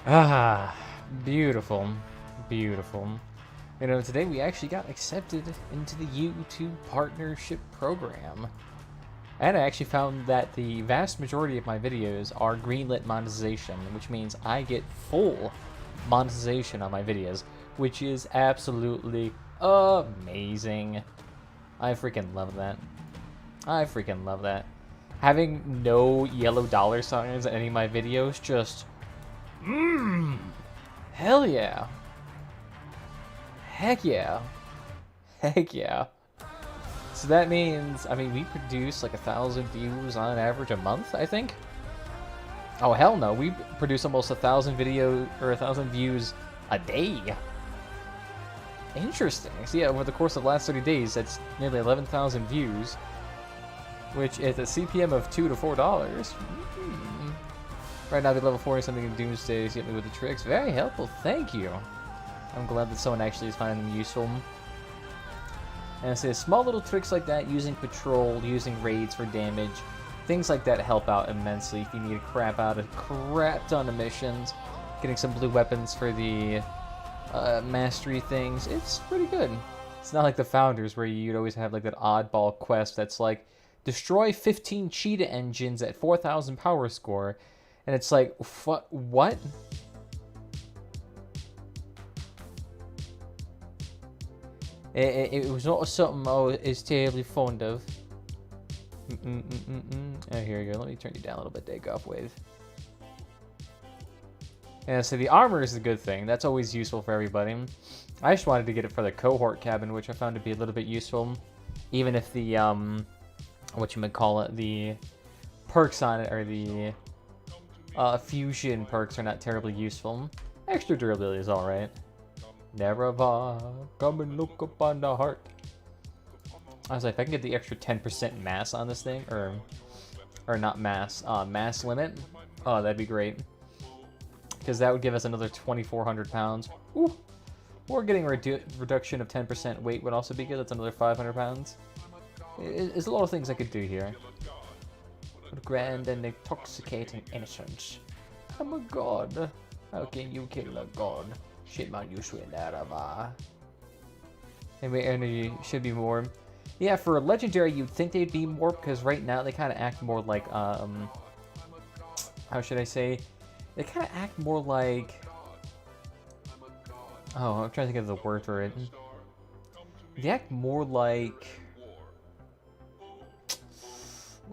Ah, beautiful. Beautiful. You know, today we actually got accepted into the YouTube Partnership Program. And I actually found that the vast majority of my videos are greenlit monetization, which means I get full monetization on my videos, which is absolutely amazing. I freaking love that. I freaking love that. Having no yellow dollar signs in any of my videos, just, hell yeah. Heck yeah. Heck yeah. So that means, I mean, we produce like 1,000 views on average a month, I think. Oh hell no, we produce almost 1,000 video or 1,000 views a day. Interesting. So yeah, over the course of the last 30 days, that's nearly 11,000 views, which is a CPM of $2 to $4. Right now, the level 40 something in Doomsday hit me with the tricks. Very helpful, thank you. I'm glad that someone actually is finding them useful. And I say small little tricks like that, using patrol, using raids for damage, things like that help out immensely if you need to crap out a crap ton of missions. Getting some blue weapons for the mastery things, it's pretty good. It's not like the Founders where you'd always have like that oddball quest that's like, destroy 15 cheetah engines at 4,000 power score. And it's like, what? It was not something I was terribly fond of. Oh, here we go. Let me turn you down a little bit, Dagoff Wave. Yeah, so the armor is a good thing. That's always useful for everybody. I just wanted to get it for the cohort cabin, which I found to be a little bit useful. Even if the, the perks on it, or the fusion perks are not terribly useful. Extra durability is alright. Never come and look upon the heart. I was like, if I can get the extra 10% mass on this thing, or not mass, mass limit, oh, that'd be great. Because that would give us another 2,400 pounds. Ooh. Or getting a reduction of 10% weight would also be good. That's another 500 pounds. There's a lot of things I could do here. What grand and intoxicating innocence. I'm a god. How can you kill a god? Shit, man, you swear that, Anyway, energy should be more. Yeah, for legendary, you'd think they'd be more, because right now they kind of act more like, how should I say? They kind of act more like... Oh, I'm trying to think of the word for it. They act more like...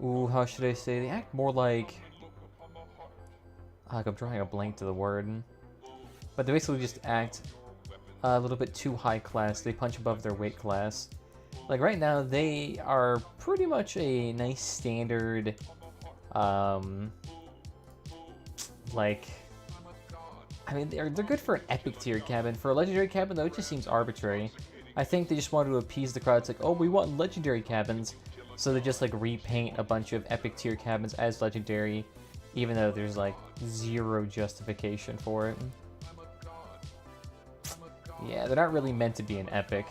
Ooh, how should I say? They act more like... I'm drawing a blank to the word. But they basically just act a little bit too high class. They punch above their weight class. Like right now, they are pretty much a nice standard, like, I mean, they're good for an epic tier cabin. For a legendary cabin, though, it just seems arbitrary. I think they just wanted to appease the crowd. It's like, oh, we want legendary cabins, so they just like repaint a bunch of epic tier cabins as legendary, even though there's like zero justification for it. Yeah, they're not really meant to be an epic,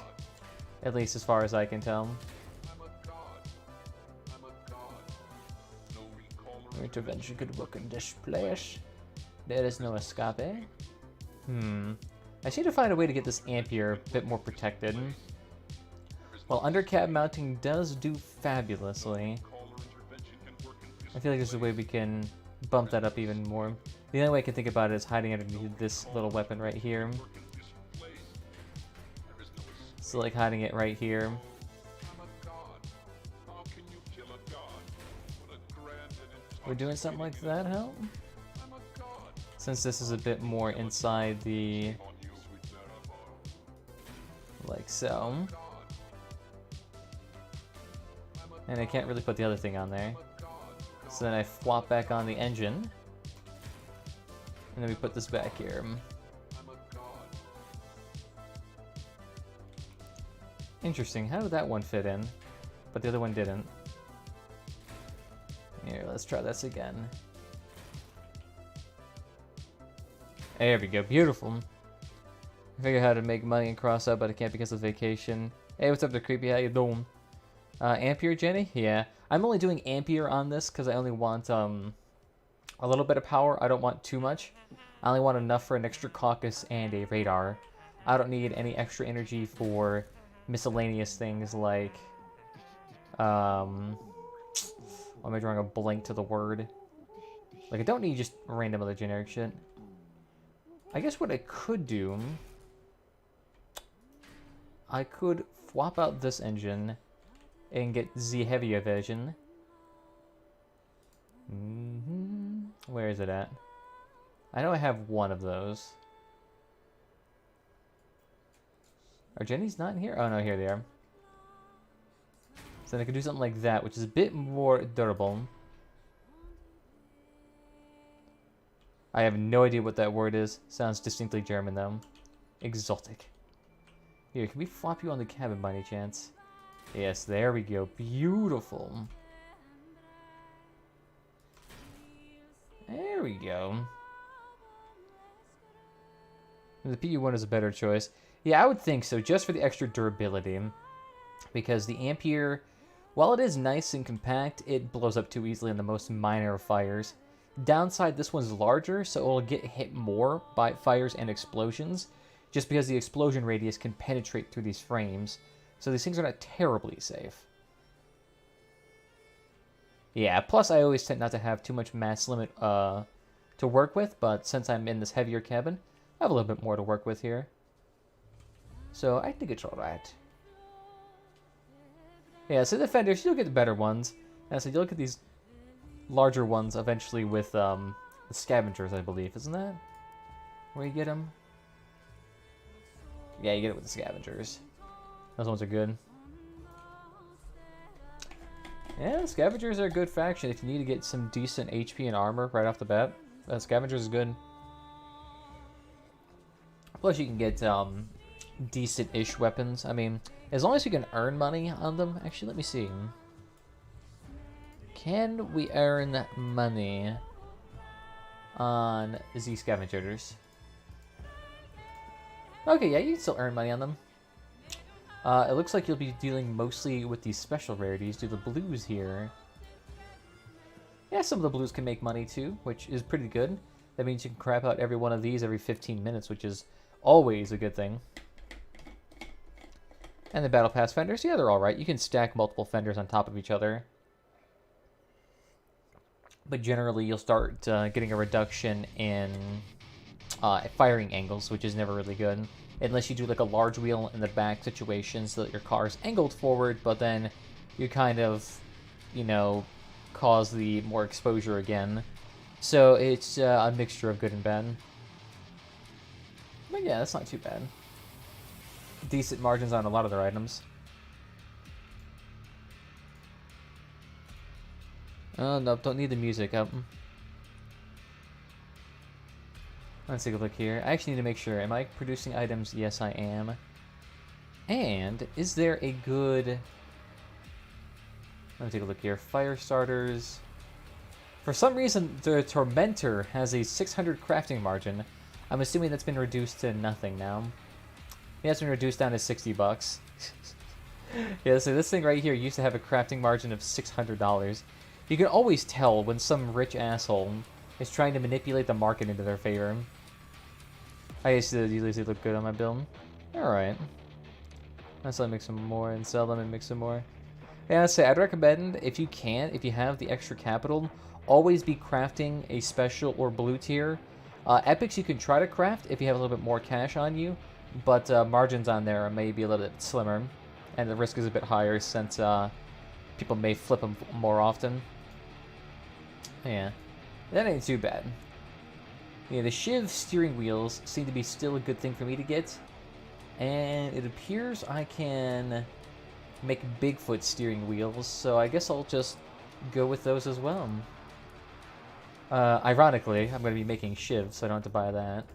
at least as far as I can tell. Intervention could work in this place. There is no escape. I seem to find a way to get this Ampere a bit more protected. While undercab mounting does do fabulously, I feel like there's a way we can bump that up even more. The only way I can think about it is hiding underneath this little weapon right here. So like hiding it right here. We're doing something like that, help? Since this is a bit more inside the... like so. And I can't really put the other thing on there. So then I flop back on the engine. And then we put this back here. Interesting, how did that one fit in? But the other one didn't. Here, let's try this again. There we go, beautiful. I figured out how to make money in crossout, but I can't because of vacation. Hey, what's up there, Creepy? How you doing? Ampere, Jenny? Yeah. I'm only doing Ampere on this because I only want a little bit of power. I don't want too much. I only want enough for an extra caucus and a radar. I don't need any extra energy for miscellaneous things like... why am I drawing a blank to the word? Like, I don't need just random other generic shit. I guess what I could do... I could swap out this engine and get the heavier version. Where is it at? I know I have one of those. Are Jenny's not in here? Oh no, here they are. So then I could do something like that, which is a bit more durable. I have no idea what that word is. Sounds distinctly German though. Exotic. Here, can we flop you on the cabin by any chance? Yes, there we go. Beautiful. There we go. The PU1 is a better choice. Yeah, I would think so, just for the extra durability. Because the Ampere, while it is nice and compact, it blows up too easily in the most minor of fires. Downside, this one's larger, so it will get hit more by fires and explosions, just because the explosion radius can penetrate through these frames. So these things are not terribly safe. Yeah, plus I always tend not to have too much mass limit to work with, but since I'm in this heavier cabin, I have a little bit more to work with here. So I think it's alright. Yeah, so the fenders, you'll get the better ones. And so you look at these larger ones eventually with the scavengers, I believe. Isn't that where you get them? Yeah, you get it with the scavengers. Those ones are good. Yeah, scavengers are a good faction if you need to get some decent HP and armor right off the bat. Scavengers is good. Plus you can get decent-ish weapons. I mean, as long as you can earn money on them. Actually, let me see. Can we earn money on the scavengers? Okay, yeah, you can still earn money on them. It looks like you'll be dealing mostly with these special rarities. Do the blues here. Yeah, some of the blues can make money too, which is pretty good. That means you can crap out every one of these every 15 minutes, which is always a good thing. And the Battle Pass fenders, yeah, they're alright. You can stack multiple fenders on top of each other. But generally, you'll start getting a reduction in firing angles, which is never really good. Unless you do like a large wheel in the back situation so that your car's angled forward, but then you kind of, you know, cause the more exposure again. So it's a mixture of good and bad. But yeah, that's not too bad. Decent margins on a lot of their items. Oh, no, don't need the music up. Let's take a look here. I actually need to make sure. Am I producing items? Yes, I am. And is there a good... Let me take a look here. Fire starters. For some reason, the Tormentor has a 600 crafting margin. I'm assuming that's been reduced to nothing now. Yeah, it's been reduced down to 60 bucks. Yeah, so this thing right here used to have a crafting margin of $600. You can always tell when some rich asshole is trying to manipulate the market into their favor. I guess these look good on my build. Alright. Let's make some more and sell them and make some more. Yeah, I'd say I'd recommend, if you can, if you have the extra capital, always be crafting a special or blue tier. Epics you can try to craft if you have a little bit more cash on you, but margins on there may be a little bit slimmer, and the risk is a bit higher since people may flip them more often. Yeah, that ain't too bad. Yeah, the Shiv steering wheels seem to be still a good thing for me to get. And it appears I can make Bigfoot steering wheels, so I guess I'll just go with those as well. Ironically, I'm going to be making Shivs, so I don't have to buy that.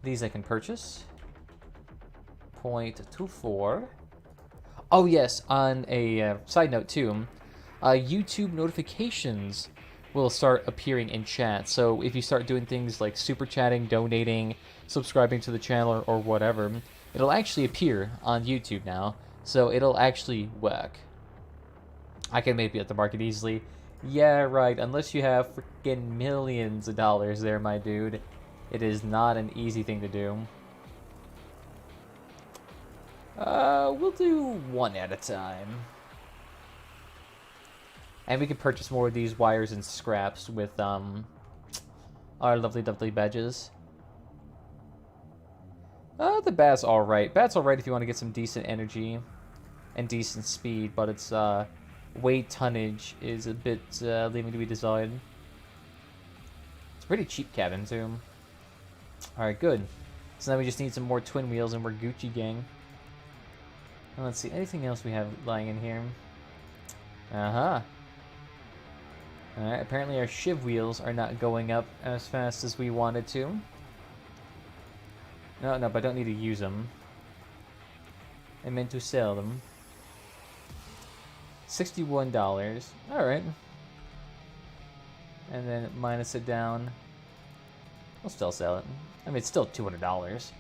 These I can purchase. 0.24. Oh yes, on a side note too, YouTube notifications will start appearing in chat. So if you start doing things like super chatting, donating, subscribing to the channel, or whatever, it'll actually appear on YouTube now. So it'll actually work. I can maybe at the market easily. Yeah, right. Unless you have freaking millions of dollars there, my dude, it is not an easy thing to do. We'll do one at a time. And we can purchase more of these wires and scraps with, our lovely badges. The bat's alright. Bat's alright if you want to get some decent energy and decent speed, but its, weight tonnage is a bit, leaving to be desired. It's a pretty cheap cabin, too. Alright, good. So now we just need some more twin wheels and we're Gucci gang. Now, let's see, anything else we have lying in here? Uh-huh. Alright, apparently our shiv wheels are not going up as fast as we wanted to. No, but I don't need to use them. I meant to sell them. $61. Alright. And then minus it down. We'll still sell it. I mean, it's still $200.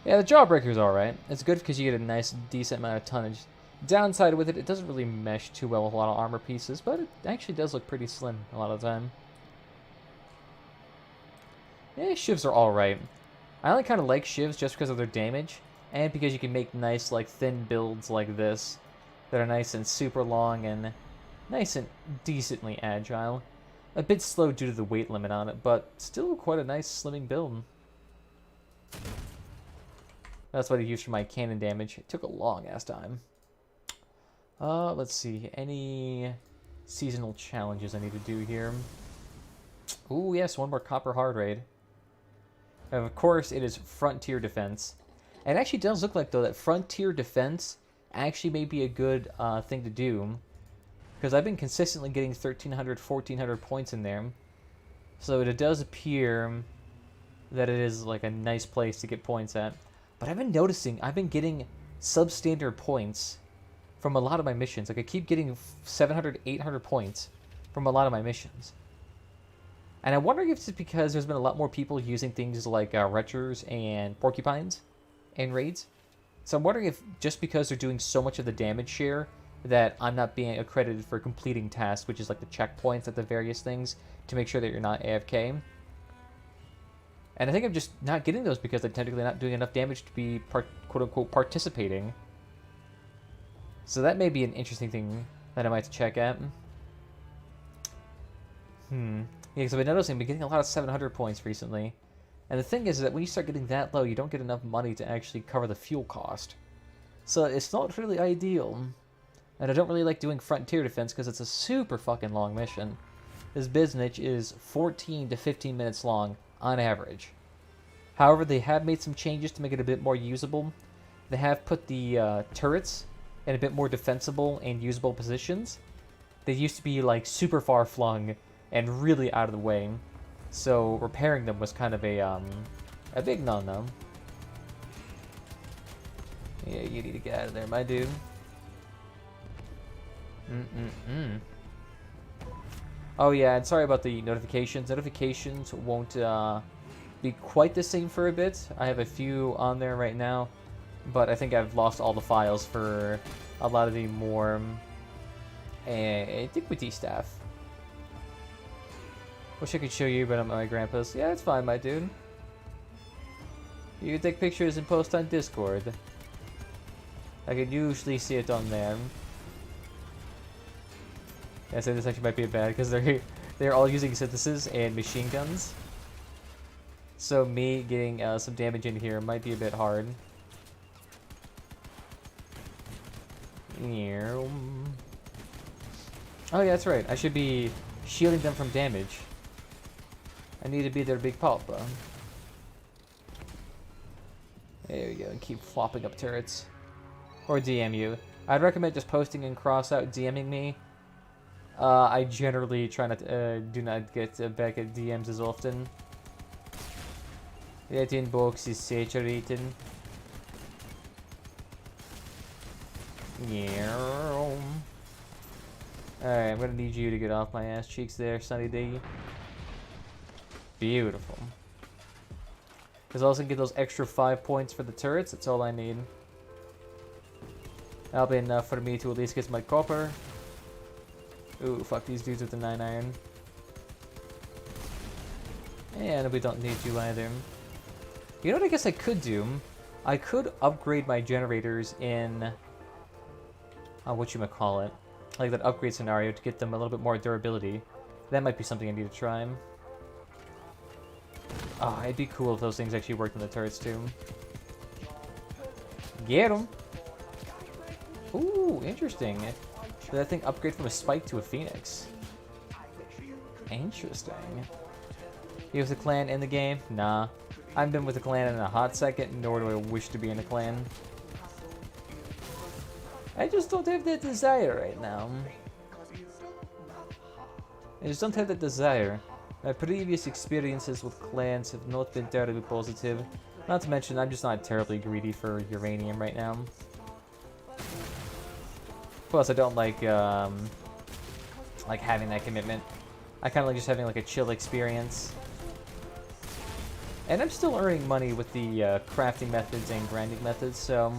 Yeah, the Jawbreaker's alright. It's good because you get a nice, decent amount of tonnage. Downside with it, it doesn't really mesh too well with a lot of armor pieces, but it actually does look pretty slim a lot of the time. Yeah, shivs are alright. I only kind of like shivs just because of their damage, and because you can make nice, like, thin builds like this that are nice and super long and nice and decently agile. A bit slow due to the weight limit on it, but still quite a nice slimming build. That's what I used for my cannon damage. It took a long-ass time. Let's see. Any seasonal challenges I need to do here? Ooh, yes, one more Copper Hard Raid. And of course, it is Frontier Defense. It actually does look like, though, that Frontier Defense actually may be a good thing to do. Because I've been consistently getting 1,300, 1,400 points in there. So it does appear that it is like a nice place to get points at. But I've been noticing, I've been getting substandard points from a lot of my missions. Like, I keep getting 700, 800 points from a lot of my missions. And I'm wondering if it's because there's been a lot more people using things like retros and porcupines in raids. So I'm wondering if just because they're doing so much of the damage share that I'm not being accredited for completing tasks, which is like the checkpoints at the various things to make sure that you're not AFK. And I think I'm just not getting those because I'm technically not doing enough damage to be, quote-unquote, participating. So that may be an interesting thing that I might have to check at. Yeah, because I've been noticing I've been getting a lot of 700 points recently. And the thing is that when you start getting that low, you don't get enough money to actually cover the fuel cost. So it's not really ideal. And I don't really like doing Frontier Defense because it's a super fucking long mission. This business is 14 to 15 minutes long on average. However, they have made some changes to make it a bit more usable. They have put the turrets in a bit more defensible and usable positions. They used to be like super far flung and really out of the way. So repairing them was kind of a big no-no. Yeah, you need to get out of there, my dude. Oh yeah, and sorry about the notifications. Notifications won't be quite the same for a bit. I have a few on there right now, but I think I've lost all the files for a lot of the more antiquity stuff. Wish I could show you, but I'm at my grandpa's. Yeah, it's fine, my dude. You can take pictures and post on Discord. I can usually see it on there. Yeah, so this actually might be bad because they're all using synthesis and machine guns. So me getting some damage in here might be a bit hard. Oh yeah, that's right. I should be shielding them from damage. I need to be their big papa. There we go, and keep flopping up turrets. Or DM you. I'd recommend just posting in crossout, DMing me. I generally try not to, do not get back at DMs as often. That inbox is saturated. Yeah. Alright, I'm gonna need you to get off my ass cheeks there, Sunny D. Beautiful. Because I also get those extra 5 points for the turrets, that's all I need. That'll be enough for me to at least get my copper. Ooh, fuck these dudes with the 9 iron. And we don't need you either. You know what I guess I could do? I could upgrade my generators in... whatchamacallit. Like that upgrade scenario to get them a little bit more durability. That might be something I need to try. Oh, it'd be cool if those things actually worked in the turrets too. Get them! Ooh, interesting. Did that thing upgrade from a spike to a phoenix? Interesting. You with the clan in the game? Nah. I haven't been with the clan in a hot second, nor do I wish to be in a clan. I just don't have that desire right now. I just don't have that desire. My previous experiences with clans have not been terribly positive. Not to mention, I'm just not terribly greedy for uranium right now. Plus, I don't like having that commitment. I kind of like just having like a chill experience. And I'm still earning money with the crafting methods and grinding methods, so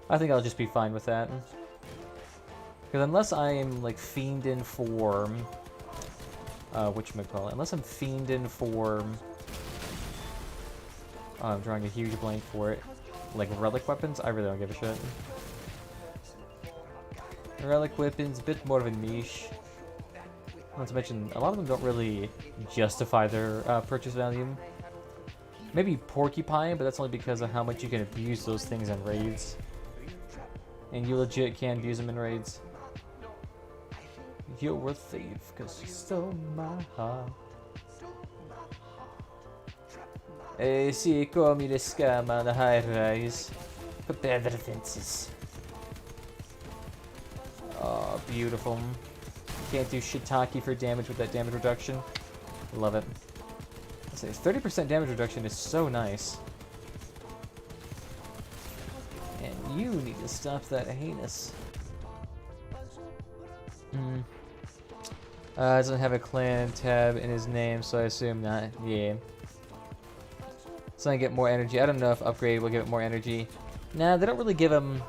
I think I'll just be fine with that. Because unless I'm like fiending for, whatchamacallit, unless I'm fiending for, oh, I'm drawing a huge blank for it, like relic weapons, I really don't give a shit. Relic weapons, a bit more of a niche. Not to mention, a lot of them don't really justify their purchase value. Maybe Porcupine, but that's only because of how much you can abuse those things in raids. And you legit can abuse them in raids. You're a thief, cause you stole my heart. Hey, see, call me the scam on the high rise. Prepare the defenses. Oh, beautiful. Can't do shiitake for damage with that damage reduction. Love it. 30% damage reduction is so nice. And you need to stop that heinous. Doesn't have a clan tab in his name, so I assume not. Yeah. So I get more energy. I don't know if upgrade will give it more energy. Nah, they don't really give him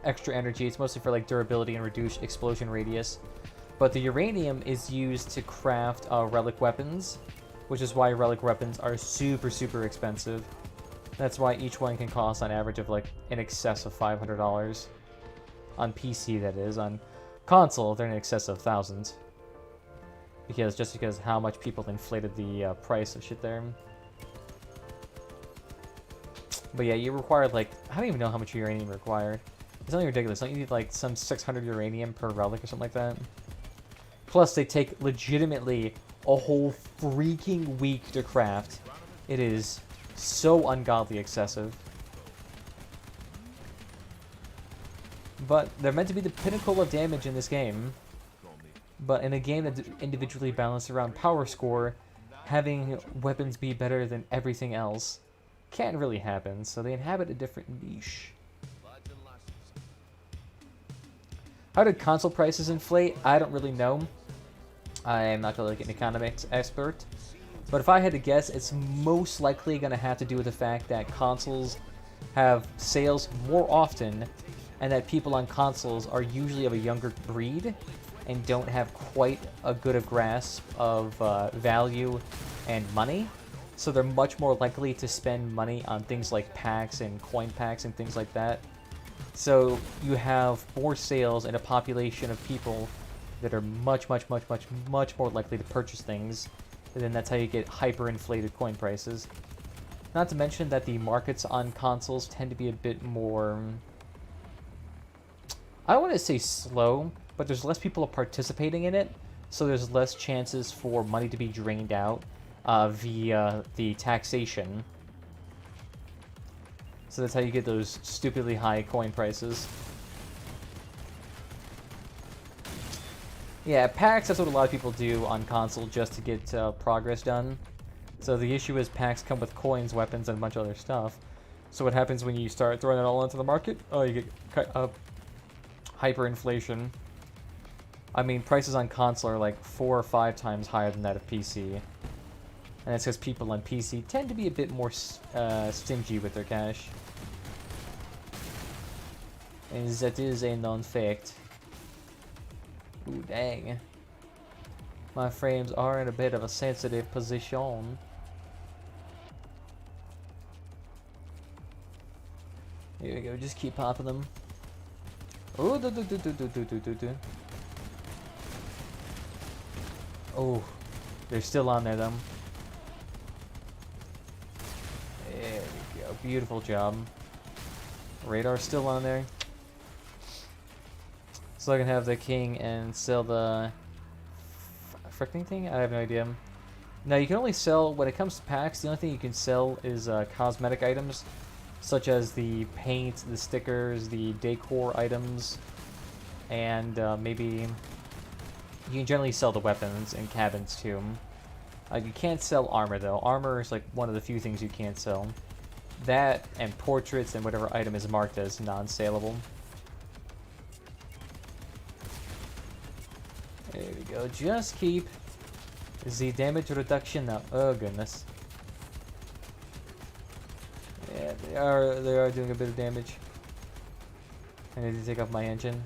extra energy. It's mostly for like durability and reduced explosion radius. But the uranium is used to craft relic weapons, which is why relic weapons are super, super expensive. That's why each one can cost on average of like in excess of $500. On PC, that is. On console, they're in excess of thousands. Because how much people inflated the price of shit there. But yeah, you require like, I don't even know how much uranium you require. It's only ridiculous. Don't you need like some 600 uranium per relic or something like that? Plus, they take legitimately a whole freaking week to craft. It is so ungodly excessive. But they're meant to be the pinnacle of damage in this game. But in a game that's individually balanced around power score, having weapons be better than everything else can't really happen, so they inhabit a different niche. How did console prices inflate? I don't really know. I'm not really like an economics expert. But if I had to guess, it's most likely going to have to do with the fact that consoles have sales more often, and that people on consoles are usually of a younger breed and don't have quite a good a grasp of value and money. So they're much more likely to spend money on things like packs and coin packs and things like that. So you have more sales and a population of people that are much more likely to purchase things. And then that's how you get hyperinflated coin prices. Not to mention that the markets on consoles tend to be a bit more, I don't want to say slow, but there's less people participating in it, so there's less chances for money to be drained out via the taxation. So that's how you get those stupidly high coin prices. Yeah, packs, that's what a lot of people do on console just to get progress done. So the issue is packs come with coins, weapons, and a bunch of other stuff. So what happens when you start throwing it all into the market? Oh, you get hyperinflation. I mean, prices on console are like 4 or 5 times higher than that of PC. And it's because people on PC tend to be a bit more stingy with their cash. And that is a known fact. Ooh, dang. My frames are in a bit of a sensitive position. Here we go, just keep popping them. Oh, oh, they're still on there, though. There we go, beautiful job. Radar's still on there. So I can have the king and sell the fricking thing? I have no idea. Now you can only sell, when it comes to packs, the only thing you can sell is cosmetic items, such as the paint, the stickers, the decor items, and maybe you can generally sell the weapons and cabins too. You can't sell armor though. Armor is like one of the few things you can't sell. That and portraits and whatever item is marked as non-saleable. There we go. Just keep the damage reduction up. Oh goodness. Yeah, they are doing a bit of damage. I need to take off my engine.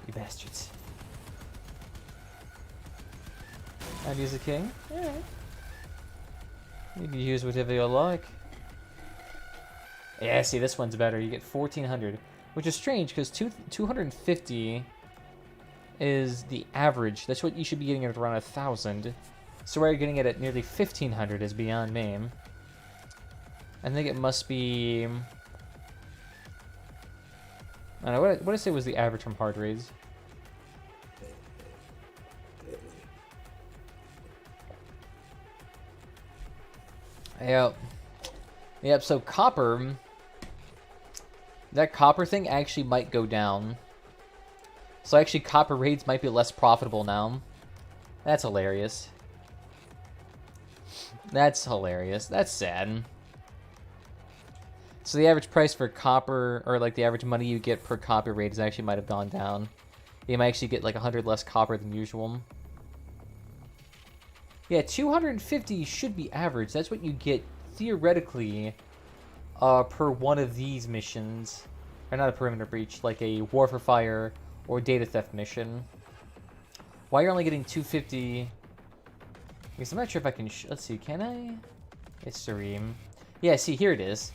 You bastards. And use the king? Alright. You can use whatever you like. Yeah, see, this one's better. You get 1400, which is strange because 250 is the average. That's what you should be getting at around 1000. So why you're getting it at nearly 1500 is beyond me. I think it must be... I don't know, what did I say was the average from hard raids? Yep. Yep, so copper... That copper thing actually might go down. So actually copper raids might be less profitable now. That's hilarious. That's hilarious. That's sad. So the average price for copper, or like the average money you get per copper raid, is actually might have gone down. You might actually get like 100 less copper than usual. Yeah, 250 should be average. That's what you get theoretically per one of these missions. Or not a perimeter breach, like a war for fire or data theft mission. Why you're only getting 250? Because I'm not sure if I can. Let's see, can I? It's Serene. Yeah, see, here it is.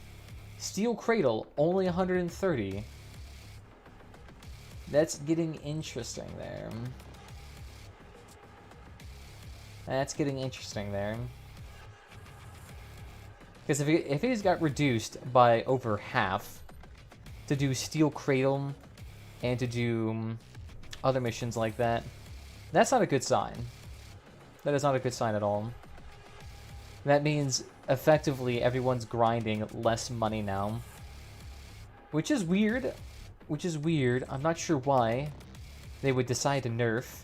Steel Cradle, only 130. That's getting interesting there. That's getting interesting there. Because if it has got reduced by over half to do Steel Cradle and to do other missions like that, that's not a good sign. That is not a good sign at all. That means effectively everyone's grinding less money now. Which is weird. Which is weird. I'm not sure why they would decide to nerf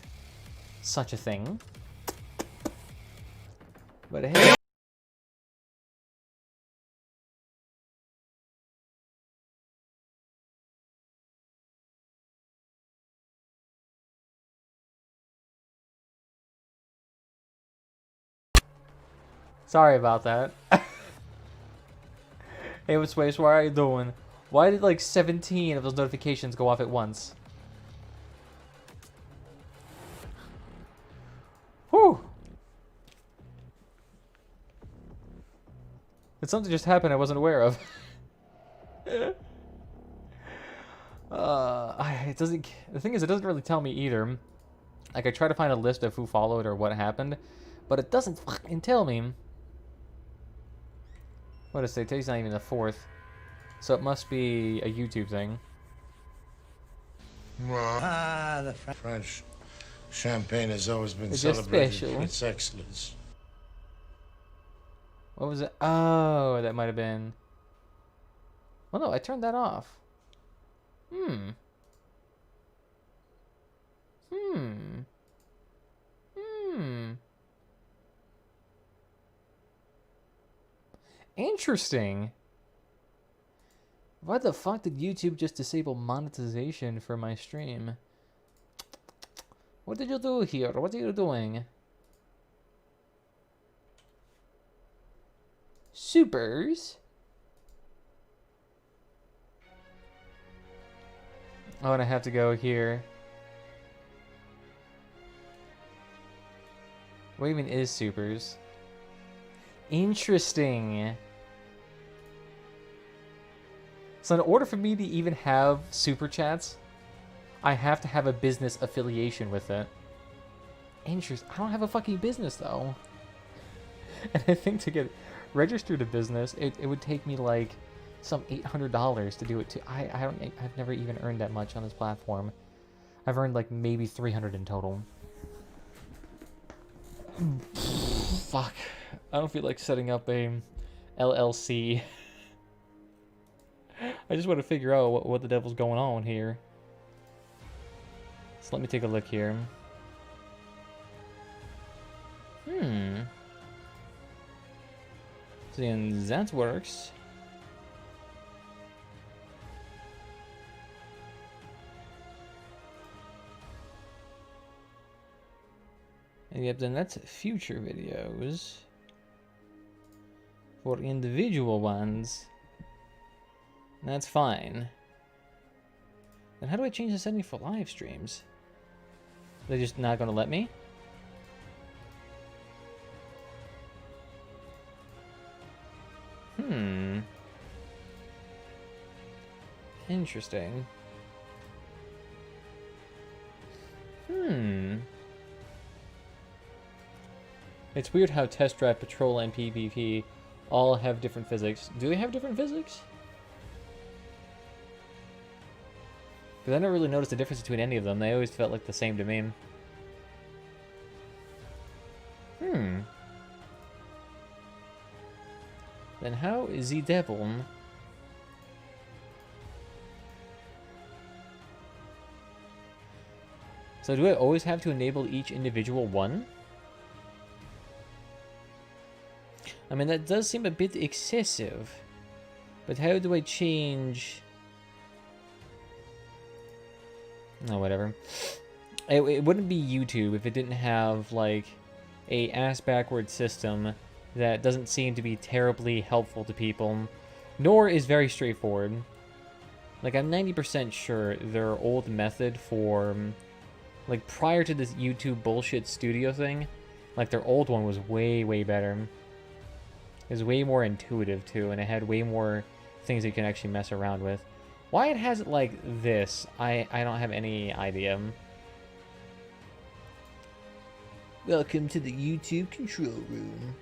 such a thing. But hey. Sorry about that. Hey, what's Space? What are you doing? Why did like 17 of those notifications go off at once? Whew. Did something just happen I wasn't aware of? It doesn't. The thing is, it doesn't really tell me either. Like I try to find a list of who followed or what happened, but it doesn't fucking tell me. What is it? Today's not even the 4th, so it must be a YouTube thing. Ah, the French champagne has always been It's celebrated special. for its excellence. What was it? Oh, that might have been... Well, no, I turned that off. Hmm. Interesting. Why the fuck did YouTube just disable monetization for my stream? What did you do here? What are you doing? Supers? Oh, and I have to go here. What even is supers? Interesting. So in order for me to even have super chats, I have to have a business affiliation with it. Interesting. I don't have a fucking business though. And I think to get registered a business, it would take me like some $800 to do it too. I've never even earned that much on this platform. I've earned like maybe 300 in total. Fuck. I don't feel like setting up a LLC. I just want to figure out what the devil's going on here. So let me take a look here. So then that works. And yep, then that's future videos. For individual ones. That's fine. Then how do I change the setting for live streams? They're just not going to let me? Interesting. It's weird how Test Drive, Patrol, and PvP all have different physics. Do they have different physics? Because I never really noticed the difference between any of them. They always felt like the same to me. Then how is the devil? So do I always have to enable each individual one? I mean, that does seem a bit excessive. But how do I change... No, whatever. It wouldn't be YouTube if it didn't have, like, a ass-backward system that doesn't seem to be terribly helpful to people, nor is very straightforward. Like, I'm 90% sure their old method for... Like, prior to this YouTube bullshit studio thing, like, their old one was way, way better. It was way more intuitive, too, and it had way more things that you can actually mess around with. Why it has it like this, I don't have any idea. Welcome to the YouTube control room.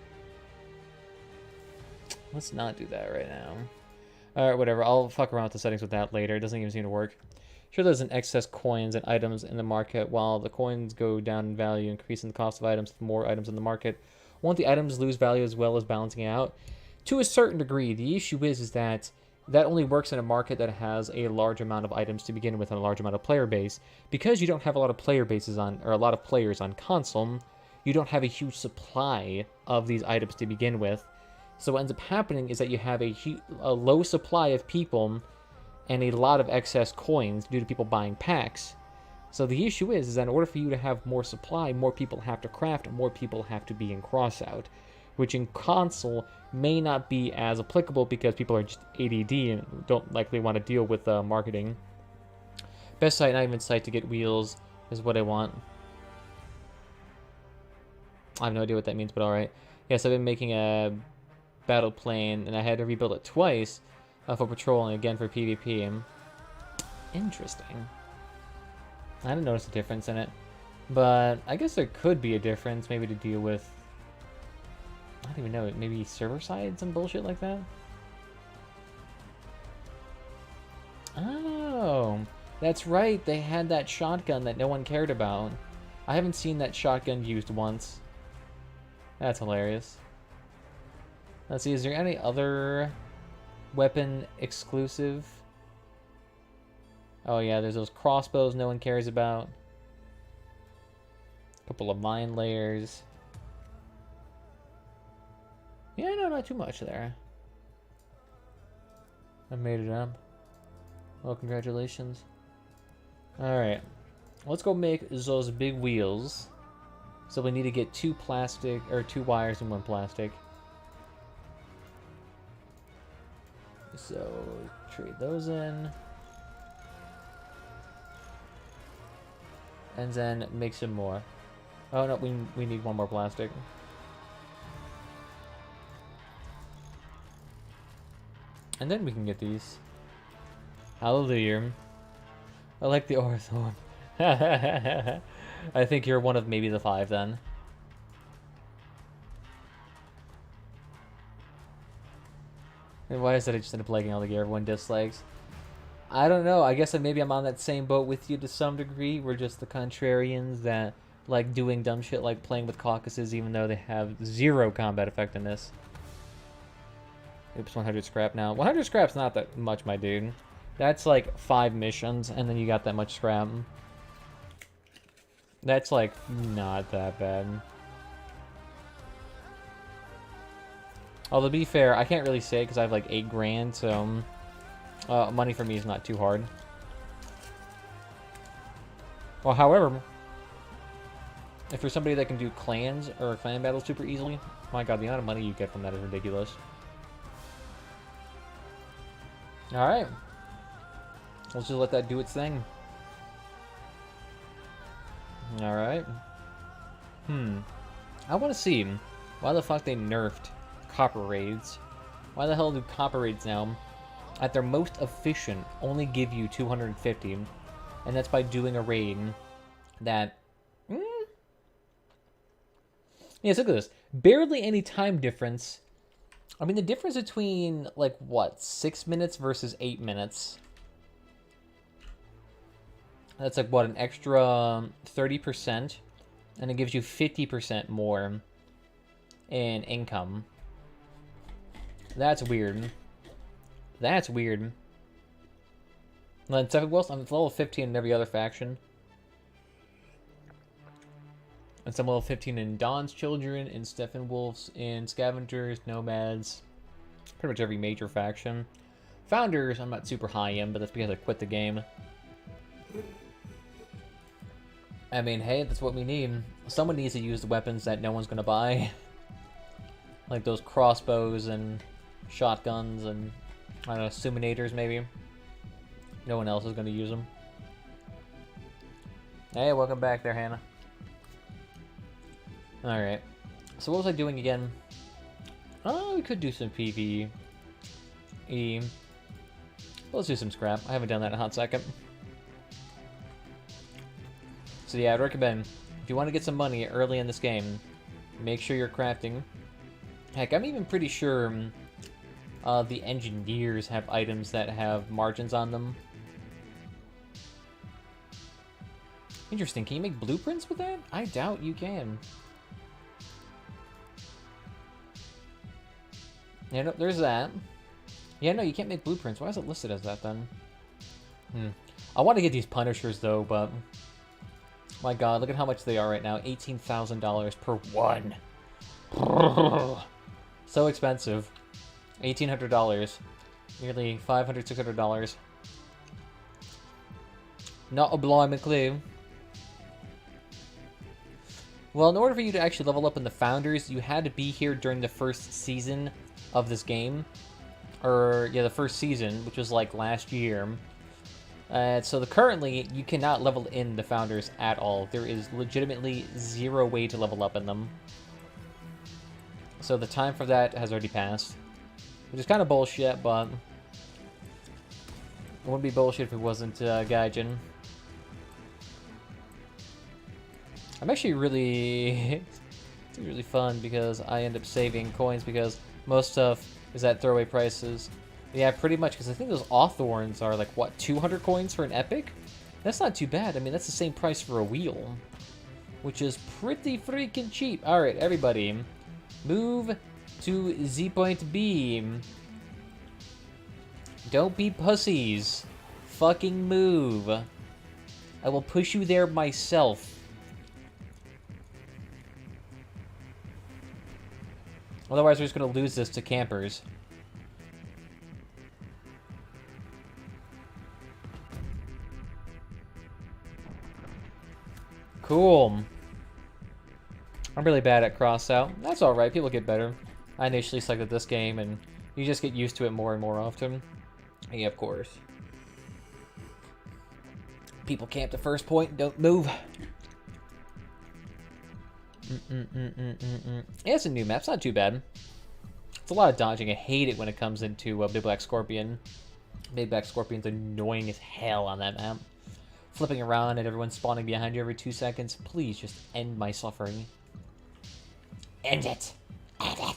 Let's not do that right now. Alright, whatever. I'll fuck around with the settings with that later. It doesn't even seem to work. Sure, there's an excess coins and items in the market. While the coins go down in value, increasing the cost of items for more items in the market. Won't the items lose value as well as balancing it out? To a certain degree. The issue is that only works in a market that has a large amount of items to begin with and a large amount of player base. Because you don't have a lot of player bases on, or a lot of players on console, you don't have a huge supply of these items to begin with. So what ends up happening is that you have a low supply of people and a lot of excess coins due to people buying packs. So the issue is that in order for you to have more supply, more people have to craft, more people have to be in crossout, which in console may not be as applicable because people are just ADD and don't likely want to deal with marketing. Best site, not even site to get wheels is what I want. I have no idea what that means, but alright. Yes, I've been making a battle plane, and I had to rebuild it twice for patrol and again for PvP. Interesting. I didn't notice a difference in it, but I guess there could be a difference, maybe to deal with, I don't even know, maybe server side, some bullshit like that? Oh, that's right, they had that shotgun that no one cared about. I haven't seen that shotgun used once. That's hilarious. Let's see, is there any other weapon exclusive? Oh yeah, there's those crossbows no one cares about. A couple of mine layers. Yeah, no, not too much there. I made it up. Well, congratulations. Alright. Let's go make those big wheels. So we need to get two wires and one plastic. So trade those in. And then make some more. Oh no, we need one more plastic. And then we can get these. Hallelujah. I like the Orthorn. I think you're one of maybe the 5 then. And why is that I just end up liking all the gear everyone dislikes? I don't know. I guess maybe I'm on that same boat with you to some degree. We're just the contrarians that like doing dumb shit like playing with caucuses even though they have 0 combat effectiveness. Oops, 100 scrap now. 100 scrap's not that much, my dude. That's like 5 missions, and then you got that much scrap. That's like not that bad. Although to be fair, I can't really say because I have like 8 grand, so money for me is not too hard. Well, however, if you're somebody that can do clans or clan battles super easily, my god, the amount of money you get from that is ridiculous. Alright. Let's just let that do its thing. Alright. I want to see why the fuck they nerfed copper raids. Why the hell do copper raids now, at their most efficient, only give you 250? And that's by doing a raid that... Yes, look at this. Barely any time difference. I mean, the difference between, like, what, 6 minutes versus 8 minutes? That's, like, what, an extra 30%? And it gives you 50% more in income. That's weird. That's weird. And then Steppenwolf, I'm level 15 in every other faction. And some level 15 in Dawn's Children, in Steppenwolf's, in Scavengers, Nomads. Pretty much every major faction. Founders, I'm not super high in, but that's because I quit the game. I mean, hey, that's what we need. Someone needs to use the weapons that no one's gonna buy. Like those crossbows and shotguns and, I don't know, suminators maybe. No one else is gonna use them. Hey, welcome back there, Hannah. Alright. So what was I doing again? Oh, we could do some PvE. Let's do some scrap. I haven't done that in a hot second. So yeah, I'd recommend, if you want to get some money early in this game, make sure you're crafting. Heck, I'm even pretty sure the engineers have items that have margins on them. Interesting. Can you make blueprints with that? I doubt you can. Yeah, no, there's that. Yeah, no, you can't make blueprints. Why is it listed as that, then? I want to get these Punishers, though, but... My god, look at how much they are right now. $18,000 per one. So expensive. $1,800. Nearly $500, $600. Not a blimey clue. Well, in order for you to actually level up in the Founders, you had to be here during the first season of this game. Or, yeah, the first season, which was like last year. So currently, you cannot level in the Founders at all. There is legitimately 0 way to level up in them. So the time for that has already passed. Which is kind of bullshit, but... It wouldn't be bullshit if it wasn't Gaijin. I'm actually really... It's really fun because I end up saving coins because most stuff is at throwaway prices. Yeah, pretty much, because I think those Awthorns are like, what, 200 coins for an epic? That's not too bad. I mean, that's the same price for a wheel, which is pretty freaking cheap. Alright, everybody, move to Z point B. Don't be pussies. Fucking move. I will push you there myself. Otherwise, we're just going to lose this to campers. Cool. I'm really bad at crossout. That's alright, people get better. I initially sucked at this game, and you just get used to it more and more often. Yeah, of course. People camp the first point, don't move. Yeah, it's a new map. It's not too bad. It's a lot of dodging. I hate it when it comes into Big Black Scorpion. Big Black Scorpion's annoying as hell on that map. Flipping around and everyone spawning behind you every 2 seconds. Please just end my suffering. End it. End it.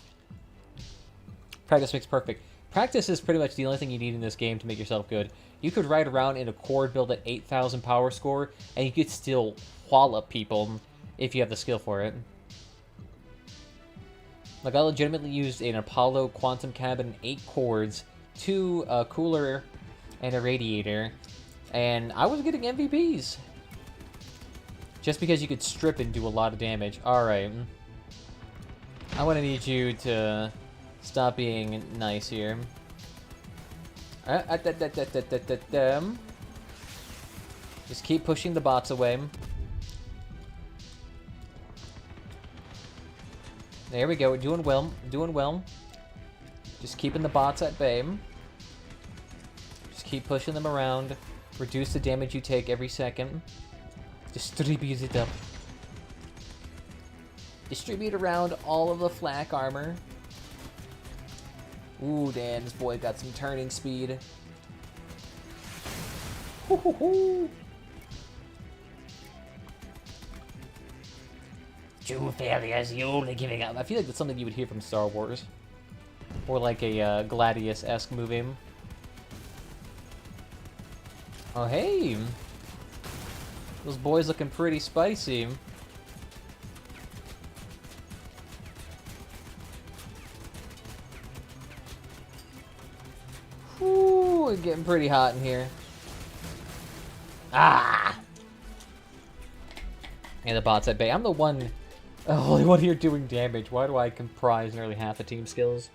Practice makes perfect. Practice is pretty much the only thing you need in this game to make yourself good. You could ride around in a quad build at 8,000 power score, and you could still wallop people if you have the skill for it. Like, I legitimately used an Apollo Quantum Cabin, 8 chords, 2 cooler, and a radiator, and I was getting MVPs. Just because you could strip and do a lot of damage. Alright. I'm gonna need you to stop being nice here. Just keep pushing the bots away. There we go. We're doing well. Doing well. Just keeping the bots at bay. Just keep pushing them around. Reduce the damage you take every second. Distribute it up. Distribute around all of the flak armor. Ooh, damn, this boy got some turning speed. Hoo hoo hoo. True failures, you only giving up. I feel like that's something you would hear from Star Wars. Or like a Gladius-esque movie. Oh, hey! Those boys looking pretty spicy. Whew, it's getting pretty hot in here. Ah! And the bots at bay. I'm the only one here doing damage. Why do I comprise nearly half the team skills?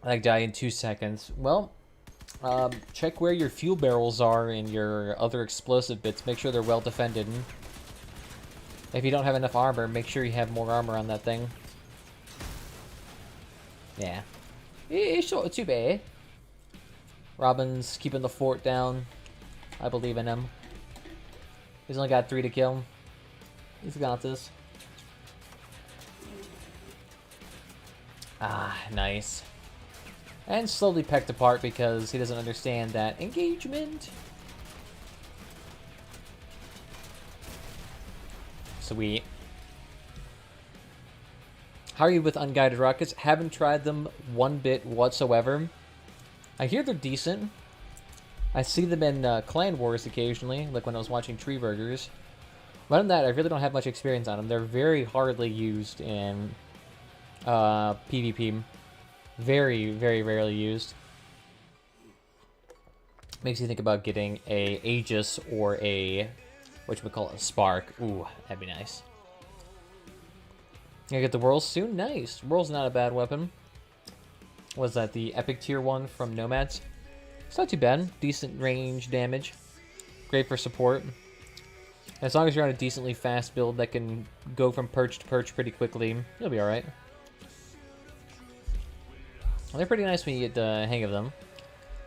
I die in 2 seconds. Well, check where your fuel barrels are and your other explosive bits. Make sure they're well defended. If you don't have enough armor, make sure you have more armor on that thing. Yeah. It's not too bad. Robin's keeping the fort down. I believe in him. He's only got 3 to kill. He's got this. Ah, nice. And slowly pecked apart because he doesn't understand that engagement. Sweet. How are you with unguided rockets? Haven't tried them one bit whatsoever. I hear they're decent. I see them in Clan Wars occasionally, like when I was watching Tree Burgers. Other than that, I really don't have much experience on them. They're very hardly used in PvP. Very, very rarely used. Makes you think about getting a Aegis or a, whatchamacallit, Spark. Ooh, that'd be nice. Gonna get the Whirl soon? Nice. Whirl's not a bad weapon. Was that the Epic Tier 1 from Nomads? It's not too bad. Decent range damage. Great for support. As long as you're on a decently fast build that can go from perch to perch pretty quickly, you'll be alright. They're pretty nice when you get the hang of them.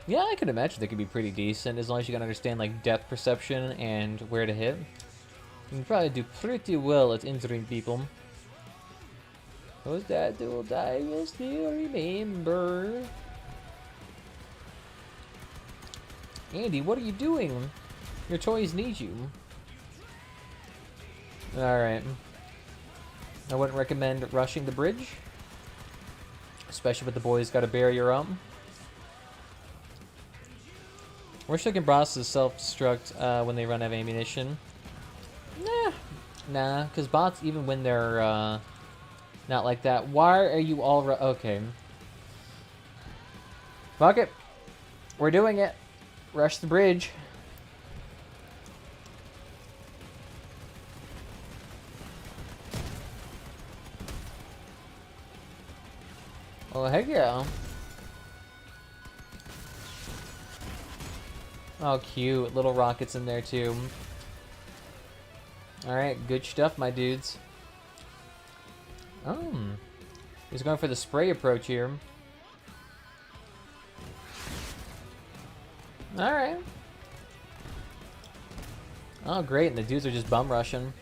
Yeah, I can imagine they could be pretty decent as long as you can understand like depth perception and where to hit. You can probably do pretty well at injuring people. Was that dude I will still remember? Andy, what are you doing? Your toys need you. Alright. I wouldn't recommend rushing the bridge. Especially with the boys got a barrier up. Wish I can boss self-destruct when they run out of ammunition. Nah, because bots, even when they're not like that. Why are you all okay. Fuck it. We're doing it. Rush the bridge. Oh, heck yeah. Oh, cute. Little rockets in there, too. Alright, good stuff, my dudes. He's going for the spray approach here. Alright. Oh, great. And the dudes are just bum rushing.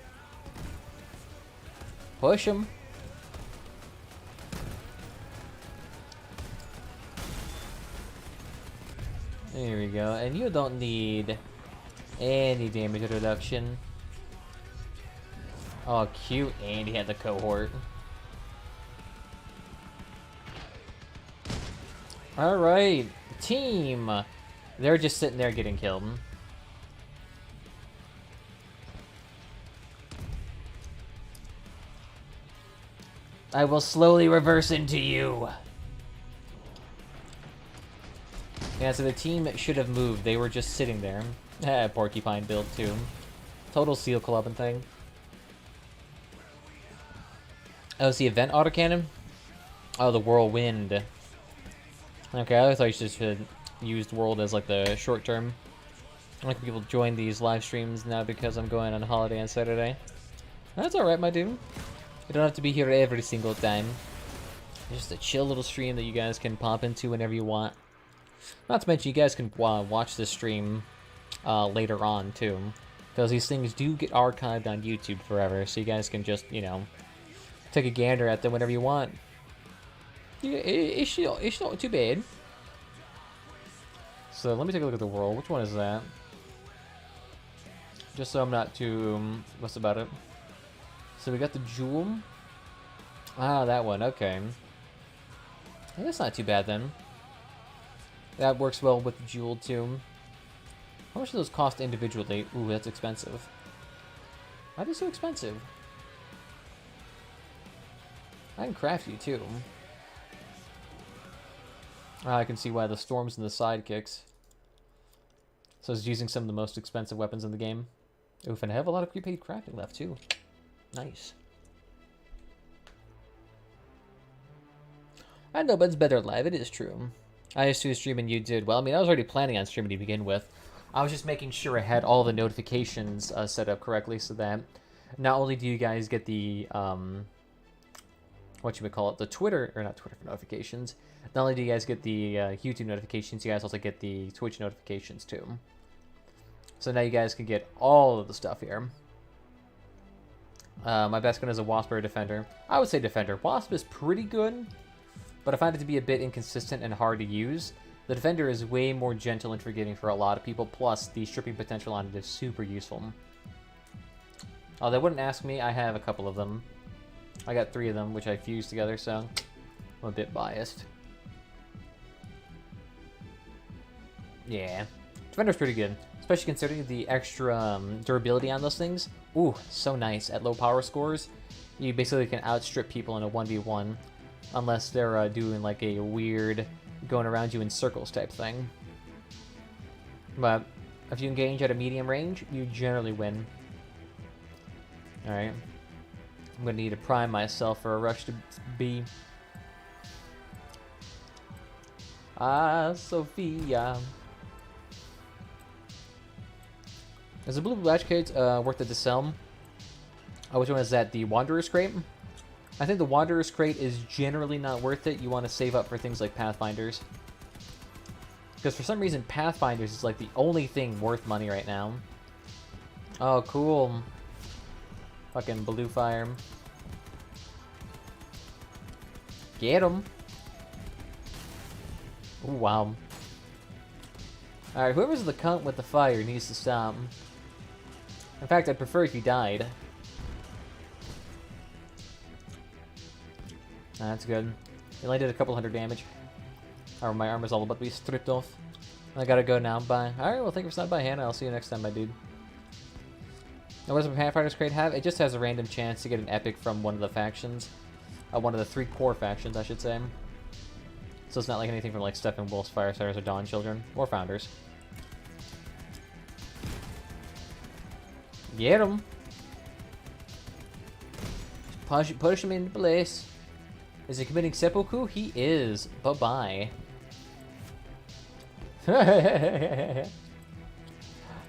Push him. There we go. And you don't need any damage reduction. Oh, cute. And he had the cohort. Alright. Team. They're just sitting there getting killed. I will slowly reverse into you. Yeah, so the team should have moved. They were just sitting there. Porcupine build too. Total seal clubbing thing. Oh, it's the event autocannon? Oh, the whirlwind. Okay, I thought you should have used world as like the short term. I like people join these live streams now because I'm going on holiday on Saturday. That's alright, my dude. You don't have to be here every single time. It's just a chill little stream that you guys can pop into whenever you want. Not to mention, you guys can watch this stream later on, too. Because these things do get archived on YouTube forever, so you guys can just, you know, take a gander at them whenever you want. Yeah, it's not too bad. So, let me take a look at the world. Which one is that? Just so I'm not too what's about it. So, we got the jewel. Ah, that one. Okay. Well, that's not too bad, then. That works well with the jewel, too. How much do those cost individually? Ooh, that's expensive. Why are they so expensive? I can craft you, too. I can see why the storms and the sidekicks. So it's using some of the most expensive weapons in the game. Oof, and I have a lot of prepaid crafting left, too. Nice. I know, but it's better live. It is true. I used to stream and you did well. I mean, I was already planning on streaming to begin with. I was just making sure I had all the notifications set up correctly so that not only do you guys get the, what you would call it, the Twitter, or not Twitter for notifications, not only do you guys get the YouTube notifications, you guys also get the Twitch notifications too. So now you guys can get all of the stuff here. My best gun is a Wasp or a Defender. I would say Defender. Wasp is pretty good, but I find it to be a bit inconsistent and hard to use. The Defender is way more gentle and forgiving for a lot of people, plus the stripping potential on it is super useful. Oh, they wouldn't ask me. I have a couple of them. I got 3 of them, which I fused together, so I'm a bit biased. Yeah. Defender's pretty good, especially considering the extra durability on those things. Ooh, so nice. At low power scores, you basically can outstrip people in a 1v1. Unless they're doing like a weird going around you in circles type thing. But if you engage at a medium range, you generally win. Alright. I'm going to need to prime myself for a rush to B. Ah, Sophia. Is the blue latch crate worth it to sell? Which one is that? The Wanderer's Crate? I think the Wanderer's Crate is generally not worth it. You want to save up for things like Pathfinders. Because for some reason, Pathfinders is like the only thing worth money right now. Oh, cool. Fucking blue fire. Get him. Ooh, wow. Alright, whoever's the cunt with the fire needs to stop. In fact, I'd prefer if he died. That's good. It only did a couple hundred damage. Or my armor's all about to be stripped off. I gotta go now. Bye. Alright, well, thank you for stopping by, Hannah. I'll see you next time, my dude. Now, what does the Pathfinder's Crate have? It just has a random chance to get an epic from one of the factions. One of the 3 core factions, I should say. So it's not like anything from like Steppenwolf's, Firestarters, or Dawn Children. Or Founders. Get him! Push him into place. Is he committing seppuku? He is. Bye-bye.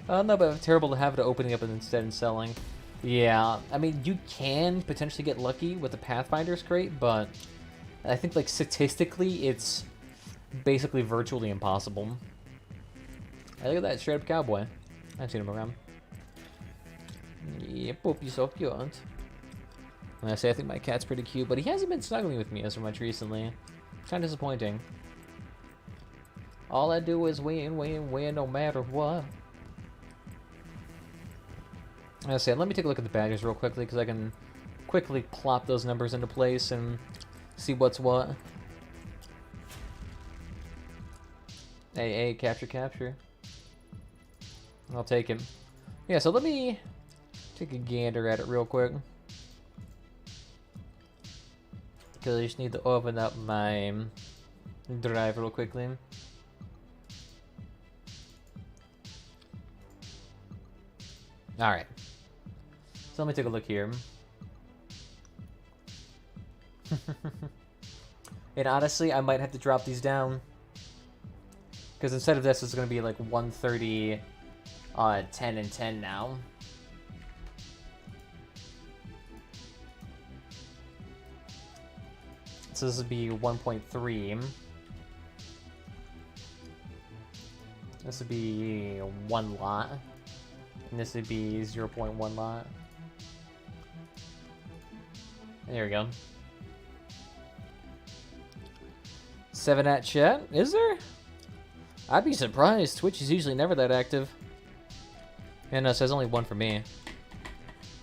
Oh no, but terrible to have it opening up and instead and selling. Yeah, I mean, you can potentially get lucky with the Pathfinder's Crate, but I think, like, statistically, it's basically virtually impossible. Hey, look at that straight-up cowboy. I've seen him around. Yeah, Poppy's so cute. And I say I think my cat's pretty cute, but he hasn't been snuggling with me as much recently. It's kind of disappointing. All I do is win, win, win, no matter what. I say, let me take a look at the badges real quickly, because I can quickly plop those numbers into place and see what's what. Hey, capture, capture. I'll take him. Yeah, so let me take a gander at it real quick. Because I just need to open up my drive real quickly. Alright. So let me take a look here. And honestly, I might have to drop these down. Because instead of this, it's going to be like 130, 10, and 10 now. So this would be 1.3. This would be 1 lot. And this would be 0.1 lot. There we go. 7 at chat? Is there? I'd be surprised. Twitch is usually never that active. And no, it says only 1 for me.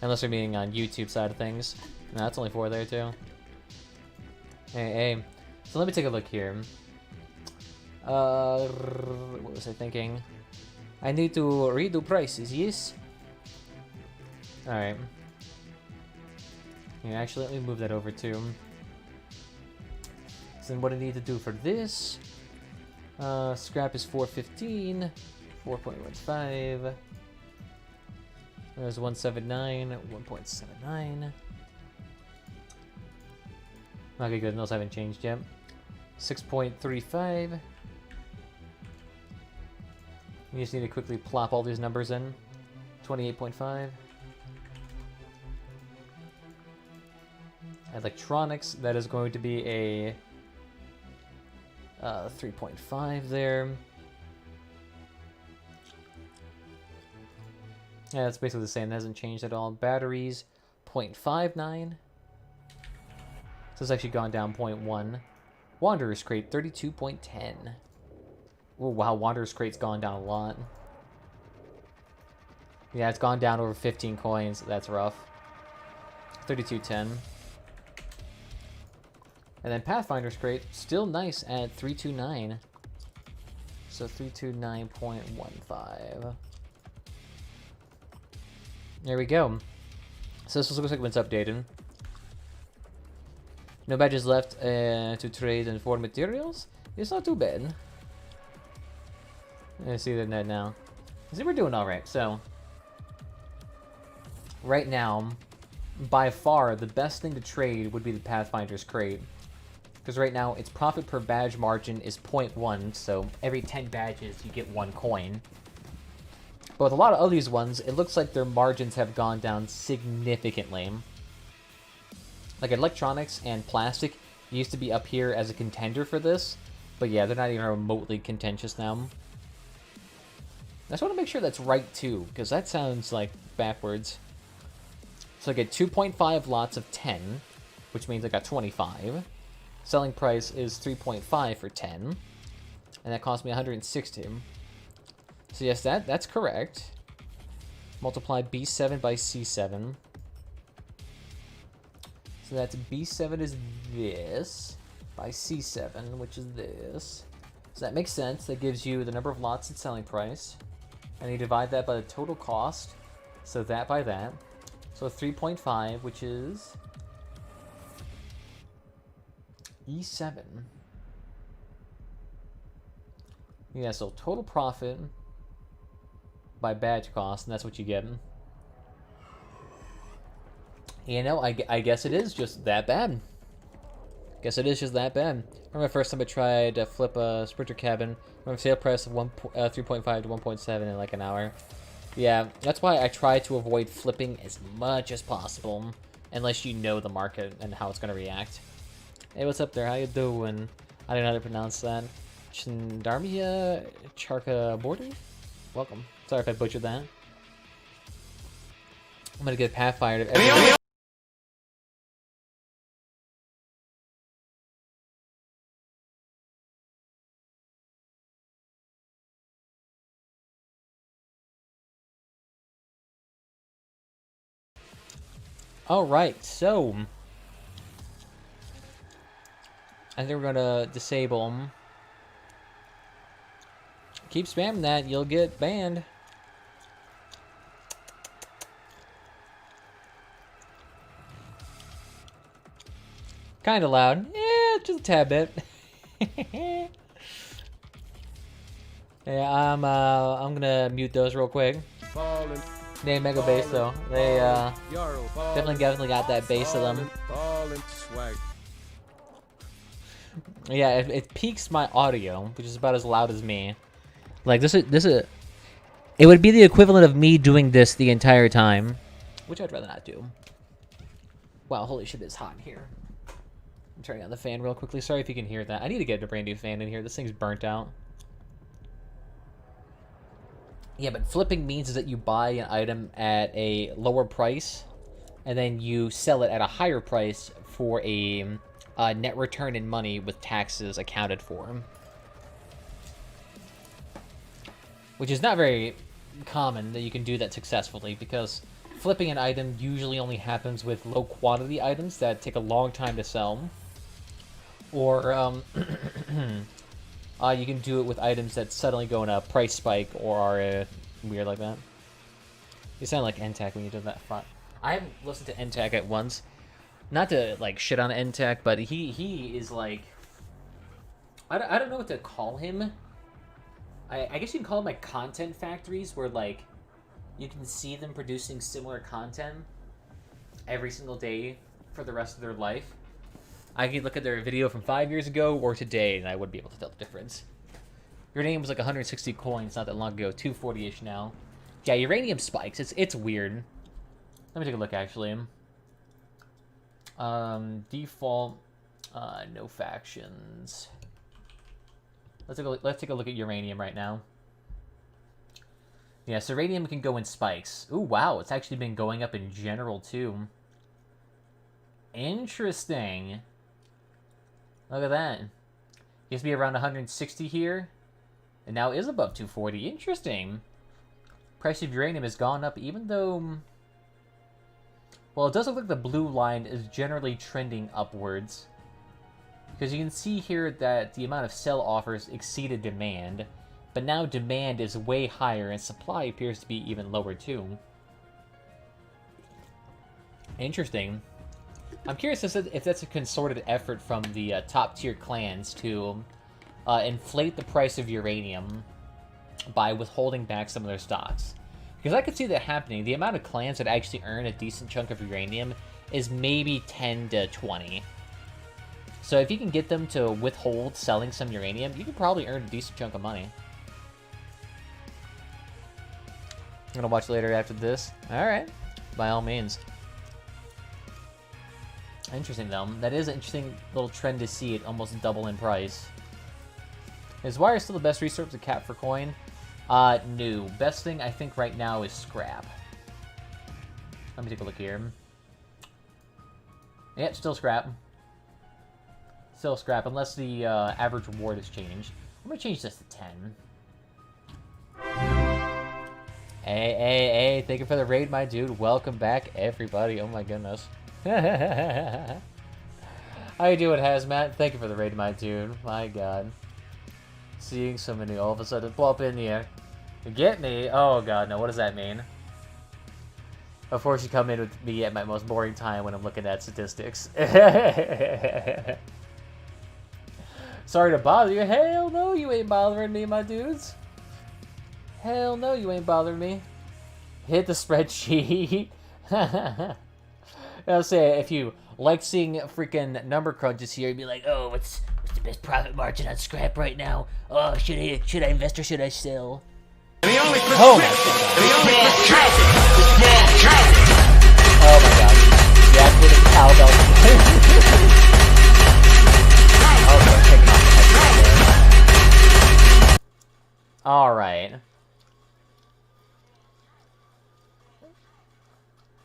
Unless we're meaning on YouTube side of things. No, that's only 4 there too. Hey. So let me take a look here. What was I thinking? I need to redo prices, yes? Alright. Yeah, actually, let me move that over too. So then what I need to do for this... scrap is 415, 4.15. There's 179, 1.79. Okay, good. Those haven't changed yet. 6.35. You just need to quickly plop all these numbers in. 28.5. Electronics, that is going to be a 3.5 there. Yeah, it's basically the same. It hasn't changed at all. Batteries, 0.59. So it's actually gone down 0.1. Wanderer's Crate, 32.10. Oh, wow, Wanderer's Crate's gone down a lot. Yeah, it's gone down over 15 coins. That's rough. 32.10. And then Pathfinder's Crate, still nice at 329. So 329.15. There we go. So this looks like when it's updated. No badges left to trade and for materials. It's not too bad. Let's see the net now. I see we're doing alright. So, right now, by far, the best thing to trade would be the Pathfinder's Crate. Because right now, its profit per badge margin is 0.1, so every 10 badges, you get 1 coin. But with a lot of these ones, it looks like their margins have gone down significantly. Like electronics and plastic used to be up here as a contender for this, but yeah, they're not even remotely contentious now. I just want to make sure that's right too, because that sounds like backwards. So I get 2.5 lots of 10, which means I got 25. Selling price is 3.5 for 10, and that cost me 160. So yes, that's correct. Multiply B7 by C7. So that's B7 is this, by C7, which is this. So that makes sense. That gives you the number of lots at selling price. And you divide that by the total cost. So that by that. So 3.5, which is E7. Yeah, so total profit by badge cost, and that's what you get. You know, I guess it is just that bad. Guess it is just that bad. Remember the first time I tried to flip a Sprinter cabin? Remember sale price of 3.5 to 1.7 in like an hour. Yeah, that's why I try to avoid flipping as much as possible, unless you know the market and how it's gonna react. Hey, what's up there? How you doing? I don't know how to pronounce that. Chindarmia Charka Border? Welcome. Sorry if I butchered that. I'm gonna get Pathfinder. Alright, so... I think we're gonna disable them. Keep spamming that, you'll get banned. Kinda loud. Yeah, just a tad bit. Yeah, I'm gonna mute those real quick. They mega bass though. They definitely got that bass to them. Yeah, it peaks my audio, which is about as loud as me. Like this is it would be the equivalent of me doing this the entire time, which I'd rather not do. Wow, holy shit, it's hot in here. I'm turning on the fan real quickly. Sorry if you can hear that. I need to get a brand new fan in here. This thing's burnt out. Yeah, but flipping means is that you buy an item at a lower price, and then you sell it at a higher price for a net return in money with taxes accounted for. Which is not very common that you can do that successfully, because flipping an item usually only happens with low quantity items that take a long time to sell. Or, you can do it with items that suddenly go in a price spike or are weird like that. You sound like NTAC when you did that front. I haven't listened to NTAC at once. Not to, like, shit on NTAC, but he is, like... I don't know what to call him. I guess you can call them, like, content factories, where, like, you can see them producing similar content every single day for the rest of their life. I could look at their video from 5 years ago or today, and I would be able to tell the difference. Uranium was like 160 coins not that long ago, 240-ish now. Yeah, uranium spikes. It's weird. Let me take a look, actually. Default, no factions. Let's take a look at uranium right now. Yeah, so uranium can go in spikes. Ooh, wow, it's actually been going up in general, too. Interesting. Look at that. Used to be around 160 here, and now is above 240. Interesting. Price of uranium has gone up, even though... Well, it does look like the blue line is generally trending upwards. Because you can see here that the amount of sell offers exceeded demand, but now demand is way higher and supply appears to be even lower too. Interesting. I'm curious if that's a concerted effort from the top-tier clans to inflate the price of uranium by withholding back some of their stocks. Because I could see that happening. The amount of clans that actually earn a decent chunk of uranium is maybe 10 to 20. So if you can get them to withhold selling some uranium, you can probably earn a decent chunk of money. I'm gonna watch later after this. Alright. By all means. Interesting, though. That is an interesting little trend to see it almost double in price. Is wire still the best resource to cap for coin? No. Best thing, I think, right now is scrap. Let me take a look here. Yep, still scrap. Still scrap, unless the average reward has changed. I'm gonna change this to 10. Hey, thank you for the raid, my dude. Welcome back, everybody. Oh my goodness. How you doing, Hazmat? Thank you for the raid, my dude. My god. Seeing so many all of a sudden pop in here. Get me? Oh god, no. What does that mean? Of course you come in with me at my most boring time when I'm looking at statistics. Sorry to bother you. Hell no, you ain't bothering me, my dudes. Hell no, you ain't bothering me. Hit the spreadsheet. I'll say, if you like seeing freaking number crunches here, you'd be like, oh, what's the best profit margin on scrap right now? Oh, should I invest or should I sell? Oh my god. Yeah, I'm getting cowbell. Alright.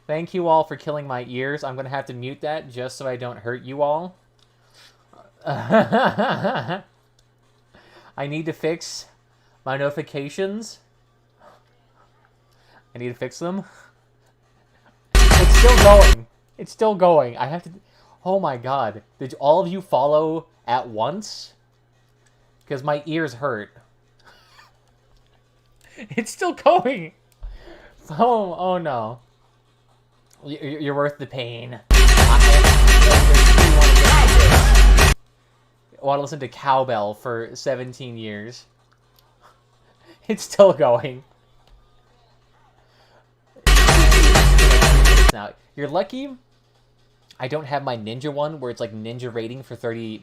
Thank you all for killing my ears. I'm gonna have to mute that just so I don't hurt you all. I need to fix my notifications. I need to fix them. It's still going. It's still going. I have to... Oh my god. Did all of you follow at once? Because my ears hurt. It's still going. Oh no. You're worth the pain. I want to listen to Cowbell for 17 years. It's still going. Now, you're lucky I don't have my ninja one where it's like ninja rating for 30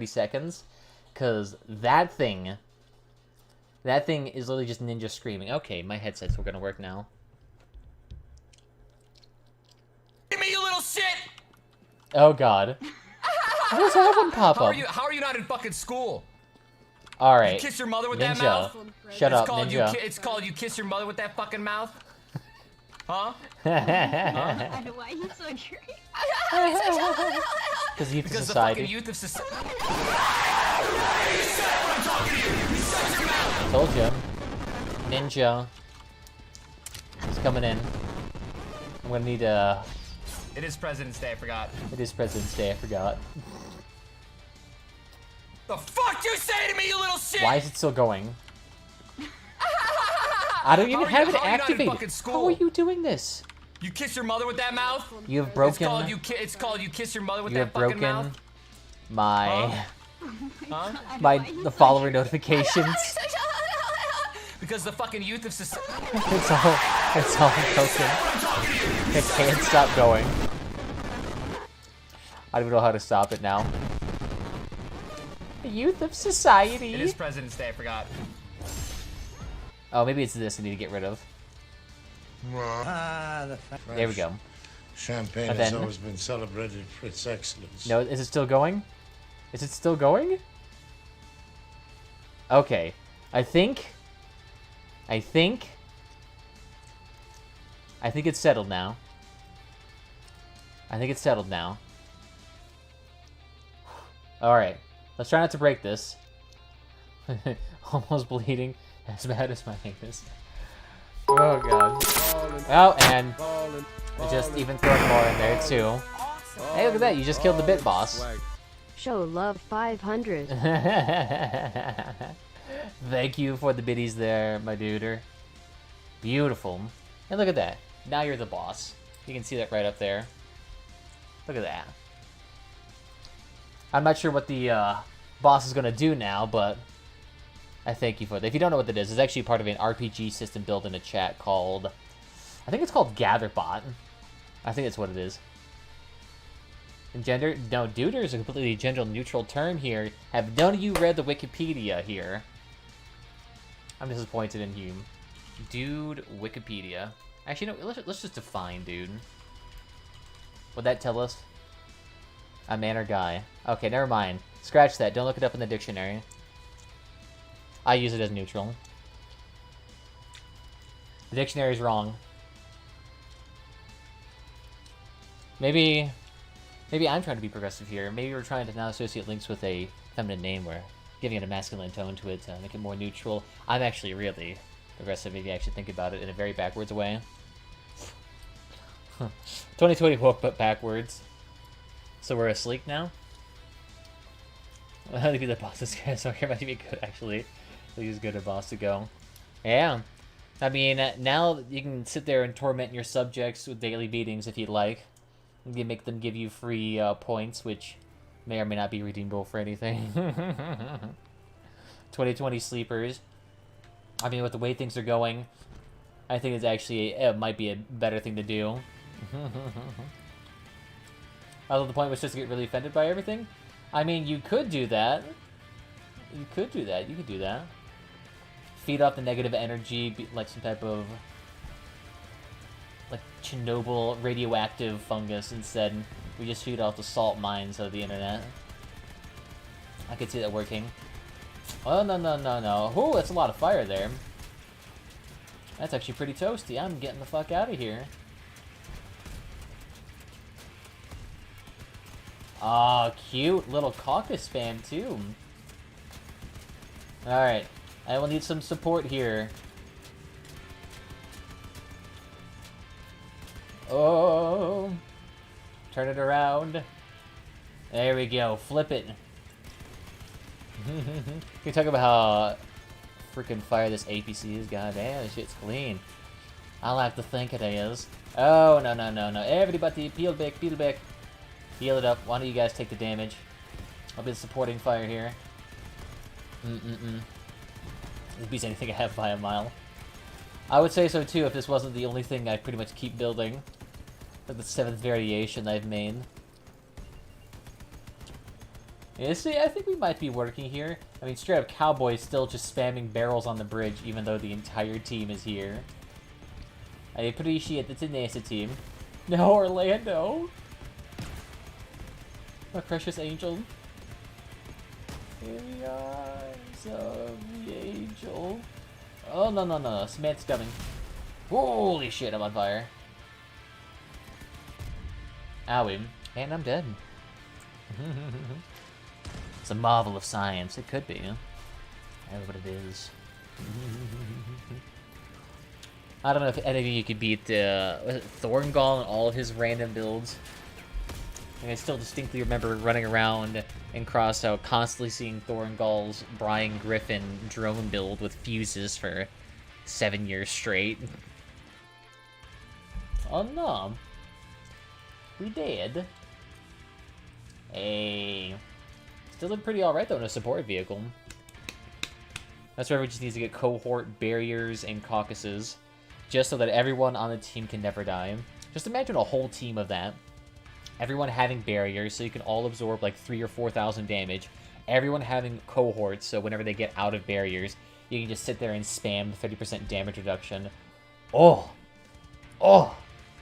seconds. Because that thing is literally just ninja screaming. Okay, my headsets were going to work now. Give me, you little shit! Oh god. How does that one pop up? How are you not in fucking school? Alright. You kiss your mother with Ninja. that mouth? Shut up, Ninja. It's called you kiss your mother with that fucking mouth? Huh? And why are you so curious? Because youth of Because society. the fucking youth of society. Told you. Ninja. He's coming in. I'm gonna need a... It is President's Day, I forgot. It is President's Day, I forgot. The fuck you say to me, you little shit? Why is it still going? I don't even have it activated. How are you doing this? You kiss your mother with that mouth? You have broken... It's called you kiss your mother with You that have fucking broken mouth? my... Huh? The follower notifications. Because the fucking youth of society. It's all broken. It can't stop going. I don't even know how to stop it now. The youth of society. It is President's Day, I forgot. Oh, maybe it's this I need to get rid of. There we go. Champagne And has then- always been celebrated for its excellence. No, is it still going? Is it still going? Okay. I think it's settled now. Alright. Let's try not to break this. Almost bleeding as bad as my anus. Oh god. Oh, and just even throwing more in there too. Hey, look at that, you just killed the bit boss. Show love 500. Thank you for the biddies there, my duder. Beautiful. And look at that. Now you're the boss. You can see that right up there. Look at that. I'm not sure what the boss is going to do now, but I thank you for that. If you don't know what that is, it's actually part of an RPG system built in a chat called... I think it's called GatherBot. I think that's what it is. And gender... No, duder is a completely gender-neutral term here. Have none of you read the Wikipedia here? I'm disappointed in you. Dude, Wikipedia. Actually, no, let's just define dude. Would that tell us? A man or guy. Okay, never mind. Scratch that. Don't look it up in the dictionary. I use it as neutral. The dictionary's wrong. Maybe I'm trying to be progressive here. Maybe we're trying to now associate links with a feminine name or giving it a masculine tone to it to make it more neutral. I'm actually really progressive if you actually think about it in a very backwards way. 2020 woke but backwards. So we're asleep now? Well, how to be the boss is good, so here might be good actually. He's good at boss to go. Yeah. I mean, now you can sit there and torment your subjects with daily beatings if you'd like. You can make them give you free points, which may or may not be redeemable for anything. 2020 sleepers. I mean, with the way things are going, I think it's actually, it might be a better thing to do. Although the point was just to get really offended by everything. I mean, you could do that. You could do that. Feed off the negative energy, be like some type of like Chernobyl radioactive fungus instead. We just feed off the salt mines of the internet. I could see that working. Oh, no. Ooh, that's a lot of fire there. That's actually pretty toasty. I'm getting the fuck out of here. Aw, cute little caucus spam too. Alright, I will need some support here. Oh, Turn it around. There we go. Flip it. Can you talk about how freaking fire this APC is? God damn, this shit's clean. I like to think it is. Oh, no, no, no, no. Everybody, peel back, peel back. Heal it up. Why don't you guys take the damage? I'll be supporting fire here. This beats anything I have by a mile. I would say so too if this wasn't the only thing I pretty much keep building. Like the 7th variation I've made. Yeah, see, I think we might be working here. I mean, straight up Cowboy is still just spamming barrels on the bridge even though the entire team is here. I appreciate the tenacity. No, Orlando! My precious angel. In the eyes of the angel. Oh, no, no, no. Smith's coming. Holy shit, I'm on fire. Owie. And I'm dead. It's a marvel of science. It could be. That's what it is. I don't know if any of you could beat Thorngall and all of his random builds. And I still distinctly remember running around in crossout, constantly seeing Thorngall's Brian Griffin drone build with fuses for 7 years straight. Oh no. We did. Hey. Still look pretty alright though in a support vehicle. That's where we just need to get cohort barriers and caucuses. Just so that everyone on the team can never die. Just imagine a whole team of that. Everyone having barriers, so you can all absorb like 3,000 or 4,000 damage. Everyone having cohorts, so whenever they get out of barriers, you can just sit there and spam 30% damage reduction. Oh! Oh!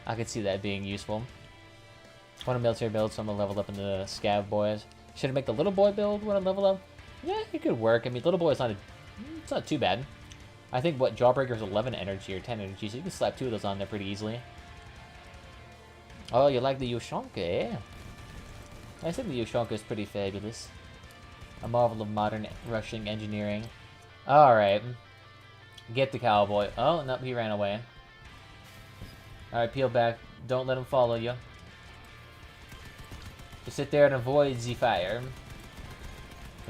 I could see that being useful. Want a military build, so I'm gonna level up in the Scav boys. Should I make the little boy build when I level up? Yeah, it could work. I mean, little boy is it's not too bad. I think, what, Jawbreaker is 11 energy or 10 energy, so you can slap 2 of those on there pretty easily. Oh, you like the Ushanka, eh? I think the Ushanka is pretty fabulous. A marvel of modern rushing engineering. Alright. Get the cowboy. Oh, no, he ran away. Alright, peel back. Don't let him follow you. Just sit there and avoid the fire.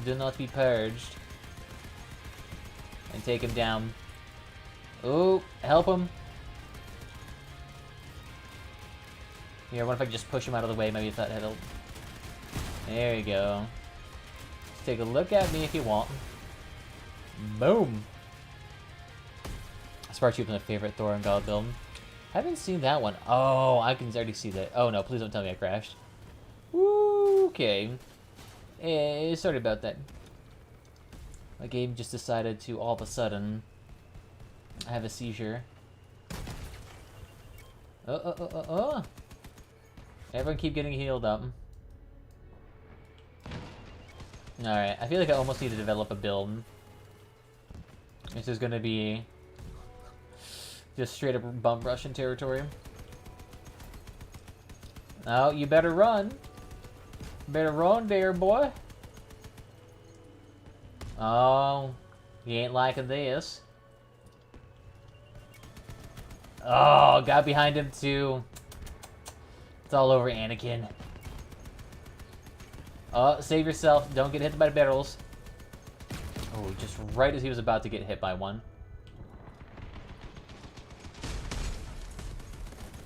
Do not be purged. And take him down. Ooh, help him. Here, what if I just push him out of the way? Maybe if that help. There you go. Just take a look at me if you want. Boom. Spartube's my favorite Thorngall build. Haven't seen that one. Oh, I can already see that. Oh no, please don't tell me I crashed. Okay. Sorry about that. My game just decided to all of a sudden have a seizure. Everyone keep getting healed up. Alright, I feel like I almost need to develop a build. This is gonna be just straight up bum Russian territory. Oh, you better run. Better run there, boy. Oh, you ain't liking this. Oh, got behind him too. It's all over Anakin. Oh, save yourself. Don't get hit by barrels. Oh, just right as he was about to get hit by one.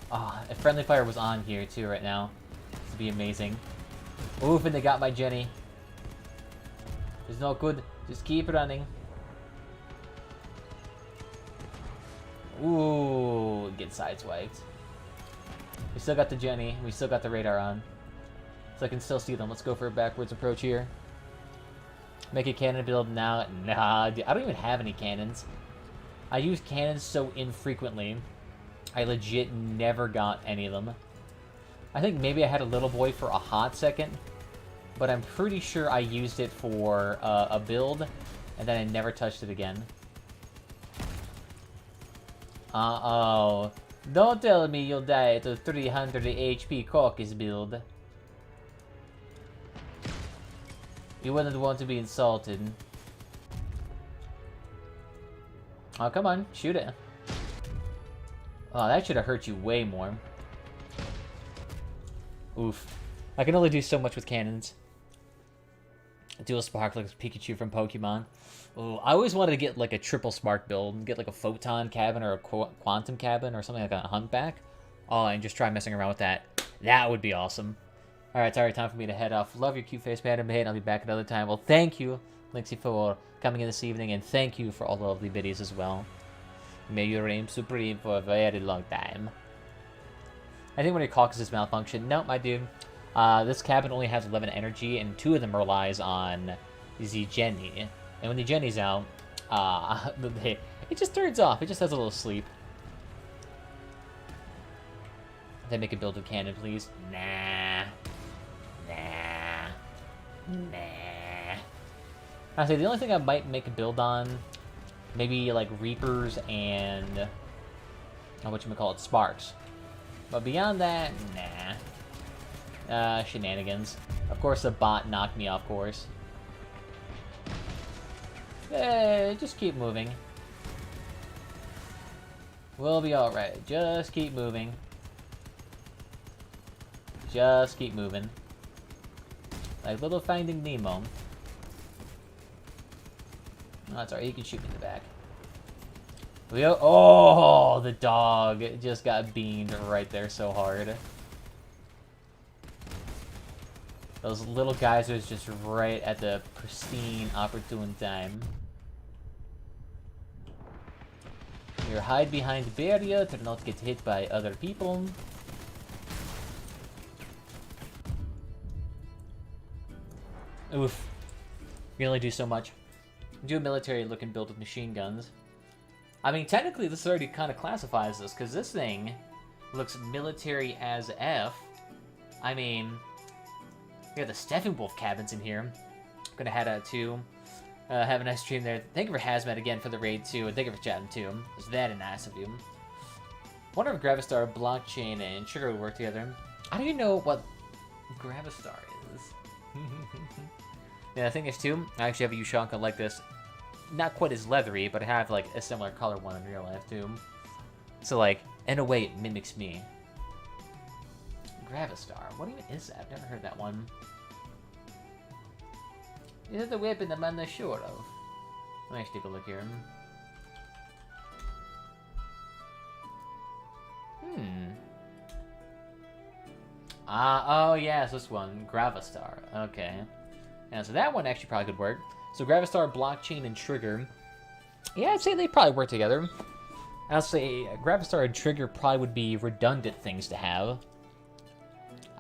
Ah, if friendly fire was on here too right now, this would be amazing. Oof, and they got my Jenny. It's not good. Just keep running. Ooh, get sideswiped. We still got the Jenny. We still got the radar on. So I can still see them. Let's go for a backwards approach here. Make a cannon build now. Nah, I don't even have any cannons. I use cannons so infrequently. I legit never got any of them. I think maybe I had a little boy for a hot second. But I'm pretty sure I used it for a build. And then I never touched it again. Uh-oh. Don't tell me you'll die to 300 HP caucus build. You wouldn't want to be insulted. Oh, come on. Shoot it. Oh, that should have hurt you way more. Oof. I can only do so much with cannons. Dual spark like Pikachu from Pokemon. Ooh, I always wanted to get like a triple spark build. Get like a photon cabin or a quantum cabin or something like a huntback. Oh, and just try messing around with that. That would be awesome. Alright, sorry, time for me to head off. Love your cute face, man. And I'll be back another time. Well, thank you, Linksy, for coming in this evening. And thank you for all the lovely videos as well. May you reign supreme for a very long time. I think one of your caucuses malfunctioned. Nope, my dude. This cabin only has 11 energy, and 2 of them relies on the Jenny. And when the Jenny's out, it just turns off. It just has a little sleep. They make a build with cannon, please. Nah. I say the only thing I might make a build on, maybe like Reapers and whatchamacallit, Sparks. But beyond that, nah. Shenanigans. Of course, the bot knocked me off course. Just keep moving. We'll be alright. Just keep moving. Just keep moving. Like little Finding Nemo. Oh, that's alright. You can shoot me in the back. Oh, the dog just got beamed right there so hard. Those little guys was just right at the pristine, opportune time. You hide behind the barrier to not get hit by other people. Oof. You can only do so much. Do a military-looking build with machine guns. I mean, technically, this already kind of classifies this, because this thing looks military as F. I mean, we got the Steppenwolf cabins in here. Gonna head out too. Have a nice stream there. Thank you for Hazmat again for the raid too, and thank you for chatting too. It's that nice of you. Wonder if Gravistar, Blockchain, and Sugar would work together. I don't even know what Gravistar is. Yeah, I think there's 2. I actually have a Ushanka like this. Not quite as leathery, but I have like a similar color one in real life too. So like, in a way, it mimics me. Gravistar. What even is that? I've never heard that one. Is it the weapon I'm not sure of? Let me actually take a look here. Oh yes, this one. Gravistar. Okay. Yeah, so that one actually probably could work. So Gravistar, Blockchain, and Trigger. Yeah, I'd say they probably work together. I'll say Gravistar and Trigger probably would be redundant things to have.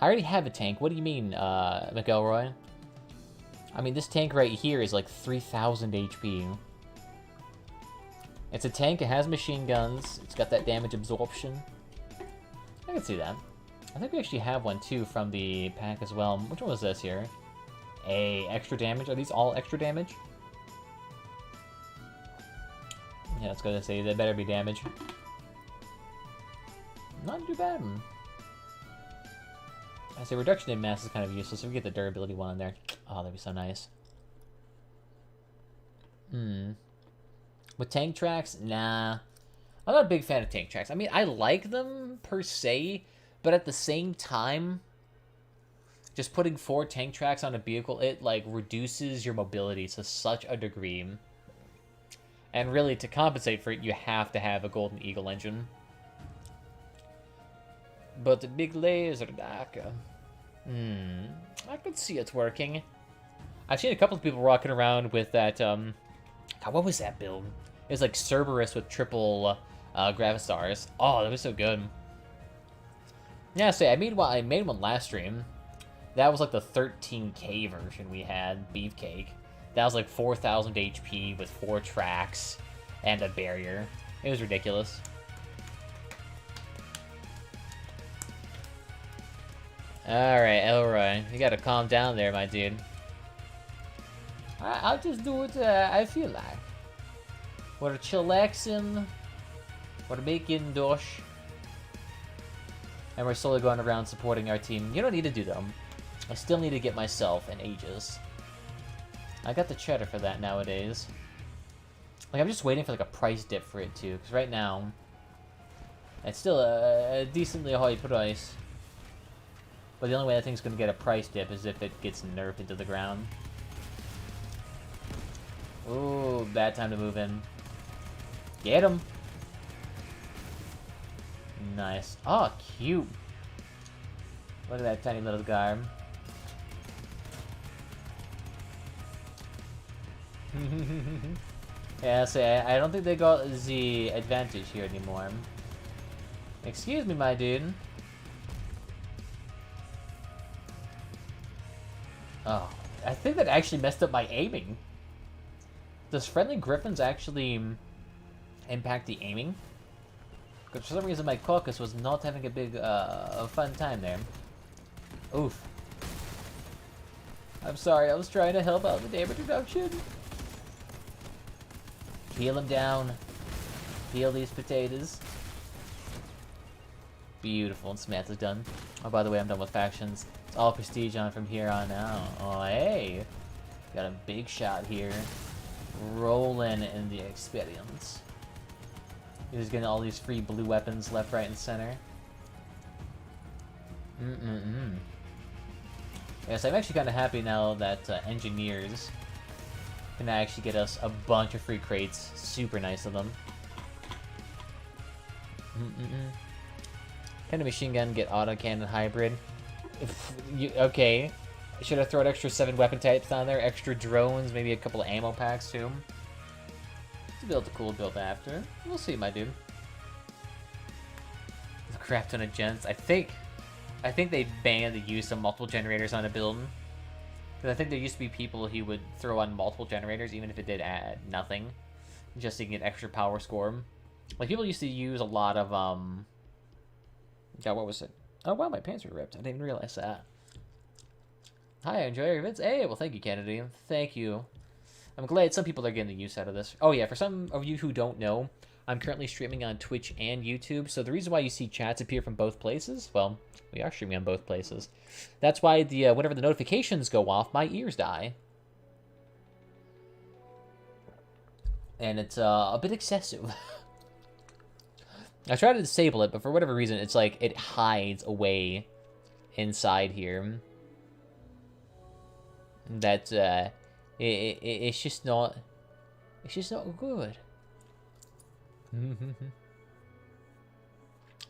I already have a tank. What do you mean, McElroy? I mean, this tank right here is like 3,000 HP. It's a tank, it has machine guns, it's got that damage absorption. I can see that. I think we actually have one too from the pack as well. Which one was this here? Extra damage? Are these all extra damage? Yeah, I was gonna say, they better be damage. Not too bad. I say reduction in mass is kind of useless. If we get the durability one in there, oh, that'd be so nice. With tank tracks, nah. I'm not a big fan of tank tracks. I mean, I like them per se, but at the same time, just putting 4 tank tracks on a vehicle, it like reduces your mobility to such a degree. And really, to compensate for it, you have to have a Golden Eagle engine. But the big laser darker. I could see it working. I've seen a couple of people rocking around with that, God, what was that build? It was like Cerberus with triple Gravistars. Oh, that was so good. Yeah, I made one last stream. That was like the 13K version we had, Beefcake. That was like 4,000 HP with 4 tracks and a barrier. It was ridiculous. Alright, Elroy. You gotta calm down there, my dude. I'll just do what I feel like. We're chillaxing. We're making dosh. And we're slowly going around supporting our team. You don't need to do them. I still need to get myself an Aegis. I got the cheddar for that nowadays. Like, I'm just waiting for like a price dip for it too, because right now it's still a decently high price. But the only way that thing's gonna get a price dip is if it gets nerfed into the ground. Ooh, bad time to move in. Get him! Nice. Oh, cute. Look at that tiny little guy. Yeah, so I don't think they got the advantage here anymore. Excuse me, my dude. Oh, I think that actually messed up my aiming. Does friendly griffins actually impact the aiming? Because for some reason my caucus was not having a big, a fun time there. Oof. I'm sorry, I was trying to help out the damage reduction. Peel him down. Peel these potatoes. Beautiful, and Samantha's done. Oh, by the way, I'm done with factions. It's all prestige on from here on out. Oh, hey! Got a big shot here. Rolling in the experience. He's getting all these free blue weapons left, right, and center. Yes, I'm actually kind of happy now that engineers can actually get us a bunch of free crates. Super nice of them. Can a machine gun get autocannon hybrid? Okay. Should I throw an extra 7 weapon types on there? Extra drones, maybe a couple of ammo packs too? It's a build a cool build after. We'll see, my dude. The crap ton of gens. I think they banned the use of multiple generators on a build. Because I think there used to be people who would throw on multiple generators, even if it did add nothing, just to get extra power score. Like, people used to use a lot of, God, what was it? Oh, wow, my pants were ripped. I didn't even realize that. Hi, I enjoy your vids. Hey, well, thank you, Kennedy. Thank you. I'm glad some people are getting the use out of this. Oh, yeah, for some of you who don't know, I'm currently streaming on Twitch and YouTube, so the reason why you see chats appear from both places, well, we are streaming on both places. That's why the whenever the notifications go off, my ears die. And it's a bit excessive. I try to disable it, but for whatever reason, it's like it hides away inside here. That it's just not good.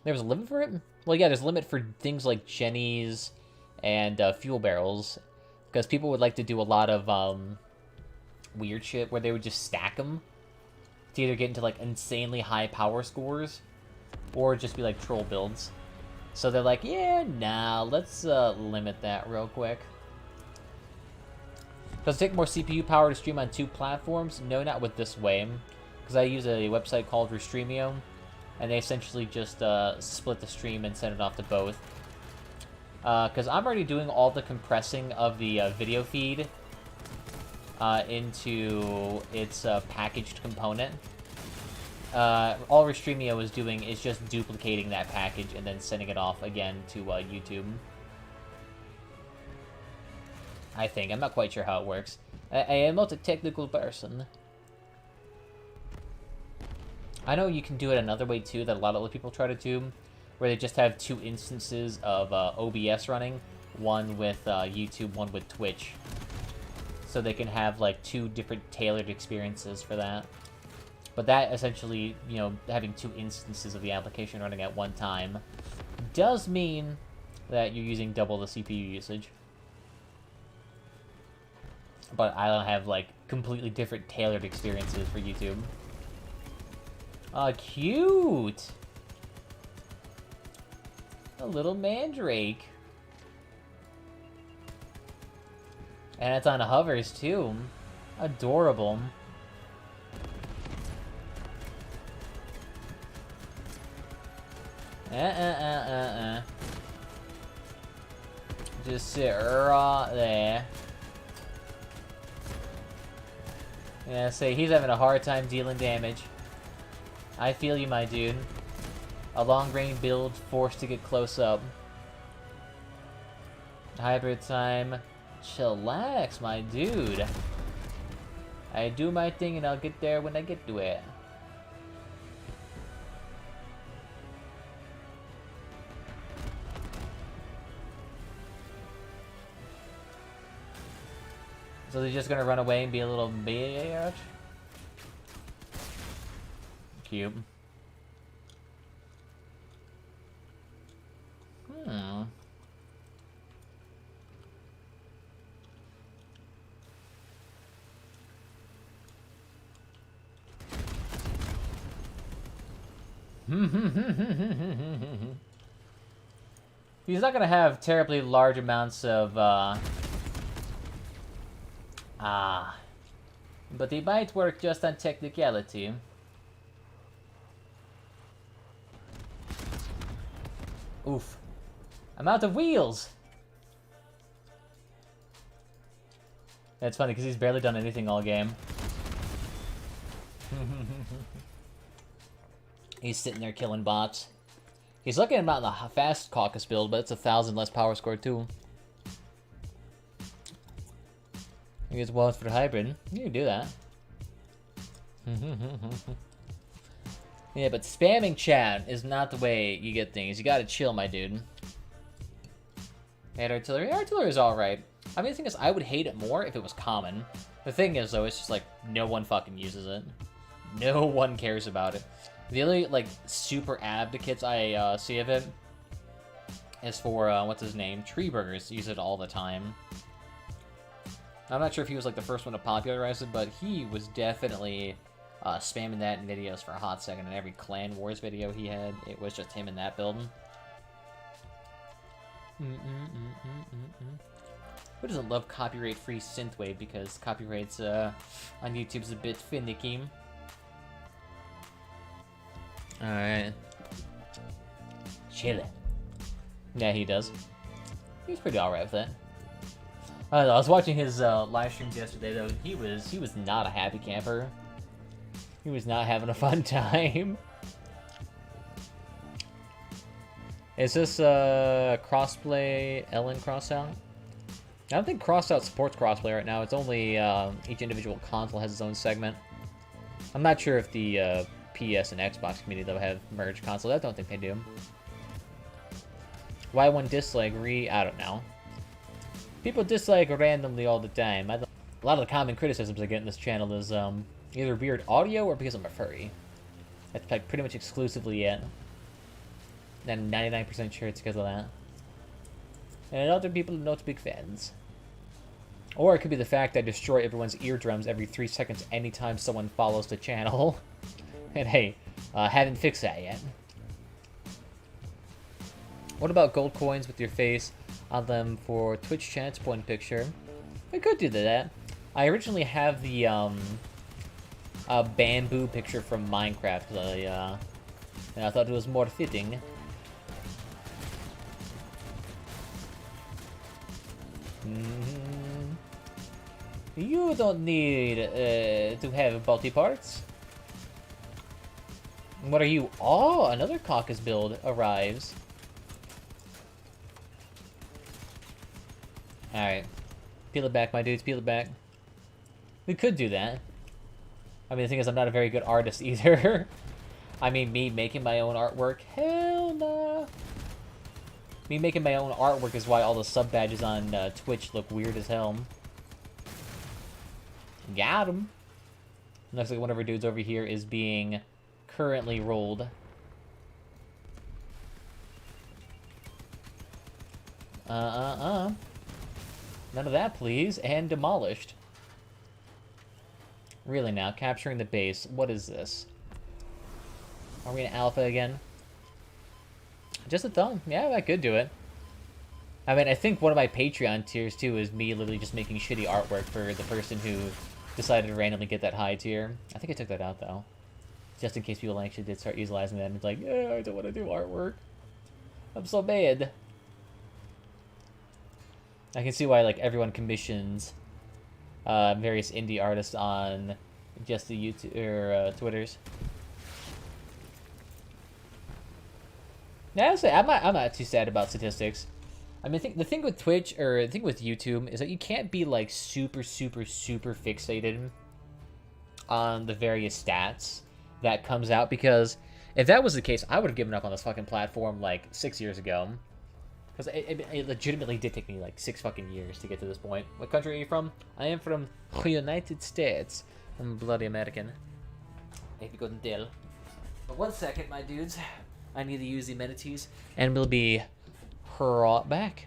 There was a limit for it? Well, yeah, there's a limit for things like jennies and fuel barrels, because people would like to do a lot of weird shit where they would just stack them to either get into like insanely high power scores or just be like troll builds. So they're like, yeah, nah, let's limit that real quick. Does it take more CPU power to stream on 2 platforms? No, not with this way, because I use a website called Restreamio, and they essentially just split the stream and send it off to both. Because I'm already doing all the compressing of the video feed into its packaged component. All Restreamio is doing is just duplicating that package and then sending it off again to YouTube. I think. I'm not quite sure how it works. I am not a technical person. I know you can do it another way too that a lot of other people try to do, where they just have 2 instances of OBS running, one with YouTube, one with Twitch. So they can have like 2 different tailored experiences for that. But that essentially, you know, having 2 instances of the application running at one time does mean that you're using double the CPU usage. But I don't have like completely different tailored experiences for YouTube. Cute! A little mandrake. And it's on hovers too. Adorable. Just sit right there. Yeah, say he's having a hard time dealing damage. I feel you, my dude. A long-range build forced to get close up. Hybrid time. Chillax, my dude. I do my thing and I'll get there when I get to it. So they're just gonna run away and be a little bitch? Cute. Hmm. He's not gonna have terribly large amounts of, but he might work just on technicality. Oof. I'm out of wheels! That's funny, because he's barely done anything all game. He's sitting there killing bots. He's looking at him out in the fast caucus build, but it's 1,000 less power score too. He gets walls for the hybrid. You can do that. Yeah, but spamming chat is not the way you get things. You gotta chill, my dude. And artillery? Artillery is alright. I mean, the thing is, I would hate it more if it was common. The thing is, though, it's just like, no one fucking uses it. No one cares about it. The only, like, super advocates I see of it is for, what's his name? Tree Burgers use it all the time. I'm not sure if he was, like, the first one to popularize it, but he was definitely spamming that in videos for a hot second. In every Clan Wars video he had, it was just him in that build. Who doesn't love copyright-free synthwave, because copyrights on YouTube's a bit finicky. Alright. Chillin'. Yeah, he does. He's pretty alright with that. I don't know, I was watching his live streams yesterday, though. He was not a happy camper. He was not having a fun time. Is this crossplay Ellen crossout? I don't think crossout supports crossplay right now. It's only each individual console has its own segment. I'm not sure if the PS and Xbox community, though, have merged consoles. I don't think they do. Why one dislike I don't know. People dislike randomly all the time. A lot of the common criticisms I get in this channel is either weird audio or because I'm a furry. That's like pretty much exclusively it. And 99% sure it's because of that. And other people are not big fans. Or it could be the fact that I destroy everyone's eardrums every 3 seconds anytime someone follows the channel. And hey, haven't fixed that yet. What about gold coins with your face on them for Twitch chat's point picture? I could do that. I originally have the bamboo picture from Minecraft because I thought it was more fitting. You don't need to have body parts. What are you? Oh, another caucus build arrives. Alright. Peel it back, my dudes. Peel it back. We could do that. I mean, the thing is, I'm not a very good artist either. I mean, me making my own artwork? Hell no. Me making my own artwork is why all the sub badges on Twitch look weird as hell. Got him. Looks like one of our dudes over here is being currently rolled. None of that, please. And demolished. Really now, capturing the base. What is this? Are we in alpha again? Just a thumb. Yeah, I could do it. I mean, I think one of my Patreon tiers, too, is me literally just making shitty artwork for the person who decided to randomly get that high tier. I think I took that out, though. Just in case people actually did start utilizing that and it's like, yeah, I don't want to do artwork. I'm so mad. I can see why, like, everyone commissions various indie artists on just the YouTube or Twitters. Yeah, I'm not too sad about statistics. I mean, the thing with Twitch or the thing with YouTube is that you can't be like super fixated on the various stats that comes out, because if that was the case, I would have given up on this fucking platform like 6 years ago. Because it legitimately did take me like 6 fucking years to get to this point. What country are you from? I am from the United States. I'm bloody American. If you couldn't tell. But 1 second, my dudes. I need to use the amenities, and we'll be right back.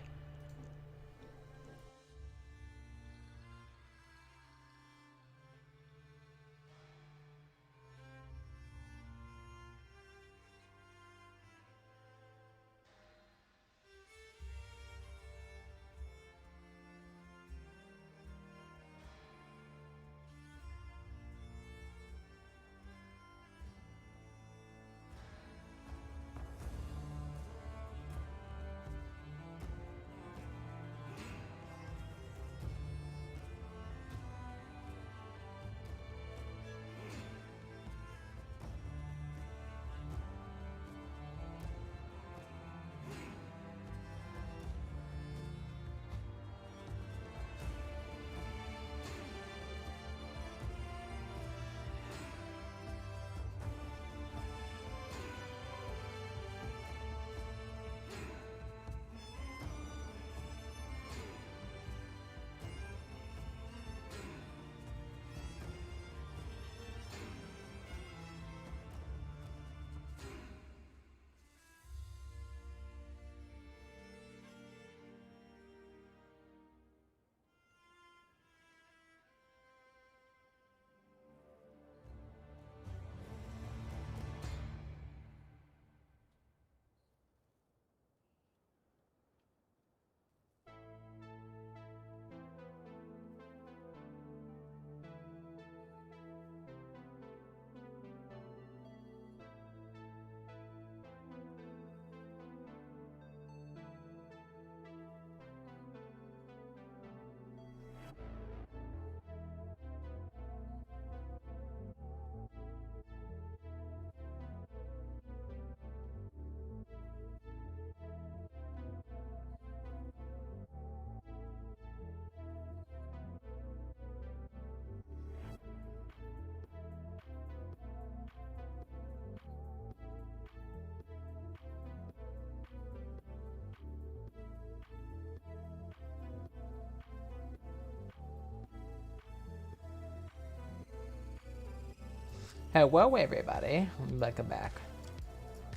Hello, everybody. Welcome back.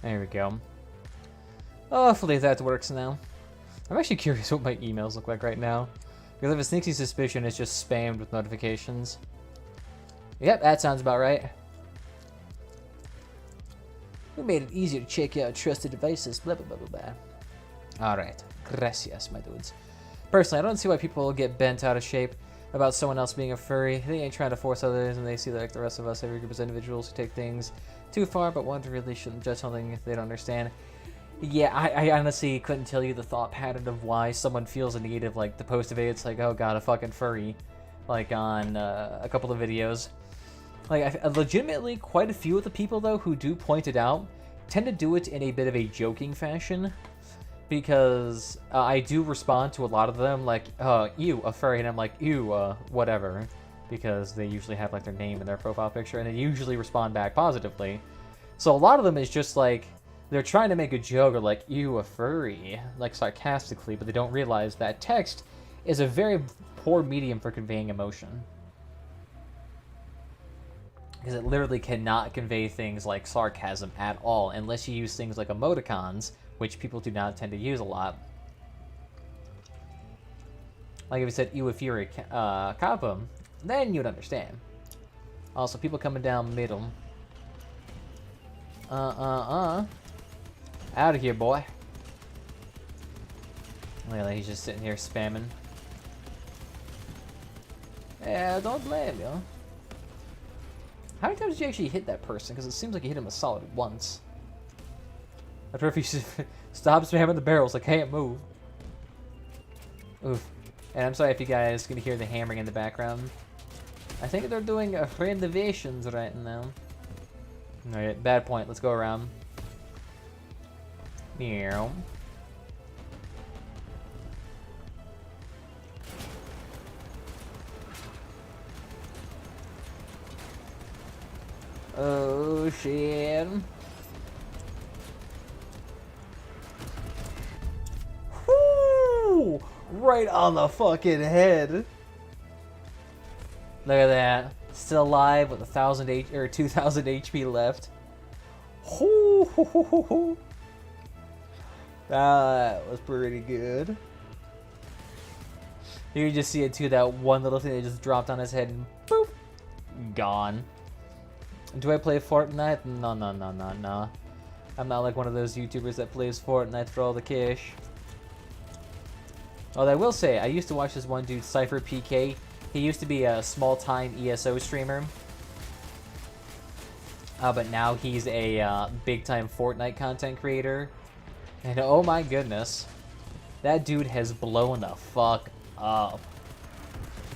There we go. Hopefully that works now. I'm actually curious what my emails look like right now. Because I have a sneaky suspicion it's just spammed with notifications. Yep, that sounds about right. We made it easier to check out trusted devices, blah blah blah blah blah. Alright, gracias, my dudes. Personally, I don't see why people get bent out of shape about someone else being a furry. They ain't trying to force others, and they see that like the rest of us, every group is individuals who take things too far, but one really shouldn't judge something if they don't understand. Yeah, I honestly couldn't tell you the thought pattern of why someone feels a need of, like, to post a video. It's like, oh god, a fucking furry, like, on a couple of videos. Like, legitimately, quite a few of the people, though, who do point it out tend to do it in a bit of a joking fashion. Because I do respond to a lot of them, like, ew, a furry, and I'm like, ew, whatever. Because they usually have, like, their name in their profile picture, and they usually respond back positively. So a lot of them is just, like, they're trying to make a joke, or like, ew, a furry, like, sarcastically, but they don't realize that text is a very poor medium for conveying emotion. Because it literally cannot convey things like sarcasm at all, unless you use things like emoticons, which people do not tend to use a lot. Like if you said, ew, if you're a kappa, then you'd understand. Also, people coming down middle. Out of here, boy. Look at that, he's just sitting here spamming. Yeah, don't blame you. How many times did you actually hit that person? Because it seems like you hit him a solid once. I don't know if you should stop spamming the barrels. I can't move. Oof. And I'm sorry if you guys can hear the hammering in the background. I think they're doing renovations right now. Alright, bad point. Let's go around. Meow. Oh shit. Whew. Right on the fucking head. Look at that. Still alive with 1,000 or 2,000 HP left. Hoo, hoo, hoo, hoo, hoo. That was pretty good. You can just see it too, that one little thing that just dropped on his head and boop, gone. Do I play Fortnite? No, no, no, no, no. I'm not like one of those YouTubers that plays Fortnite for all the cash. Although I will say, I used to watch this one dude, Cypher PK. He used to be a small-time ESO streamer. But now he's a big-time Fortnite content creator. And oh my goodness. That dude has blown the fuck up.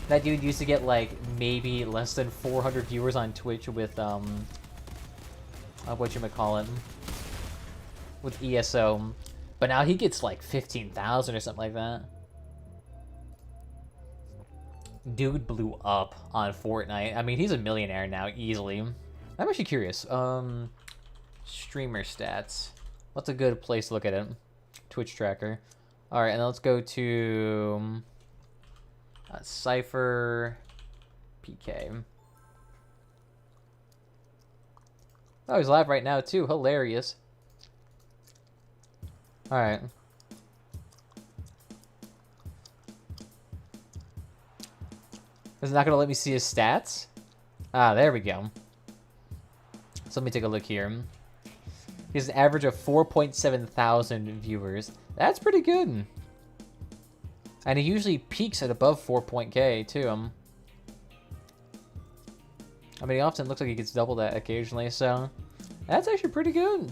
That dude used to get like maybe less than 400 viewers on Twitch with whatchamacallit, with ESO, but now he gets like 15,000 or something like that. Dude blew up on Fortnite. I mean, he's a millionaire now easily. I'm actually curious. Streamer stats. What's a good place to look at it? Twitch tracker. All right, and then let's go to Cypher PK. Oh, he's live right now too. Hilarious. All right. Is it not gonna let me see his stats? Ah, there we go. So let me take a look here. He has an average of 4.7 thousand viewers. That's pretty good. And he usually peaks at above 4.k too. I mean, he often looks like he gets double that occasionally, so that's actually pretty good.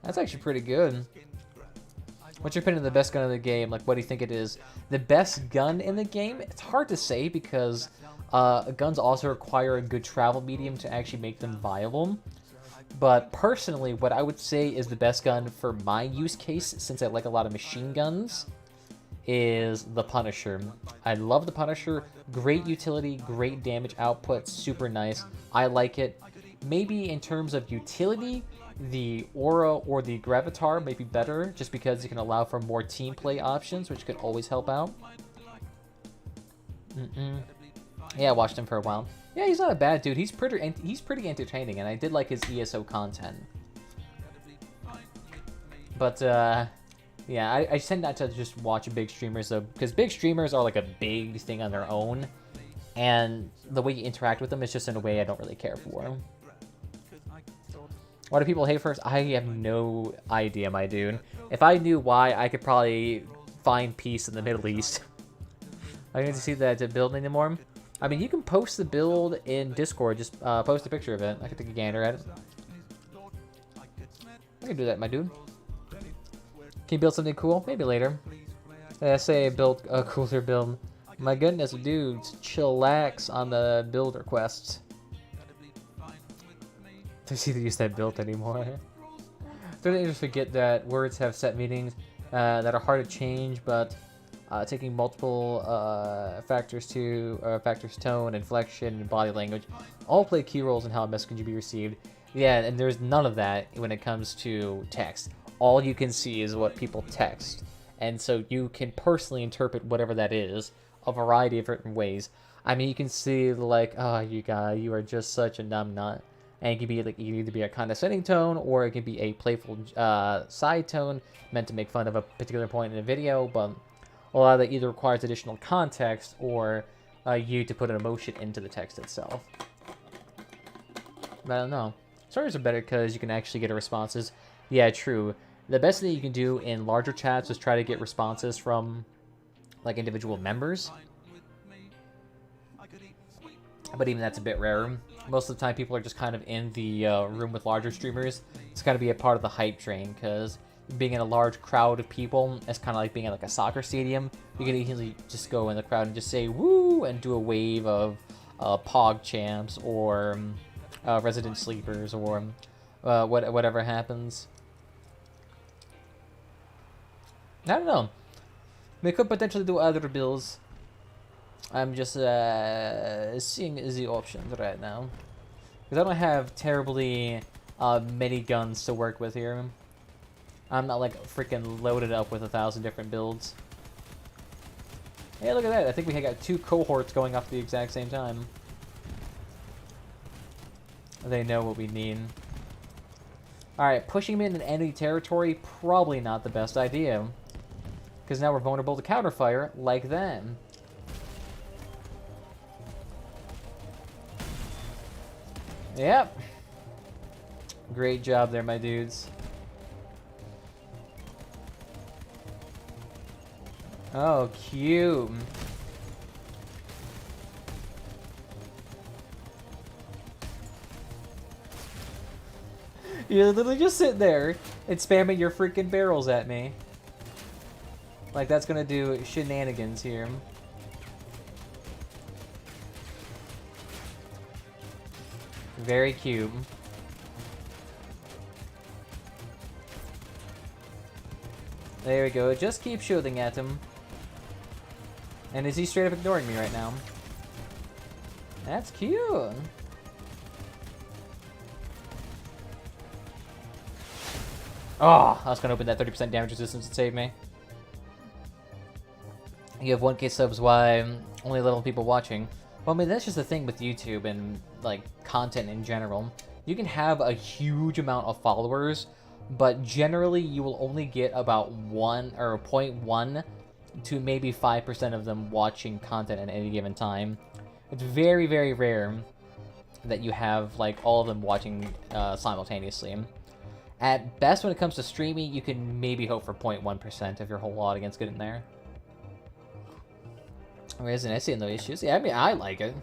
That's actually pretty good. What's your opinion of the best gun in the game? Like, what do you think it is? The best gun in the game? It's hard to say because guns also require a good travel medium to actually make them viable. But personally, what I would say is the best gun for my use case, since I like a lot of machine guns, is the Punisher. I love the Punisher. Great utility, great damage output, super nice. I like it. Maybe in terms of utility, the Aura or the Gravitar may be better, just because it can allow for more team play options, which could always help out. Yeah, I watched him for a while. Yeah, he's not a bad dude. He's pretty entertaining, and I did like his ESO content. But yeah, I tend not to just watch big streamers though, because big streamers are like a big thing on their own, and the way you interact with them is just in a way I don't really care for. Why do people hate first? I have no idea, my dude. If I knew why, I could probably find peace in the Middle East. I don't need to see that build anymore. I mean, you can post the build in Discord. Just post a picture of it. I can take a gander at it. I can do that, my dude. Can you build something cool? Maybe later. I say build a cooler build. My goodness, dudes, chillax on the build requests. I see they use that build anymore. Don't they just forget that words have set meanings that are hard to change, but taking multiple factors, tone, inflection, and body language, all play key roles in how a message can be received. Yeah, and there's none of that when it comes to text. All you can see is what people text, and so you can personally interpret whatever that is a variety of different ways. I mean, you can see like, oh, you are just such a numbnut, and it can be like either be a condescending tone or it can be a playful side tone meant to make fun of a particular point in a video, but a lot of that either requires additional context or you to put an emotion into the text itself. But I don't know. Stories are better because you can actually get responses. Yeah, true. The best thing you can do in larger chats is try to get responses from like individual members. But even that's a bit rarer. Most of the time people are just kind of in the room with larger streamers. It's got to be a part of the hype train, because being in a large crowd of people, it's kind of like being at like a soccer stadium. You can easily just go in the crowd and just say woo and do a wave of Pog champs or resident sleepers or whatever happens. I don't know. We could potentially do other builds. I'm just seeing the options right now, because I don't have terribly many guns to work with here. I'm not like freaking loaded up with 1,000 different builds. Hey, look at that. I think we got 2 cohorts going up at the exact same time. They know what we need. Alright, pushing them into enemy territory, probably not the best idea. Because now we're vulnerable to counterfire, like them. Yep. Great job there, my dudes. Oh, cute. You're literally just sitting there and spamming your freaking barrels at me. Like that's gonna do shenanigans here. Very cute. There we go. Just keep shooting at him. And is he straight up ignoring me right now? That's cute. Oh, I was gonna open that 30% damage resistance to save me. You have 1K subs, why only little people watching? Well, I mean, that's just the thing with YouTube and, like, content in general. You can have a huge amount of followers, but generally you will only get about 1 or 0.1 to maybe 5% of them watching content at any given time. It's very, very rare that you have, like, all of them watching simultaneously. At best, when it comes to streaming, you can maybe hope for 0.1% of your whole audience getting there. Whereas I see no issues. Yeah, I mean, I like it.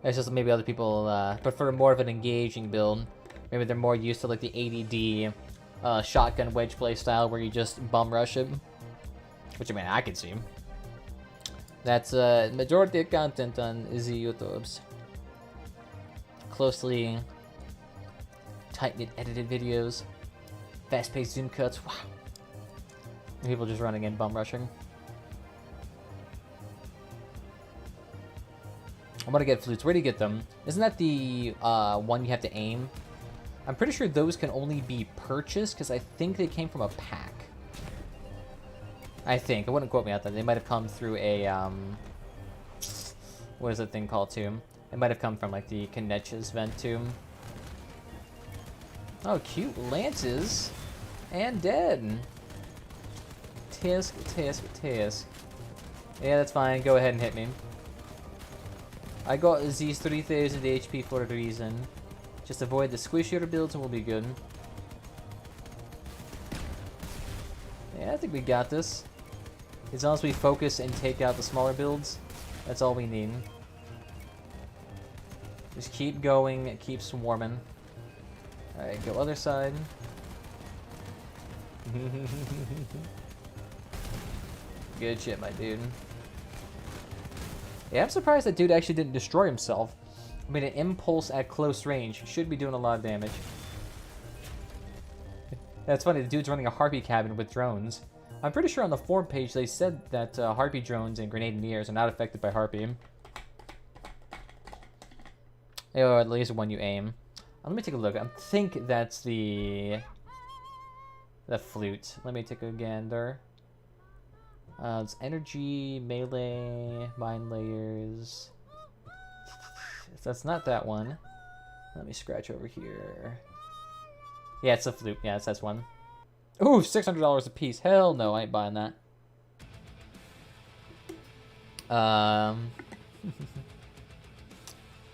It's just maybe other people prefer more of an engaging build. Maybe they're more used to like the ADD shotgun wedge play style where you just bum rush it. Which, I mean, I can see. That's majority of content on the YouTubes. Closely tight-knit edited videos. Fast-paced zoom cuts. Wow. And people just running in bum rushing. I'm gonna get flutes. Where do you get them? Isn't that the one you have to aim? I'm pretty sure those can only be purchased because I think they came from a pack. I think. It wouldn't quote me out there. They might have come through a what is that thing called too? It might have come from like the Kanech's vent too. Oh, cute lances and dead. Tisk, tisk, tisk. Yeah, that's fine. Go ahead and hit me. I got these 3000 HP for a reason. Just avoid the squishier builds and we'll be good. Yeah, I think we got this. As long as we focus and take out the smaller builds, that's all we need. Just keep going, keep swarming. Alright, go other side. Good shit, my dude. Yeah, I'm surprised that dude actually didn't destroy himself. I mean, an impulse at close range should be doing a lot of damage. That's funny, the dude's running a Harpy cabin with drones. I'm pretty sure on the forum page they said that Harpy drones and Grenadiers are not affected by Harpy. Or at least when you aim. Let me take a look. I think that's the flute. Let me take a gander. It's energy, melee, mine layers. That's not that one. Let me scratch over here. Yeah, it's a flute. Yeah, it says one. Ooh, $600 a piece. Hell no, I ain't buying that.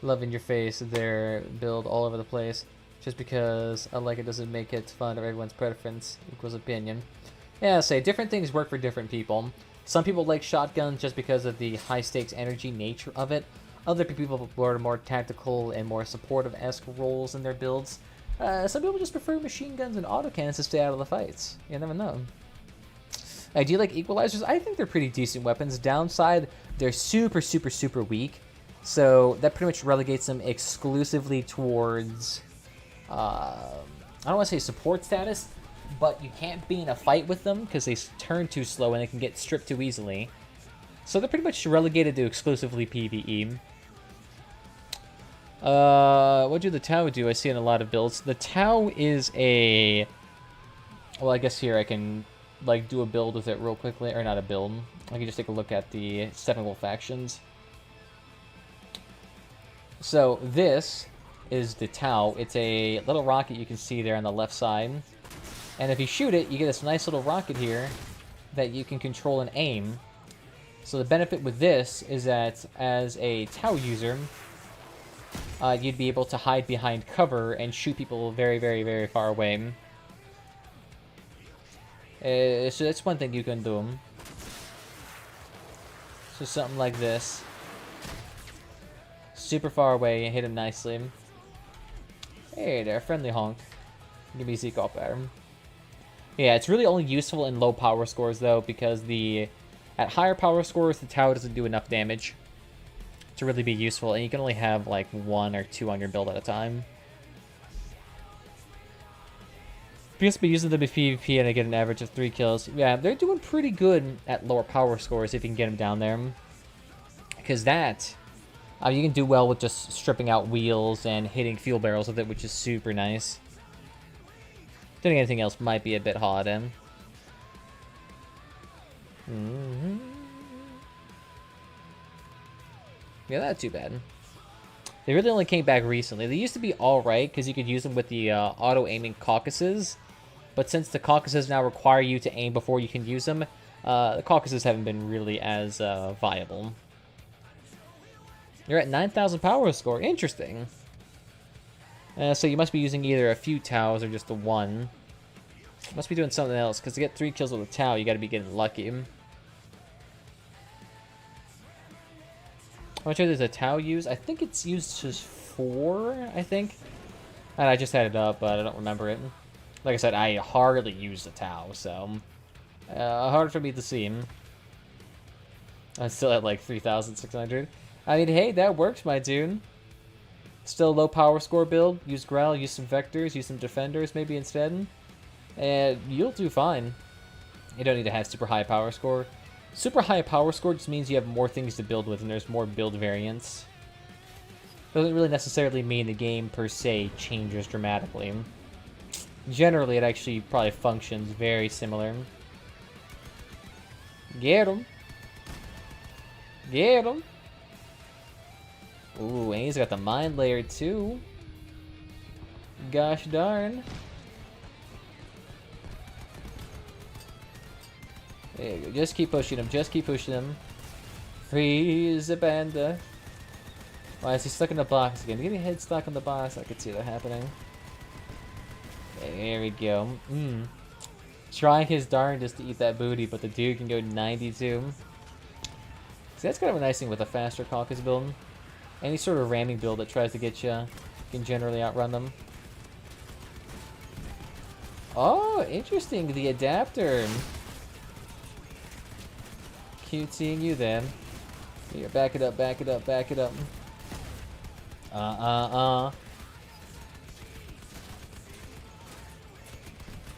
Loving your face there, build all over the place. Just because I like it doesn't make it fun or everyone's preference equals opinion. Yeah, say different things work for different people. Some people like shotguns just because of the high-stakes energy nature of it. Other people are more tactical and more supportive-esque roles in their builds. Some people just prefer machine guns and autocannons to stay out of the fights. You never know. Do you like equalizers? I think they're pretty decent weapons. Downside, they're super, super, super weak. So that pretty much relegates them exclusively towards, I don't want to say support status, but you can't be in a fight with them because they turn too slow and they can get stripped too easily. So they're pretty much relegated to exclusively PvE. What do the Tau do? I see in a lot of builds. The Tau is a... Well, I guess here I can, like, do a build with it real quickly. Or not a build. I can just take a look at the 7 little factions. So this is the Tau. It's a little rocket you can see there on the left side. And if you shoot it, you get this nice little rocket here that you can control and aim. So the benefit with this is that as a Tau user, you'd be able to hide behind cover and shoot people very, very, very far away. So that's one thing you can do. So something like this. Super far away and hit him nicely. Hey there, friendly honk. Give me Zeke off there. Yeah, it's really only useful in low power scores though, because at higher power scores the Tau doesn't do enough damage to really be useful, and you can only have like 1 or 2 on your build at a time. Because by using them in PvP and I get an average of 3 kills, yeah, they're doing pretty good at lower power scores if you can get them down there. Because that, you can do well with just stripping out wheels and hitting fuel barrels with it, which is super nice. Doing anything else might be a bit hard, eh? Yeah, not too bad. They really only came back recently. They used to be alright, because you could use them with the auto-aiming caucuses. But since the caucuses now require you to aim before you can use them, the caucuses haven't been really as viable. You're at 9,000 power score. Interesting. So you must be using either a few Taus or just the one. Must be doing something else, because to get 3 kills with a Tau, you gotta be getting lucky. How much does a Tau use? I think it's used just 4, I think. And I just had it up, but I don't remember it. Like I said, I hardly use the Tau, so... hard for me to see. I'm still at like 3,600. I mean, hey, that works, my dude. Still low power score build. Use Growl, use some Vectors, use some Defenders maybe instead. And you'll do fine. You don't need to have super high power score. Super high power score just means you have more things to build with and there's more build variants. Doesn't really necessarily mean the game per se changes dramatically. Generally, it actually probably functions very similar. Get him. Get him. Ooh, and he's got the Mind Layer too. Gosh darn. There you go. Just keep pushing him. Just keep pushing him. Freeze the panda. Why is he stuck in the box again? Get your head stuck in the box. I could see that happening. There we go. Trying his darndest to eat that booty, but the dude can go 92. See, that's kind of a nice thing with a faster caucus build. Any sort of ramming build that tries to get you can generally outrun them. Oh, interesting. The adapter. Cute seeing you then. Here, back it up, back it up, back it up.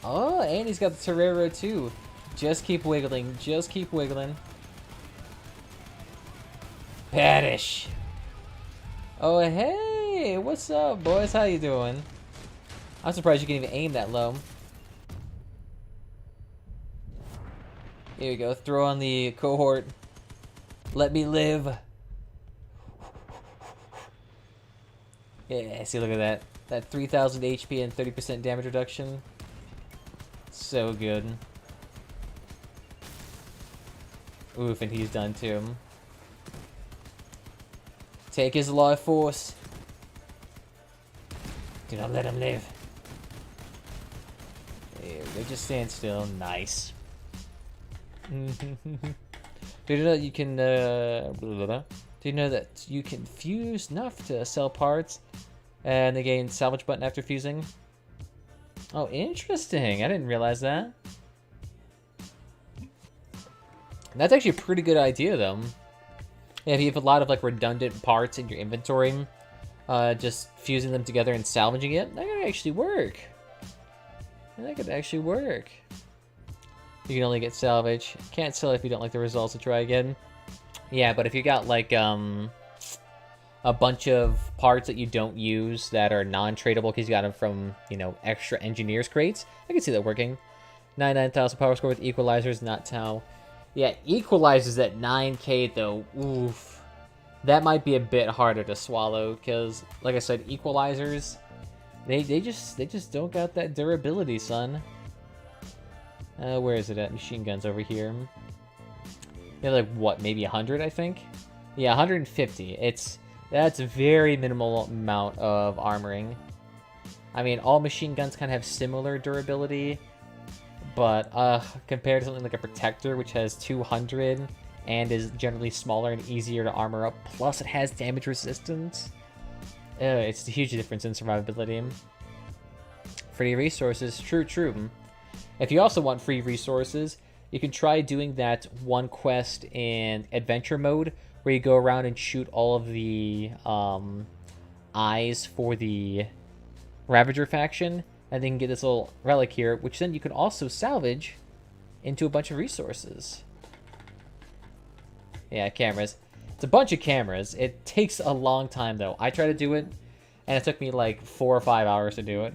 Oh, and he's got the Torero too. Just keep wiggling, just keep wiggling. Paddish. Oh, hey, what's up, boys? How you doing? I'm surprised you can even aim that low. Here we go, throw on the cohort. Let me live. Yeah, see, look at that. That 3,000 HP and 30% damage reduction. So good. Oof, and he's done too. Take his life force. Do not let him live. There we go, just stand still. Nice. Do you know that you can, do you know that you can fuse enough to sell parts and they gain salvage button after fusing? Oh, interesting. I didn't realize that. That's actually a pretty good idea, though. Yeah, if you have a lot of like redundant parts in your inventory, just fusing them together and salvaging it, that could actually work. That could actually work. You can only get salvage. Can't sell if you don't like the results, to try again. Yeah, but if you got like a bunch of parts that you don't use that are non-tradable because you got them from, you know, extra engineers crates, I can see that working. 99,000 power score with equalizers, not Tau. Yeah, equalizes at 9k though. Oof. That might be a bit harder to swallow, because, like I said, equalizers, they just don't got that durability, son. Where is it at? Machine guns over here. They're like, what, maybe 100, I think? Yeah, 150. That's a very minimal amount of armoring. I mean, all machine guns kind of have similar durability, but compared to something like a protector, which has 200 and is generally smaller and easier to armor up, plus it has damage resistance, it's a huge difference in survivability. Free resources, true. If you also want free resources, you can try doing that one quest in adventure mode, where you go around and shoot all of the eyes for the Ravager faction, and then get this little relic here, which then you can also salvage into a bunch of resources. Yeah, cameras. It's a bunch of cameras. It takes a long time, though. I tried to do it, and it took me like 4 or 5 hours to do it.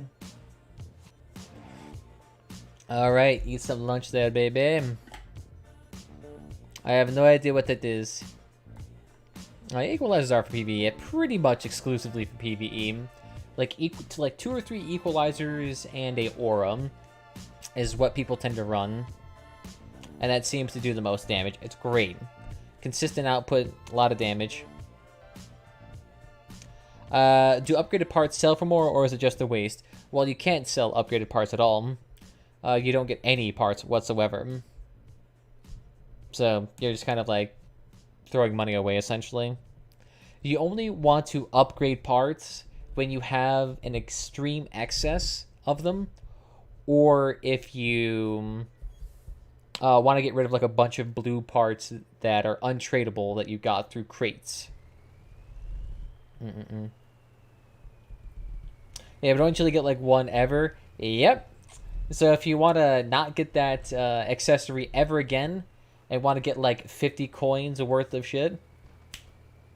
Alright, eat some lunch there, baby. I have no idea what that is. Equalizers are for PvE, pretty much exclusively for PvE. Like, to like 2 or 3 equalizers and a aura is what people tend to run. And that seems to do the most damage. It's great. Consistent output, a lot of damage. Do upgraded parts sell for more, or is it just a waste? Well, you can't sell upgraded parts at all. You don't get any parts whatsoever. So, you're just kind of like throwing money away, essentially. You only want to upgrade parts when you have an extreme excess of them, or if you want to get rid of like a bunch of blue parts that are untradeable that you got through crates. Yeah, but don't usually get like one ever. Yep. So if you want to not get that accessory ever again, and want to get like 50 coins worth of shit,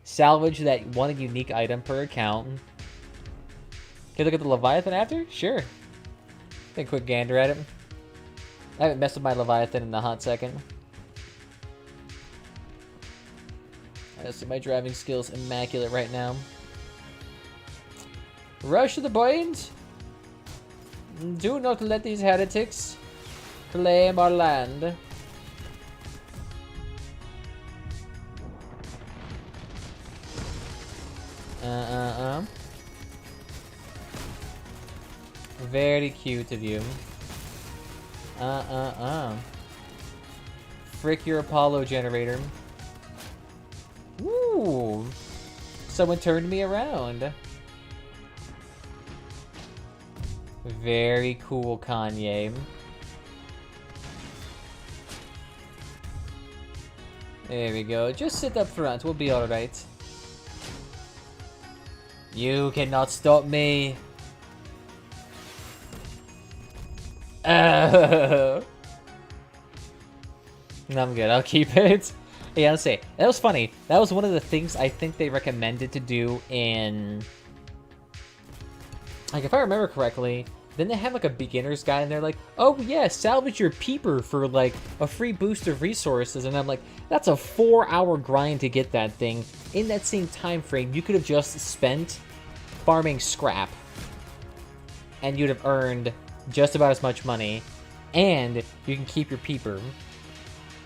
salvage that one unique item per account. Can you look at the Leviathan after? Sure. Take a quick gander at it. I haven't messed with my Leviathan in a hot second. So my driving skill's immaculate right now. Rush to the point. Do not let these heretics claim our land. Very cute of you. Frick your Apollo generator. Ooh. Someone turned me around. Very cool, Kanye. There we go. Just sit up front. We'll be alright. You cannot stop me. No, I'm good. I'll keep it. Yeah, I'll say that was funny. That was one of the things I think they recommended to do in, like, if I remember correctly. Then they have like a beginner's guide, and they're like, "Oh yeah, salvage your peeper for like a free boost of resources." And I'm like, "That's a 4-hour grind to get that thing." In that same time frame, you could have just spent farming scrap, and you'd have earned just about as much money, and you can keep your peeper.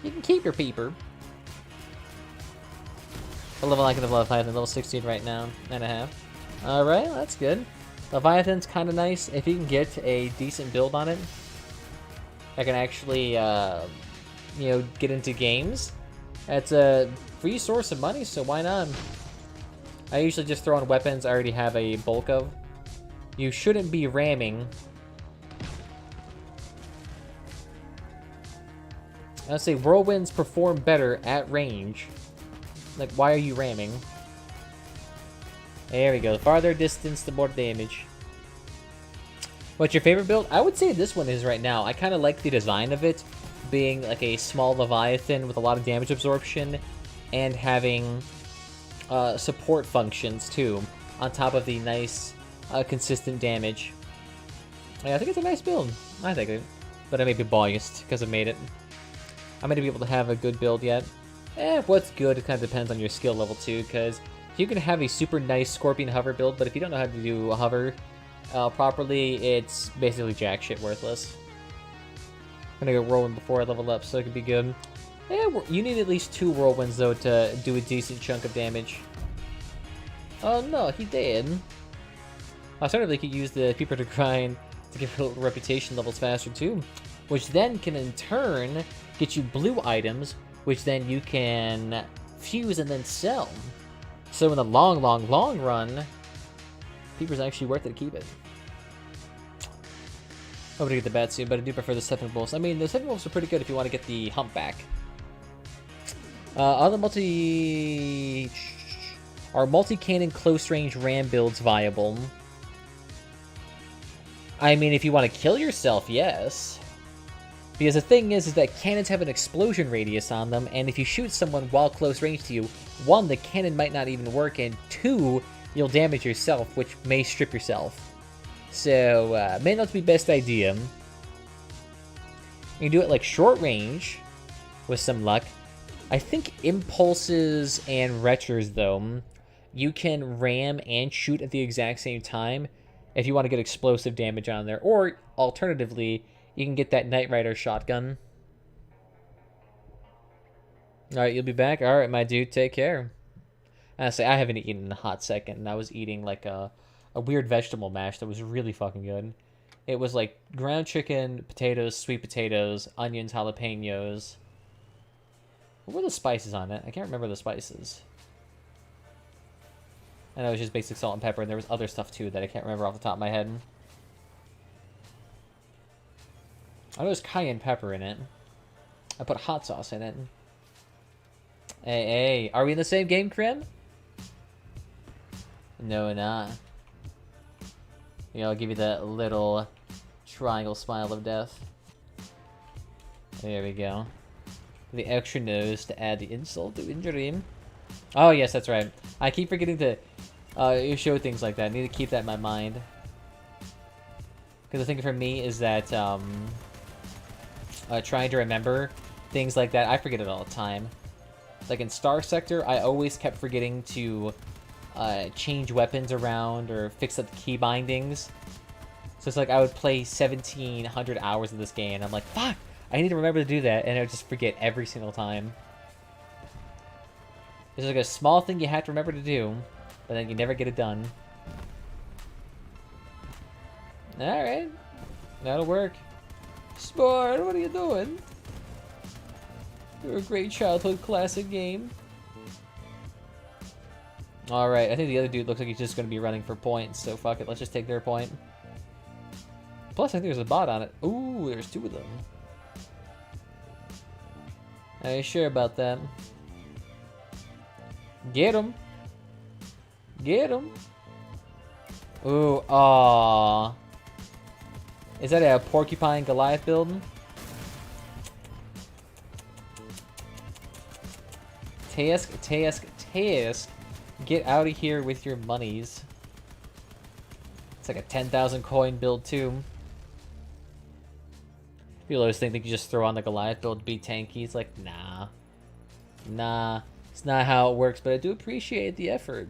You can keep your peeper. I level like the Leviathan, level 16 right now, and a half. All right, that's good. Leviathan's kind of nice if you can get a decent build on it. I can actually, you know, get into games. It's a free source of money, so why not? I usually just throw on weapons I already have a bulk of. You shouldn't be ramming. I'll say whirlwinds perform better at range. Like, why are you ramming? There we go. The farther distance, the more damage. What's your favorite build? I would say this one is right now. I kind of like the design of it, being like a small Leviathan with a lot of damage absorption, and having support functions too, on top of the nice, consistent damage. Yeah, I think it's a nice build. I think it. But I may be biased because I made it. I'm going to be able to have a good build yet. What's good, it kind of depends on your skill level too, because you can have a super nice Scorpion hover build, but if you don't know how to do a hover properly, it's basically jack shit worthless. I'm going to go Whirlwind before I level up, so it could be good. Yeah, you need at least 2 Whirlwinds, though, to do a decent chunk of damage. Oh no, he did. Alternatively, you could use the Peeper to grind to get reputation levels faster, too. Which then can, in turn, get you blue items, which then you can fuse and then sell. So in the long, long, long run, Peeper's actually worth it to keep it. I'm gonna get the Batsuit, but I do prefer the Stepping Wolves. I mean, the Stepping Wolves are pretty good if you want to get the Humpback. Are multi-cannon close-range ram builds viable? I mean, if you want to kill yourself, yes. Because the thing is that cannons have an explosion radius on them, and if you shoot someone while close range to you, 1, the cannon might not even work, and 2, you'll damage yourself, which may strip yourself. So, may not be best idea. You can do it like short range, with some luck. I think impulses and retros, though, you can ram and shoot at the exact same time if you want to get explosive damage on there. Or, alternatively, you can get that Knight Rider shotgun. Alright, you'll be back? Alright, my dude, take care. Honestly, I haven't eaten in a hot second, and I was eating like a weird vegetable mash that was really fucking good. It was like ground chicken, potatoes, sweet potatoes, onions, jalapenos. What were the spices on it? I can't remember the spices. I know it was just basic salt and pepper, and there was other stuff too that I can't remember off the top of my head. I know there's cayenne pepper in it. I put hot sauce in it. Hey, are we in the same game, Krim? No, we're not. Yeah, I'll give you that little triangle smile of death. There we go. The extra nose to add the insult to injury. Oh, yes, that's right. I keep forgetting to show things like that. I need to keep that in my mind. Because the thing for me is that trying to remember things like that, I forget it all the time. Like in Star Sector, I always kept forgetting to change weapons around or fix up the key bindings. So it's like I would play 1,700 hours of this game, and I'm like, fuck, I need to remember to do that, and I would just forget every single time. It's like a small thing you have to remember to do, but then you never get it done. Alright, that'll work. Sport, what are you doing? You're a great childhood classic game. Alright, I think the other dude looks like he's just going to be running for points, so fuck it, let's just take their point. Plus, I think there's a bot on it. Ooh, there's 2 of them. Are you sure about that? Get him! Get him! Ooh, aww. Is that a Porcupine Goliath build? Task. Get out of here with your monies. It's like a 10,000 coin build too. People always think they can just throw on the Goliath build to be tanky. It's like, nah. Nah. It's not how it works, but I do appreciate the effort.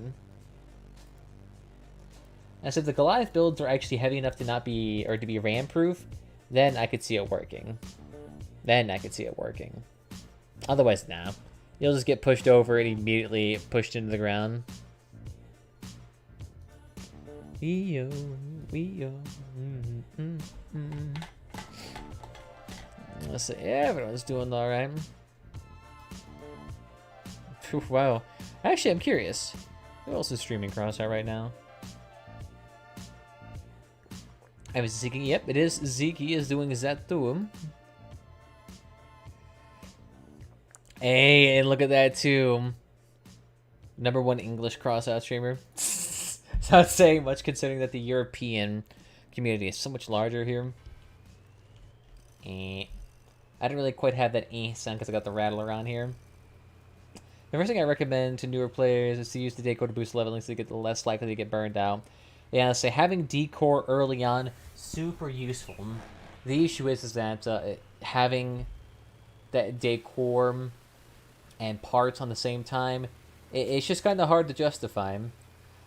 And so if the Goliath builds are actually heavy enough to not be, or to be ram-proof, then I could see it working. Otherwise, nah. You'll just get pushed over and immediately pushed into the ground. Let's see, everyone's doing alright. Wow. Actually, I'm curious. Who else is streaming Crossout right now? I was Zeke. Yep, it is Zeke. He is doing that too. Hey, and look at that too. #1 English Crossout streamer. It's not saying much considering that the European community is so much larger here. I didn't really quite have that sound because I got the rattler on here. The first thing I recommend to newer players is to use the decor to boost leveling so you get less likely to get burned out. Yeah, so having decor early on, super useful. The issue is that having that decor and parts on the same time, it's just kind of hard to justify.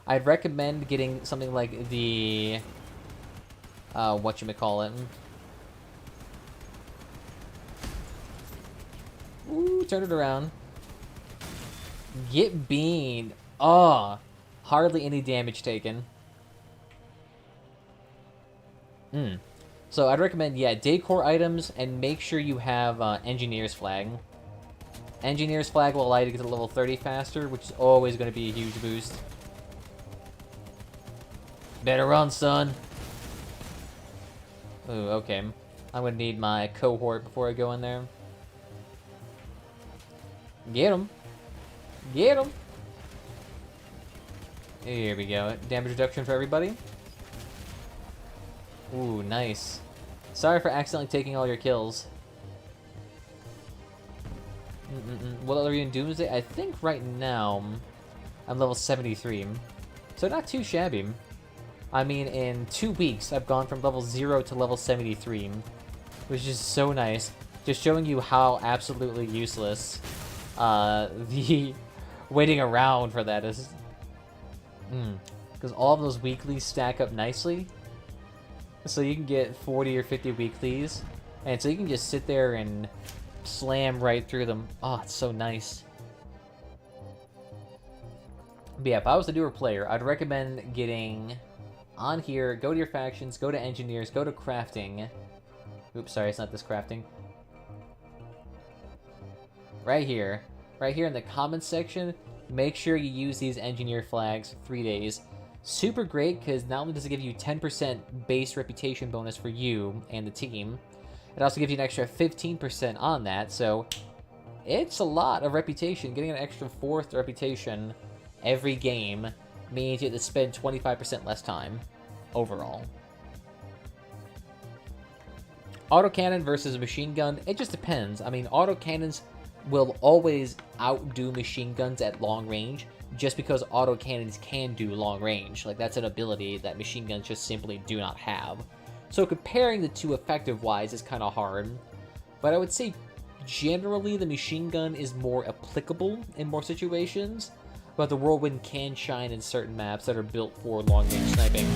I'd recommend getting something like the whatchamacallit. Ooh, turn it around. Get beamed. Oh, hardly any damage taken. So I'd recommend, yeah, decor items, and make sure you have Engineer's Flag. Engineer's Flag will allow you to get to level 30 faster, which is always going to be a huge boost. Better run, son. Ooh, okay. I'm going to need my cohort before I go in there. Get him. Get him. Here we go. Damage reduction for everybody. Ooh, nice. Sorry for accidentally taking all your kills. What are you in Doomsday? I think right now I'm level 73. So not too shabby. I mean, in 2 weeks, I've gone from level 0 to level 73. Which is so nice. Just showing you how absolutely useless the waiting around for that is. Because all of those weeklies stack up nicely. So you can get 40 or 50 weeklies. And so you can just sit there and slam right through them. Oh, it's so nice. But yeah, if I was a newer player, I'd recommend getting on here, go to your factions, go to engineers, go to crafting. Oops, sorry, it's not this crafting. Right here in the comments section, make sure you use these engineer flags for 3 days. Super great, because not only does it give you 10% base reputation bonus for you and the team, it also gives you an extra 15% on that, so it's a lot of reputation. Getting an extra 4th reputation every game means you have to spend 25% less time overall. Autocannon versus a machine gun, it just depends. I mean, autocannons will always outdo machine guns at long range, just because autocannons can do long range. Like, that's an ability that machine guns just simply do not have. So comparing the two effective-wise is kind of hard. But I would say, generally, the machine gun is more applicable in more situations, but the whirlwind can shine in certain maps that are built for long-range sniping.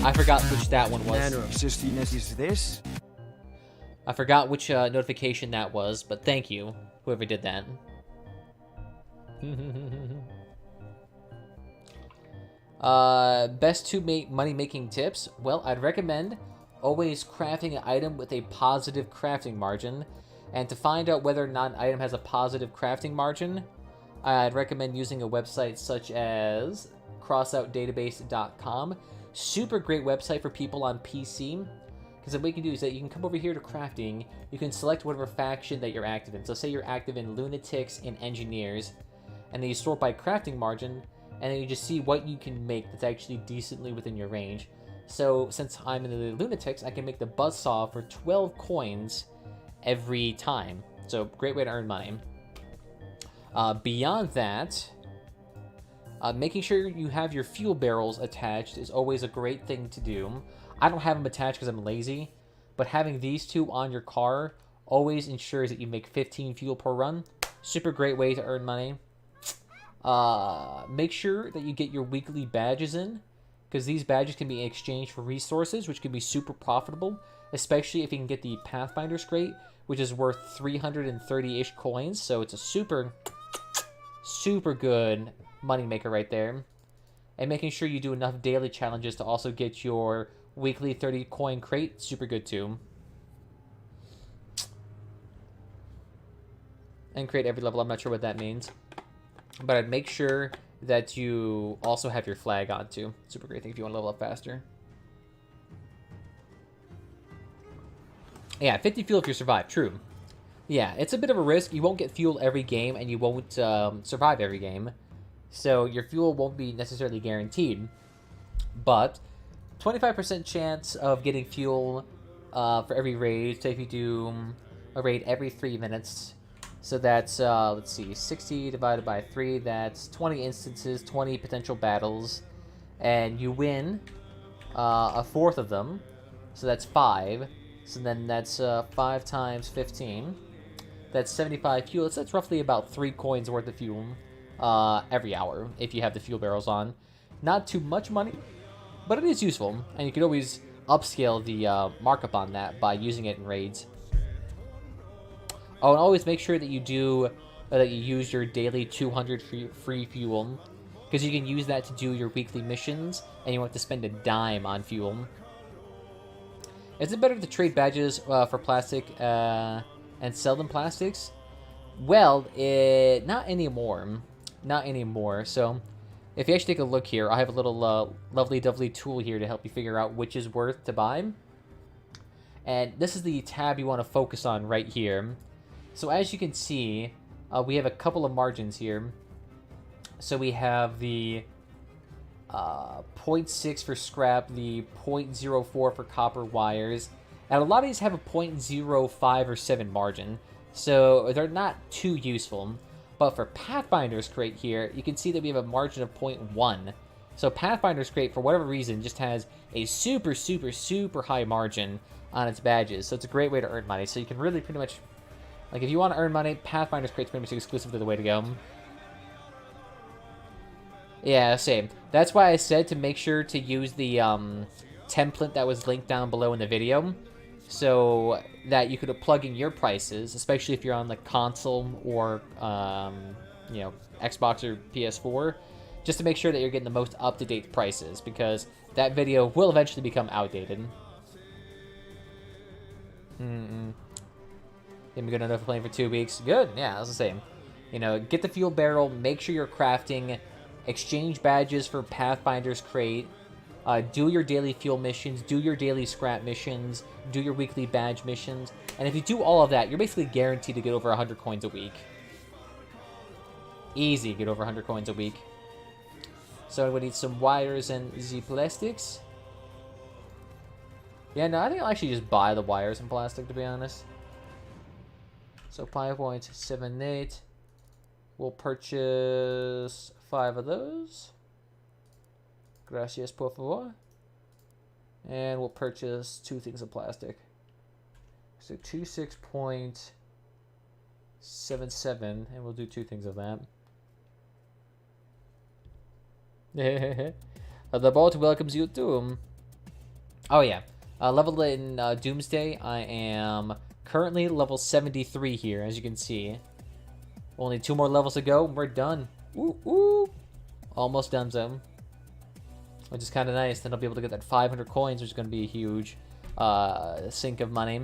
I forgot which that one was. Manner of sistiness is this? I forgot which notification that was, but thank you, whoever did that. Best 2 money-making tips? Well, I'd recommend always crafting an item with a positive crafting margin. And to find out whether or not an item has a positive crafting margin, I'd recommend using a website such as crossoutdatabase.com. Super great website for people on PC. Because what you can do is that you can come over here to crafting, you can select whatever faction that you're active in. So say you're active in Lunatics and Engineers, and then you sort by crafting margin, and then you just see what you can make that's actually decently within your range. So since I'm in the Lunatics, I can make the buzzsaw for 12 coins every time. So great way to earn money. Beyond that, making sure you have your fuel barrels attached is always a great thing to do. I don't have them attached because I'm lazy, but having these two on your car always ensures that you make 15 fuel per run. Super great way to earn money. Make sure that you get your weekly badges in, because these badges can be exchanged for resources, which can be super profitable, especially if you can get the Pathfinder's Crate, which is worth 330-ish coins, so it's a super good moneymaker right there. And making sure you do enough daily challenges to also get your weekly 30 coin crate, super good too. And crate every level, I'm not sure what that means. But I'd make sure that you also have your flag on too. Super great thing if you want to level up faster. Yeah, 50 fuel if you survive, true. Yeah, it's a bit of a risk. You won't get fuel every game, and you won't survive every game. So your fuel won't be necessarily guaranteed. But 25% chance of getting fuel for every raid. So if you do a raid every 3 minutes, so that's, let's see, 60 divided by 3, that's 20 instances, 20 potential battles, and you win a fourth of them, so that's 5. So then that's 5 times 15. That's 75 fuel. So that's roughly about 3 coins worth of fuel every hour if you have the fuel barrels on. Not too much money, but it is useful. And you can always upscale the markup on that by using it in raids. Oh, and always make sure that you do that you use your daily 200 free fuel, because you can use that to do your weekly missions, and you won't have to spend a dime on fuel. Is it better to trade badges for plastic and sell them plastics? Well, not anymore. Not anymore. So, if you actually take a look here, I have a little lovely tool here to help you figure out which is worth to buy. And this is the tab you want to focus on right here. So as you can see, we have a couple of margins here. So we have the 0.6 for scrap, the 0.04 for copper wires, and a lot of these have a 0.05 or 7 margin, so they're not too useful. But for Pathfinder's Crate here, you can see that we have a margin of 0.1. So Pathfinder's Crate, for whatever reason, just has a super high margin on its badges, so it's a great way to earn money. So you can really pretty much, like, if you want to earn money, Pathfinder's Crate's pretty much exclusively the way to go. Yeah, same. That's why I said to make sure to use the template that was linked down below in the video, so that you could plug in your prices, especially if you're on the console or you know, Xbox or PS4, just to make sure that you're getting the most up-to-date prices, because that video will eventually become outdated. Been good enough for playing for 2 weeks. Good, yeah, that's the same. You know, get the fuel barrel, make sure you're crafting, exchange badges for Pathfinder's Crate, do your daily fuel missions, do your daily scrap missions, do your weekly badge missions, and if you do all of that, you're basically guaranteed to get over 100 coins a week. Easy, get over 100 coins a week. So we need some wires and the plastics. Yeah, no, I think I'll actually just buy the wires and plastic, to be honest. So 5.78. We'll purchase 5 of those. Gracias, por favor. And we'll purchase 2 things of plastic. So 26.77, and we'll do 2 things of that. The bot welcomes you too. Oh yeah, level in Doomsday, I am currently level 73 here, as you can see. Only 2 more levels to go, and we're done. Ooh, ooh. Almost done, so. Which is kind of nice. Then I'll be able to get that 500 coins, which is going to be a huge sink of money.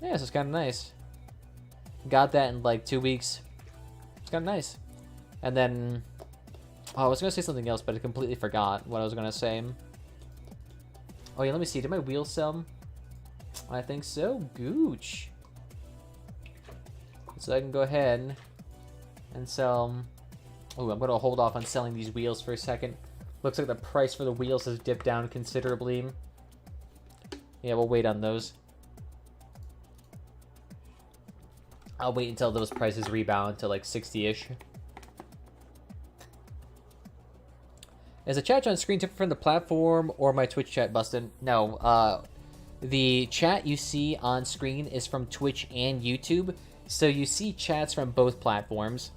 Yeah, so it's kind of nice. Got that in like 2 weeks. It's kind of nice. And then, oh, I was going to say something else, but I completely forgot what I was going to say. Oh yeah, let me see. Did my wheel sell? I think so. Gooch. So I can go ahead and sell. Oh, I'm going to hold off on selling these wheels for a second. Looks like the price for the wheels has dipped down considerably. Yeah, we'll wait on those. I'll wait until those prices rebound to like 60-ish. Is the chat on screen different from the platform or my Twitch chat, Bustin? No, the chat you see on screen is from Twitch and YouTube. So you see chats from both platforms.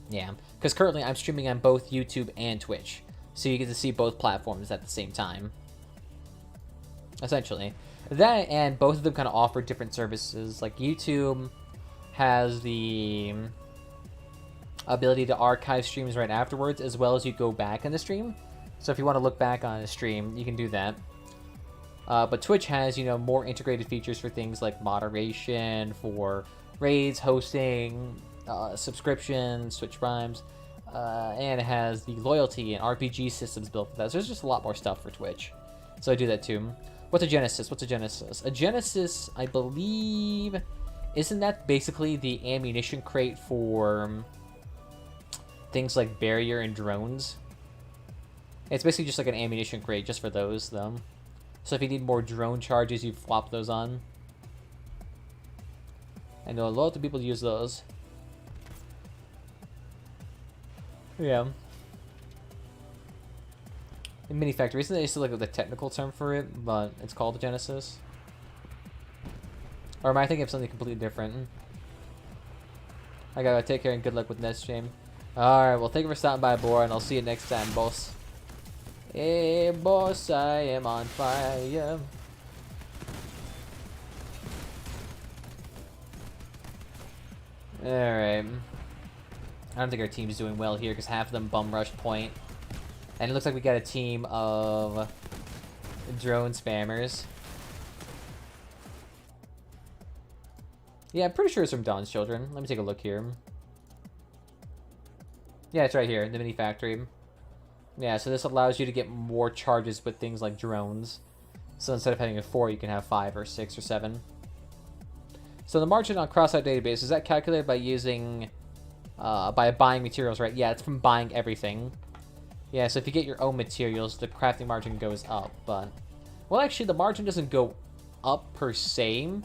Yeah, because currently I'm streaming on both YouTube and Twitch. So you get to see both platforms at the same time. Essentially. That, and both of them kind of offer different services. Like YouTube has the ability to archive streams right afterwards, as well as you go back in the stream. So if you want to look back on a stream, you can do that. But Twitch has, you know, more integrated features for things like moderation, for raids, hosting, subscriptions, Twitch Primes, and it has the loyalty and RPG systems built for that. So there's just a lot more stuff for Twitch. So I do that too. What's a Genesis? What's a Genesis? A Genesis, I believe, isn't that basically the ammunition crate for things like barrier and drones? It's basically just like an ammunition crate just for those, though. So if you need more drone charges, you flop those on. I know a lot of people use those. Yeah. Mini factory. Isn't that used to look like the technical term for it, but it's called the Genesis? Or am I thinking of something completely different? I gotta take care and good luck with next stream. Alright, well thank you for stopping by, Bora, and I'll see you next time, boss. Hey, boss, I am on fire. Alright. I don't think our team's doing well here because half of them bum rushed point. And it looks like we got a team of drone spammers. Yeah, I'm pretty sure it's from Dawn's Children. Let me take a look here. Yeah, it's right here, the mini factory. Yeah, so this allows you to get more charges with things like drones. So instead of having a 4, you can have 5 or 6 or 7. So the margin on crossout database, is that calculated by using, by buying materials, right? Yeah, it's from buying everything. Yeah, so if you get your own materials, the crafting margin goes up, but... Well, actually, the margin doesn't go up per se,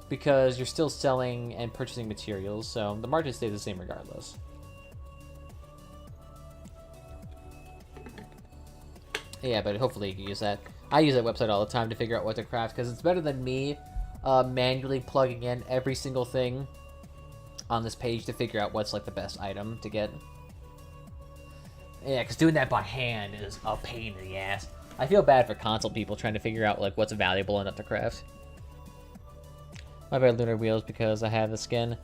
because you're still selling and purchasing materials, so the margin stays the same regardless. Yeah, but hopefully you can use that. I use that website all the time to figure out what to craft, because it's better than me manually plugging in every single thing on this page to figure out what's like the best item to get. Yeah, because doing that by hand is a pain in the ass. I feel bad for console people trying to figure out like what's valuable enough to craft. My bad, Lunar Wheels, because I have the skin.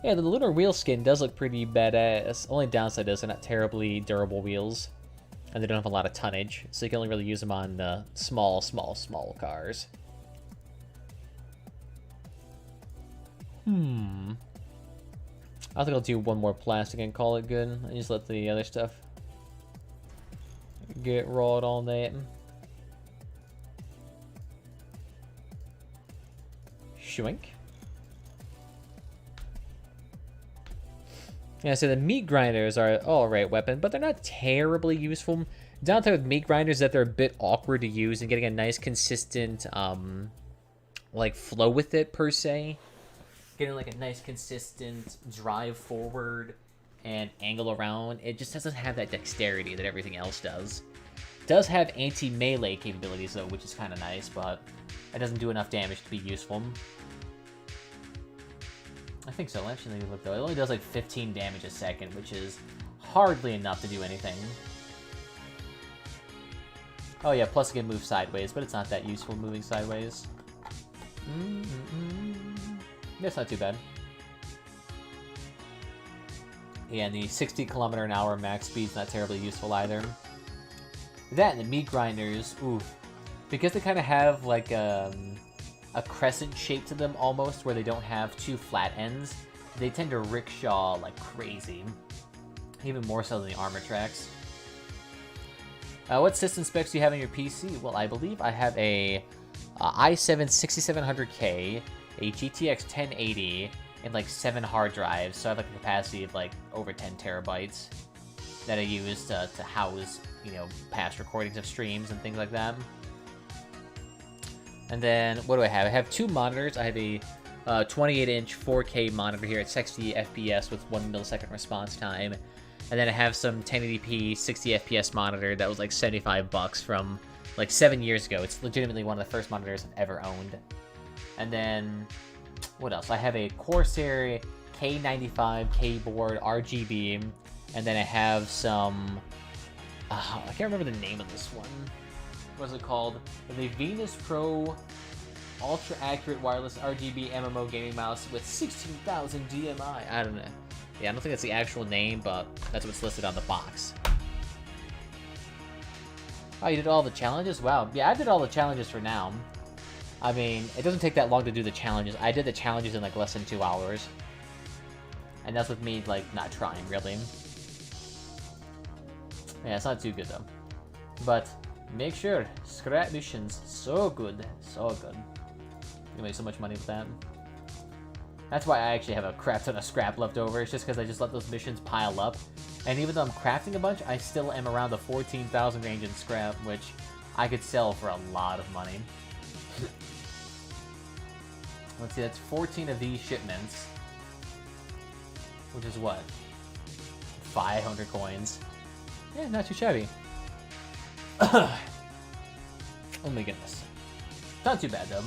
Yeah, the Lunar Wheel skin does look pretty badass. Only downside is they're not terribly durable wheels. And they don't have a lot of tonnage, so you can only really use them on small cars. I think I'll do one more plastic and call it good. And just let the other stuff get raw all night. Shwink. Yeah, so the meat grinders are alright weapon, but they're not terribly useful. Downside with meat grinders is that they're a bit awkward to use, and getting a nice consistent like flow with it per se. Getting like a nice consistent drive forward and angle around, it just doesn't have that dexterity that everything else does. It does have anti-melee capabilities though, which is kind of nice, but it doesn't do enough damage to be useful. I think so. Actually, let me look though. It only does like 15 damage a second, which is hardly enough to do anything. Oh yeah, plus it can move sideways, but it's not that useful moving sideways. That's not too bad. Yeah, and the 60 km/h max speed's not terribly useful either. That and the meat grinders, ooh, because they kind of have like a crescent shape to them almost, where they don't have two flat ends, they tend to rickshaw like crazy. Even more so than the armor tracks. What system specs do you have on your PC? Well, I believe I have a i7 6700K, a GTX 1080, and like 7 hard drives, so I have like a capacity of like over 10 terabytes that I use to house, you know, past recordings of streams and things like that. And then, what do I have? I have 2 monitors. I have a 28-inch 4K monitor here at 60 FPS with 1 millisecond response time. And then I have some 1080p 60 FPS monitor that was like $75 from like 7 years ago. It's legitimately one of the first monitors I've ever owned. And then, what else? I have a Corsair K95 keyboard RGB. And then I have some, I can't remember the name of this one. What is it called? The Venus Pro Ultra Accurate Wireless RGB MMO gaming mouse with 16,000 DMI. I don't know. Yeah, I don't think that's the actual name, but that's what's listed on the box. Oh, you did all the challenges? Wow. Yeah, I did all the challenges for now. I mean, it doesn't take that long to do the challenges. I did the challenges in like less than 2 hours. And that's with me, like, not trying, really. Yeah, it's not too good, though. But make sure, scrap missions, so good, so good. You make so much money with that. That's why I actually have a crap ton of scrap left over. It's just because I just let those missions pile up. And even though I'm crafting a bunch, I still am around the 14,000 range in scrap, which I could sell for a lot of money. Let's see, that's 14 of these shipments. Which is what? 500 coins. Yeah, not too shabby. Oh my goodness. Not too bad, though.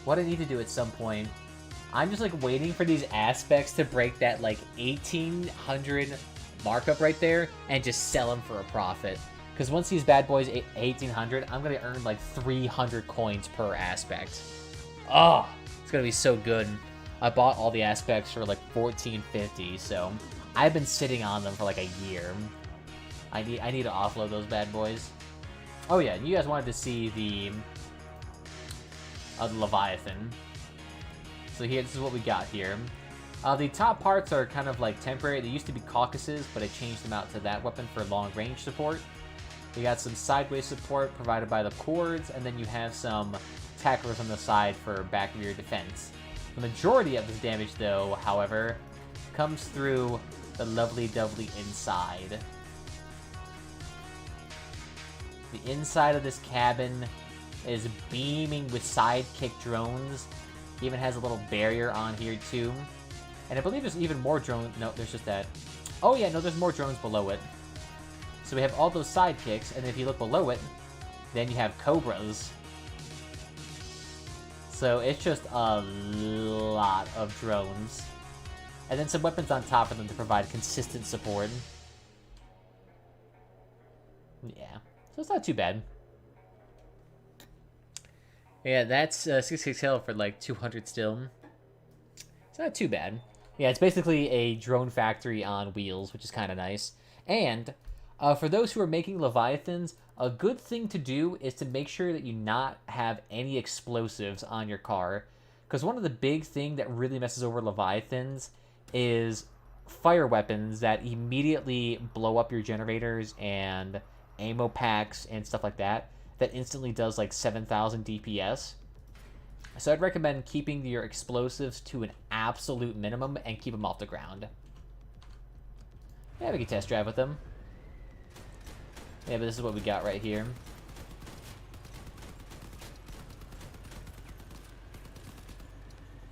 What I need to do at some point, I'm just, like, waiting for these aspects to break that, like, 1,800 markup right there and just sell them for a profit. Because once these bad boys 1,800, I'm going to earn, like, 300 coins per aspect. Oh, it's going to be so good. I bought all the aspects for, like, 14.50, so I've been sitting on them for, like, a year. I need to offload those bad boys. Oh, yeah, you guys wanted to see the Leviathan. So here, this is what we got here. The top parts are kind of like temporary. They used to be caucuses, but I changed them out to that weapon for long range support. You got some sideways support provided by the cords, and then you have some tacklers on the side for back rear defense. The majority of this damage, though, however, comes through the lovely dovely inside. The inside of this cabin is beaming with sidekick drones. Even has a little barrier on here too. And I believe there's even more drones. No, there's just that. Oh yeah, no, there's more drones below it. So we have all those sidekicks, and if you look below it, then you have cobras. So it's just a lot of drones. And then some weapons on top of them to provide consistent support. Yeah, so it's not too bad. Yeah, that's 66 health for like 200 still. It's not too bad. Yeah, it's basically a drone factory on wheels, which is kind of nice. And for those who are making Leviathans, a good thing to do is to make sure that you not have any explosives on your car. Because one of the big things that really messes over Leviathans is fire weapons that immediately blow up your generators and ammo packs and stuff like that. That instantly does like 7,000 DPS. So I'd recommend keeping your explosives to an absolute minimum and keep them off the ground. Yeah, we can test drive with them. Yeah, but this is what we got right here.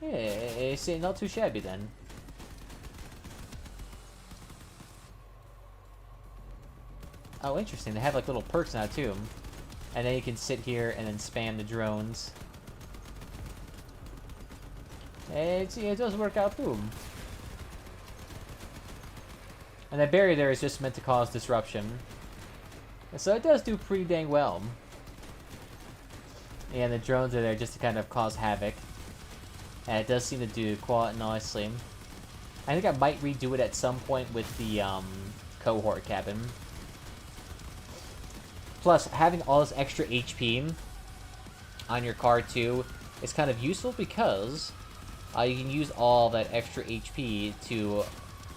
Yeah, it's not too shabby then. Oh, interesting. They have like little perks now too. And then you can sit here and then spam the drones. It does work out too. And that barrier there is just meant to cause disruption. So it does do pretty dang well. And the drones are there just to kind of cause havoc. And it does seem to do quite nicely. I think I might redo it at some point with the cohort cabin. Plus, having all this extra HP on your car too is kind of useful because you can use all that extra HP to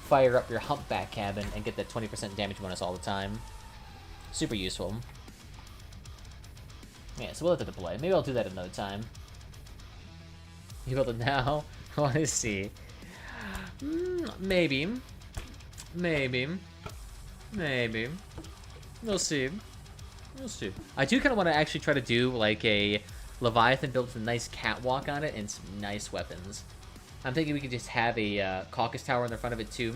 fire up your humpback cabin and get that 20% damage bonus all the time. Super useful. Yeah, so we'll have to deploy. Maybe I'll do that another time. You build it now? I want to see. Maybe. Maybe. Maybe. We'll see. We'll see. I do kind of want to actually try to do like a Leviathan built with a nice catwalk on it and some nice weapons. I'm thinking we could just have a caucus tower in the front of it too.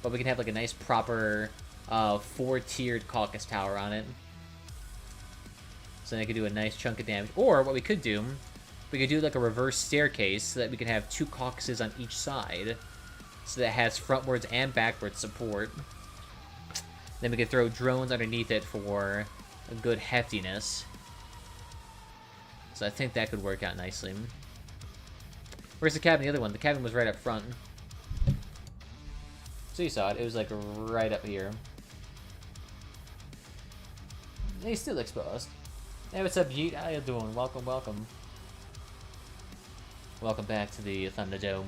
But we can have like a nice proper 4-tiered caucus tower on it. So then I could do a nice chunk of damage. Or what we could do, we could do like a reverse staircase so that we can have 2 caucuses on each side. So that it has frontwards and backwards support. Then we could throw drones underneath it for a good heftiness. So I think that could work out nicely. Where's the cabin? The other one. The cabin was right up front. So you saw it. It was like right up here. He's still exposed. Hey, what's up, Yeet? How you doing? Welcome, welcome. Welcome back to the Thunderdome.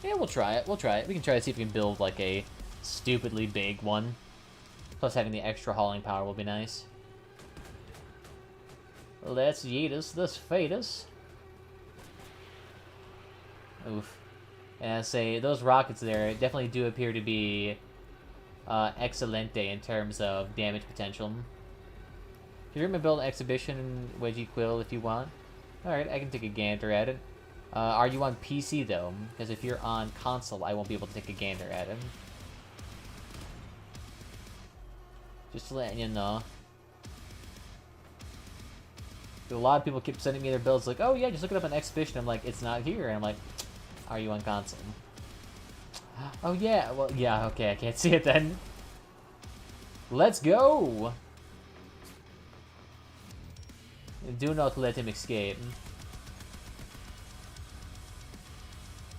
Yeah, we'll try it. We'll try it. We can try to see if we can build like a stupidly big one. Plus having the extra hauling power will be nice. Let's yeet us. Let's fade us. Oof. And say those rockets there definitely do appear to be excelente in terms of damage potential. You're gonna build an exhibition Wedgie Quill if you want. Alright, I can take a gander at it. Are you on PC though? Because if you're on console, I won't be able to take a gander at it. Just letting you know. A lot of people keep sending me their builds like, oh yeah, just look it up on Exhibition. I'm like, it's not here. And I'm like, are you on console? Oh yeah, well, yeah, okay, I can't see it then. Let's go! Do not let him escape.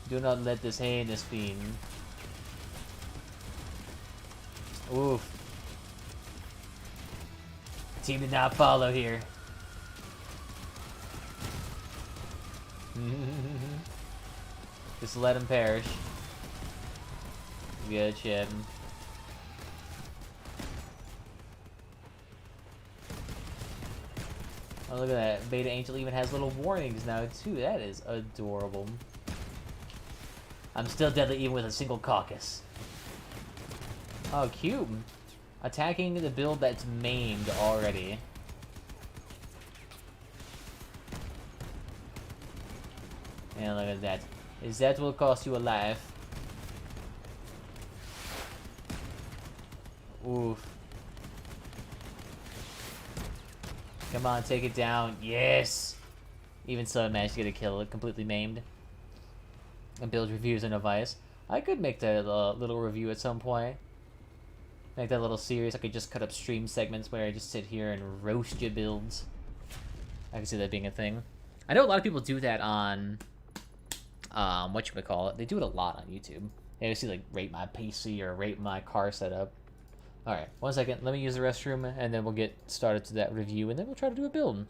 Do not let this heinous fiend. Oof. Team did not follow here. Just let him perish. Good shit. Oh, look at that. Beta Angel even has little warnings now, too. That is adorable. I'm still deadly even with a single caucus. Oh, cute. Attacking the build that's maimed already. And look at that. That will cost you a life. Oof. Come on, take it down. Yes! Even so, I managed to get a kill, completely maimed. And build reviews on Vice. I could make that little review at some point. Make that little series. I could just cut up stream segments where I just sit here and roast your builds. I can see that being a thing. I know a lot of people do that on... whatchamacallit. They do it a lot on YouTube. They see, like, rate my PC or rate my car setup. Alright, 1 second. Let me use the restroom, and then we'll get started to that review, and then we'll try to do a build.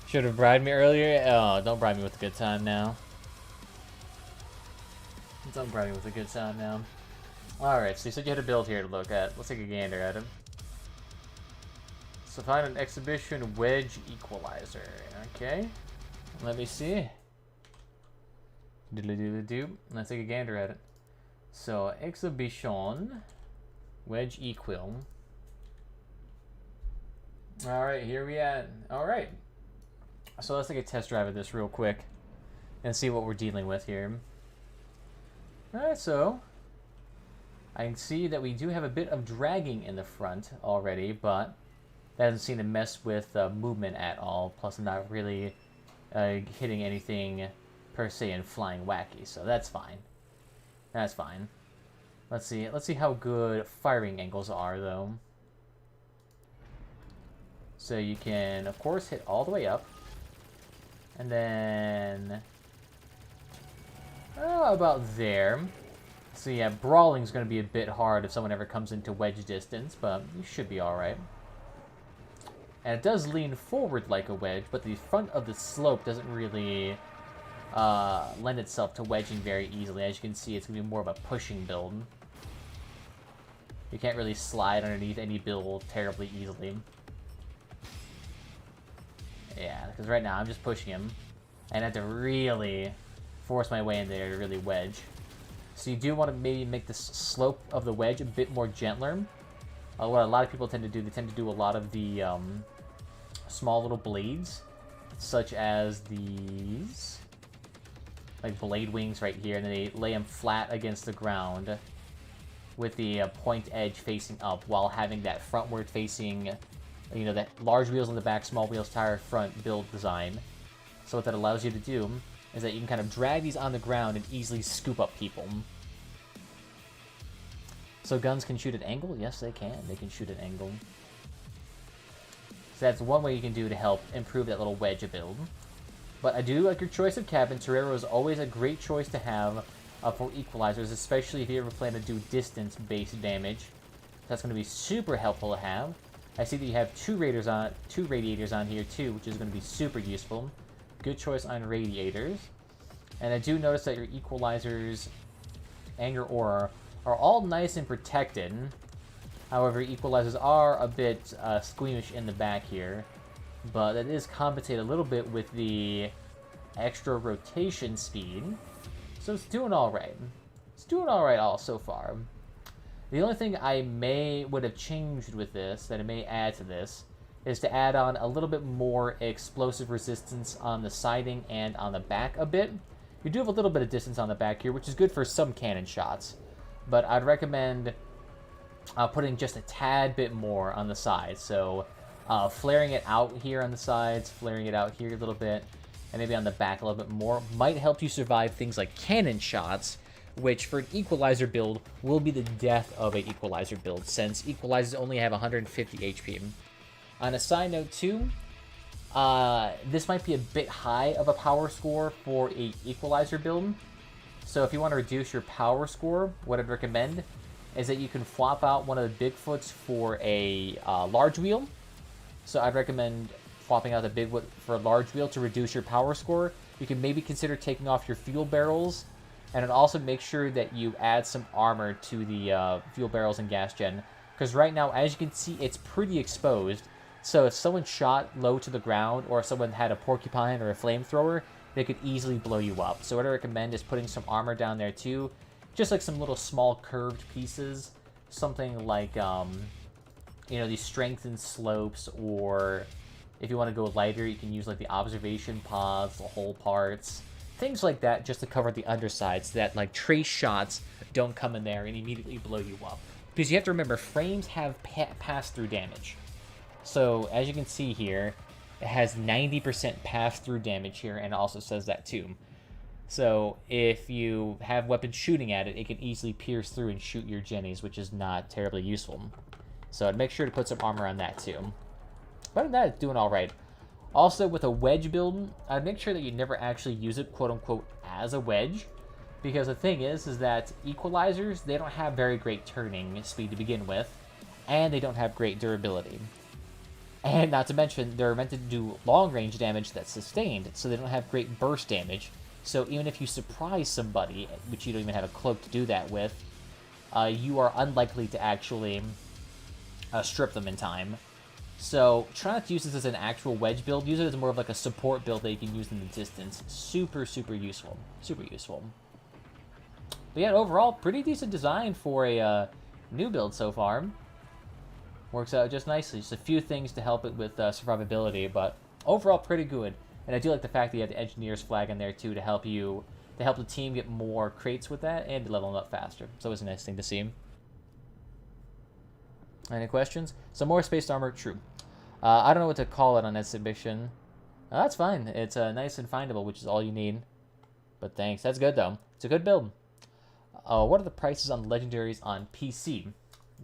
Should have bribed me earlier. Oh, don't bribe me with a good time now. Don't bribe me with a good time now. Alright, so you said you had a build here to look at. Let's take a gander at him. So find an exhibition wedge equalizer. Okay. Let me see. Doodly-doodly-doo. Let's take a gander at it. So, exhibition wedge equal. Alright, here we at. Alright. So let's take a test drive of this real quick and see what we're dealing with here. Alright, so I can see that we do have a bit of dragging in the front already, but that doesn't seem to mess with movement at all. Plus, I'm not really hitting anything per se and flying wacky, so that's fine. That's fine. Let's see how good firing angles are, though. So you can, of course, hit all the way up. And then... oh, about there. So yeah, brawling's going to be a bit hard if someone ever comes into wedge distance, but you should be alright. And it does lean forward like a wedge, but the front of the slope doesn't really lend itself to wedging very easily. As you can see, it's going to be more of a pushing build. You can't really slide underneath any build terribly easily. Yeah, because right now I'm just pushing him. And I have to really force my way in there to really wedge. So you do want to maybe make the slope of the wedge a bit more gentler. What a lot of people tend to do, they tend to do a lot of the small little blades, such as these. Like blade wings right here, and then they lay them flat against the ground with the point edge facing up while having that frontward facing, you know, that large wheels on the back, small wheels, tire, front build design. So what that allows you to do is that you can kind of drag these on the ground and easily scoop up people. So guns can shoot at angle? Yes, they can. They can shoot at angle. So that's one way you can do to help improve that little wedge build. But I do like your choice of cabin. Torero is always a great choice to have for equalizers, especially if you ever plan to do distance-based damage. That's going to be super helpful to have. I see that you have two radiators on here too, which is going to be super useful. Good choice on radiators. And I do notice that your equalizers and your aura are all nice and protected. However, equalizers are a bit squeamish in the back here. But that is compensated a little bit with the extra rotation speed. So it's doing alright. It's doing alright all so far. The only thing I would have changed with this, that I may add to this, is to add on a little bit more explosive resistance on the siding and on the back a bit. You do have a little bit of distance on the back here, which is good for some cannon shots. But I'd recommend putting just a tad bit more on the sides. So flaring it out here on the sides, flaring it out here a little bit, and maybe on the back a little bit more might help you survive things like cannon shots, which for an equalizer build will be the death of an equalizer build, since equalizers only have 150 HP. On a side note too, this might be a bit high of a power score for a equalizer build. So if you want to reduce your power score, what I'd recommend is that you can swap out one of the Bigfoots for a large wheel. So I'd recommend swapping out the Bigfoot for a large wheel to reduce your power score. You can maybe consider taking off your fuel barrels, and it also make sure that you add some armor to the fuel barrels and gas gen. Because right now, as you can see, it's pretty exposed. So if someone shot low to the ground, or if someone had a porcupine or a flamethrower, they could easily blow you up. So what I recommend is putting some armor down there too. Just like some little small curved pieces. Something like, you know, these strengthened slopes, or if you want to go lighter, you can use like the observation pods, the whole parts. Things like that, just to cover the underside, so that like trace shots don't come in there and immediately blow you up. Because you have to remember, frames have pass-through damage. So as you can see here, it has 90% pass-through damage here, and it also says that too. So if you have weapons shooting at it, it can easily pierce through and shoot your jennies, which is not terribly useful. So I'd make sure to put some armor on that too. But other than that, it's doing alright. Also, with a wedge build, I'd make sure that you never actually use it, quote-unquote, as a wedge. Because the thing is that equalizers, they don't have very great turning speed to begin with, and they don't have great durability. And not to mention, they're meant to do long-range damage that's sustained, so they don't have great burst damage. So even if you surprise somebody, which you don't even have a cloak to do that with, you are unlikely to actually strip them in time. So try not to use this as an actual wedge build. Use it as more of like a support build that you can use in the distance. Super, super useful. Super useful. But yeah, overall, pretty decent design for a new build so far. Works out just nicely. Just a few things to help it with survivability, but overall pretty good. And I do like the fact that you have the engineer's flag in there too to help the team get more crates with that and to level them up faster. So it's a nice thing to see. Any questions? Some more spaced armor, true. I don't know what to call it on exhibition. That's fine. It's nice and findable, which is all you need. But thanks. That's good though. It's a good build. what are the prices on legendaries on PC?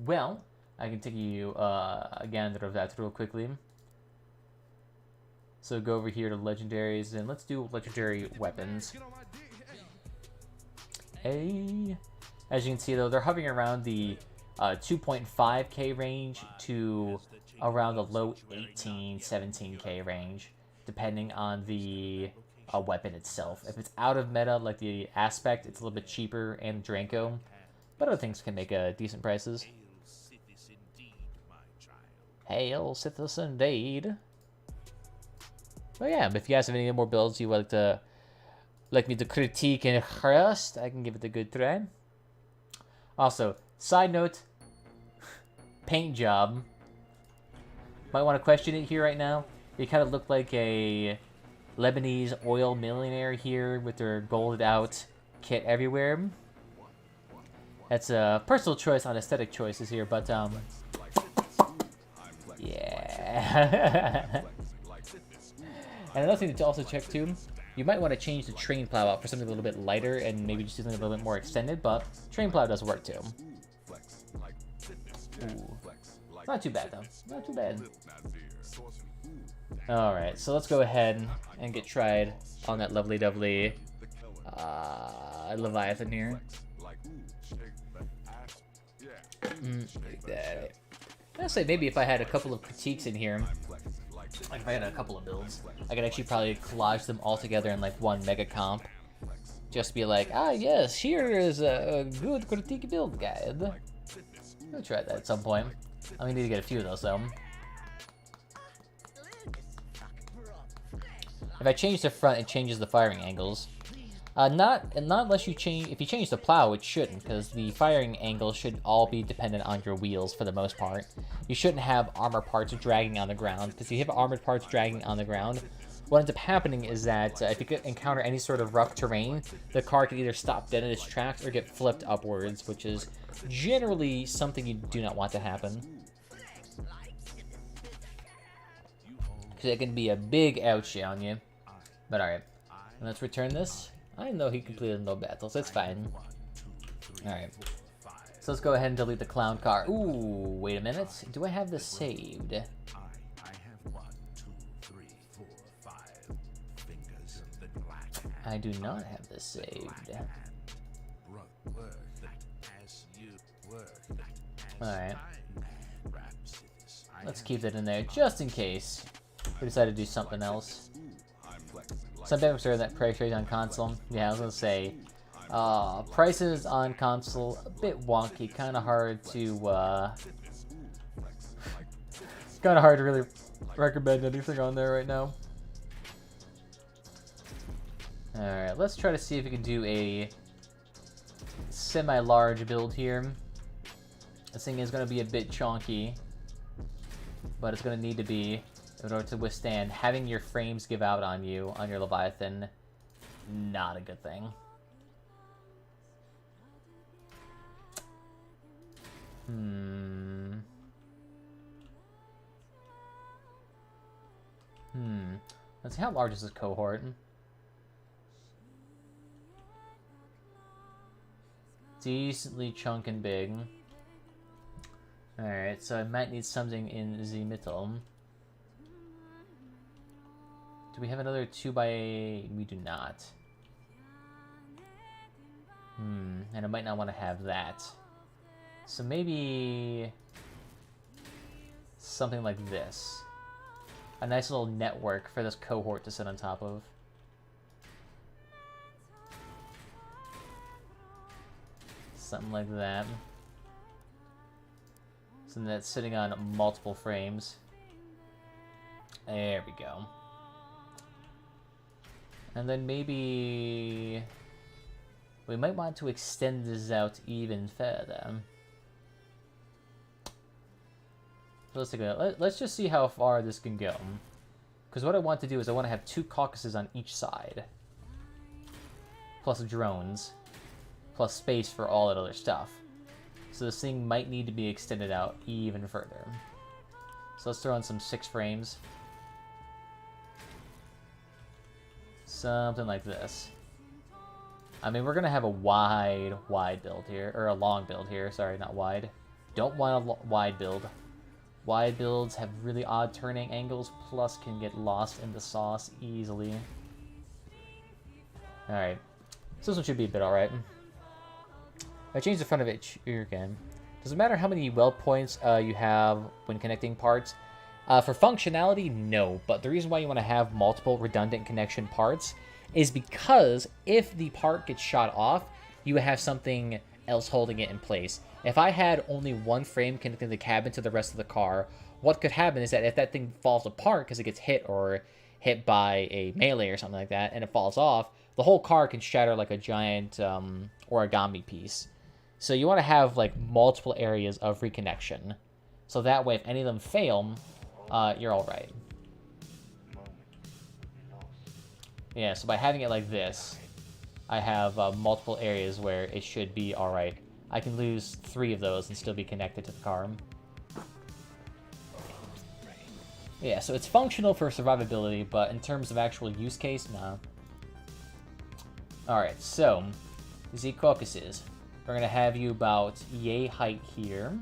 Well, I can take you a gander of that real quickly. So go over here to legendaries, and let's do legendary weapons. Hey. As you can see, though, they're hovering around the 2.5k range to around the low 18, 17k range, depending on the weapon itself. If it's out of meta, like the Aspect, it's a little bit cheaper, and Dranko, but other things can make decent prices. Hail Sithis indeed. But yeah, if you guys have any more builds you would like me to critique and crust, I can give it a good try. Also, side note, paint job. Might want to question it here right now. You kind of look like a Lebanese oil millionaire here with their golded out kit everywhere. That's a personal choice on aesthetic choices here, but yeah. And another thing to also check too, you might want to change the train plow out for something a little bit lighter and maybe just do something a little bit more extended, but train plow does work too. Ooh. Not too bad though, not too bad. Alright, so let's go ahead and get tried on that lovely dovely Leviathan here. Like that. I'll say maybe if I had a couple of critiques in here, like if I had a couple of builds, I could actually probably collage them all together in like one mega comp. Just be like, ah yes, here is a good critique build guide. I'll try that at some point. I'm gonna need to get a few of those though. If I change the front, it changes the firing angles. Not unless you change. If you change the plow, it shouldn't, because the firing angles should all be dependent on your wheels for the most part. You shouldn't have armor parts dragging on the ground, because if you have armored parts dragging on the ground, what ends up happening is that if you encounter any sort of rough terrain, the car can either stop dead in its tracks or get flipped upwards, which is generally something you do not want to happen. Because it can be a big ouchie on you. But alright, let's return this. I know he completed no battles, that's fine. Alright. So let's go ahead and delete the clown car. Ooh, wait a minute. Do I have this saved? I do not have this saved. Alright. Let's keep that in there just in case we decide to do something else. Some people say that price range on console. Yeah, I was gonna say, prices on console a bit wonky, kind of hard to really recommend anything on there right now. All right, let's try to see if we can do a semi-large build here. This thing is gonna be a bit chonky, but it's gonna need to be, in order to withstand having your frames give out on you on your Leviathan. Not a good thing. Let's see, how large is this cohort? Decently chunkin' big. Alright, so I might need something in the middle. Do we have another 2x? We do not. And I might not want to have that. So maybe something like this. A nice little network for this cohort to sit on top of. Something like that. Something that's sitting on multiple frames. There we go. And then maybe we might want to extend this out even further. So let's take a look. Let's just see how far this can go. Because what I want to do is I want to have 2 caucuses on each side. Plus drones. Plus space for all that other stuff. So this thing might need to be extended out even further. So let's throw in some 6 frames. Something like this. I mean, we're gonna have a wide build here, or a long build here. Sorry, not wide. Don't want a wide build. Wide builds have really odd turning angles, plus can get lost in the sauce easily. Alright. So this one should be a bit alright. I changed the front of it here again. Doesn't matter how many weld points you have when connecting parts. For functionality, no. But the reason why you want to have multiple redundant connection parts is because if the part gets shot off, you have something else holding it in place. If I had only one frame connecting the cabin to the rest of the car, what could happen is that if that thing falls apart because it gets hit or hit by a melee or something like that, and it falls off, the whole car can shatter like a giant origami piece. So you want to have like multiple areas of reconnection. So that way, if any of them fail, you're all right. Yeah, so by having it like this, I have multiple areas where it should be all right. I can lose 3 of those and still be connected to the car. Yeah, so it's functional for survivability, but in terms of actual use case, nah. Alright, so, the caucuses. We're going to have you about yay height here.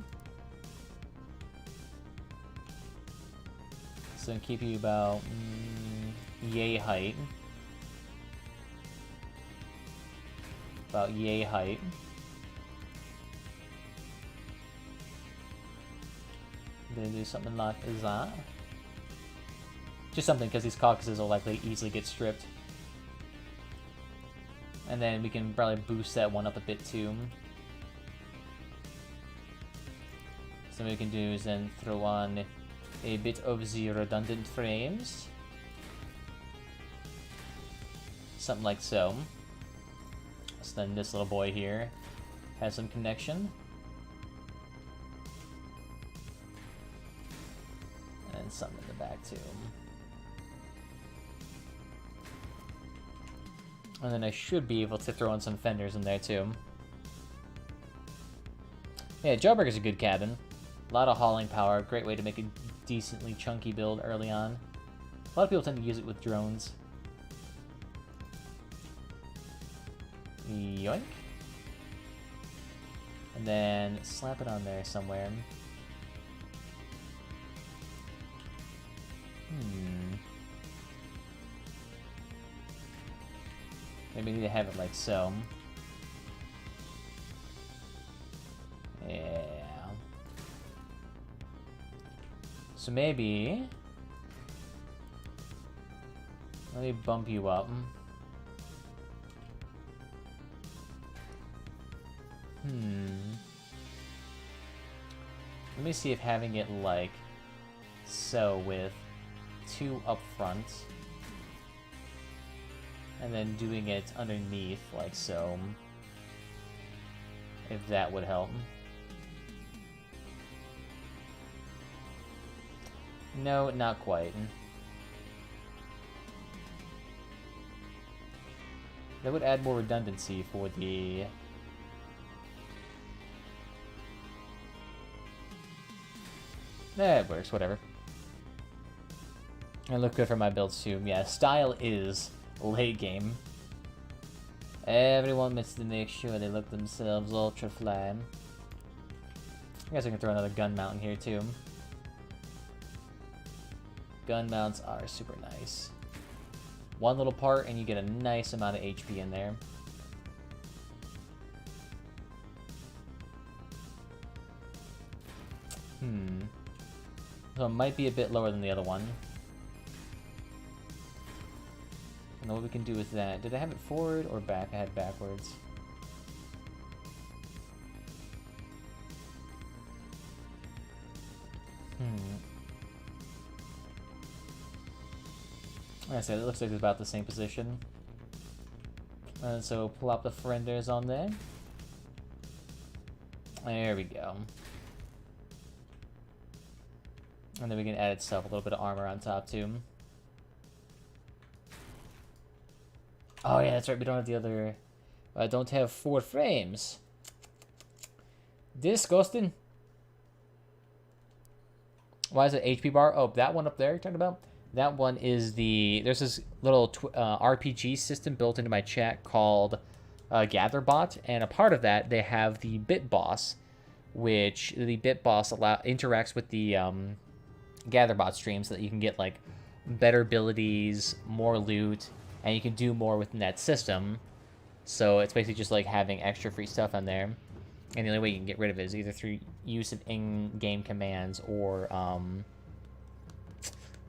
So keep you about yay height. About yay height. Gonna do something like that. Just something, because these caucuses will likely easily get stripped. And then we can probably boost that one up a bit too. So what we can do is then throw on a bit of the redundant frames. Something like so. So then this little boy here has some connection. And something in the back too. And then I should be able to throw in some fenders in there too. Yeah, Jailbreaker's a good cabin. A lot of hauling power, great way to make a decently chunky build early on. A lot of people tend to use it with drones. Yoink. And then slap it on there somewhere. Maybe we need to have it like so. Yeah. So maybe... let me bump you up. Let me see if having it like so with 2 up front. And then doing it underneath, like so. If that would help. No, not quite. That would add more redundancy for the... it works, whatever. I look good for my builds too. Yeah, style is... late game. Everyone wants to make sure they look themselves ultra fly. I guess I can throw another gun mount in here too. Gun mounts are super nice. One little part and you get a nice amount of HP in there. So it might be a bit lower than the other one. And what we can do with that. Did I have it forward or back? I had it backwards. Like I said, it looks like it's about the same position. And so plop the fenders on there. There we go. And then we can add itself a little bit of armor on top too. Oh yeah, that's right, we don't have the other... I don't have 4 frames. Disgusting. Why is it HP bar? Oh, that one up there you're talking about? That one is the... there's this little RPG system built into my chat called gather bot, and a part of that they have the bit boss, which the bit boss interacts with the gather bot stream so that you can get like better abilities, more loot, and you can do more within that system. So it's basically just like having extra free stuff on there, and the only way you can get rid of it is either through use of in-game commands or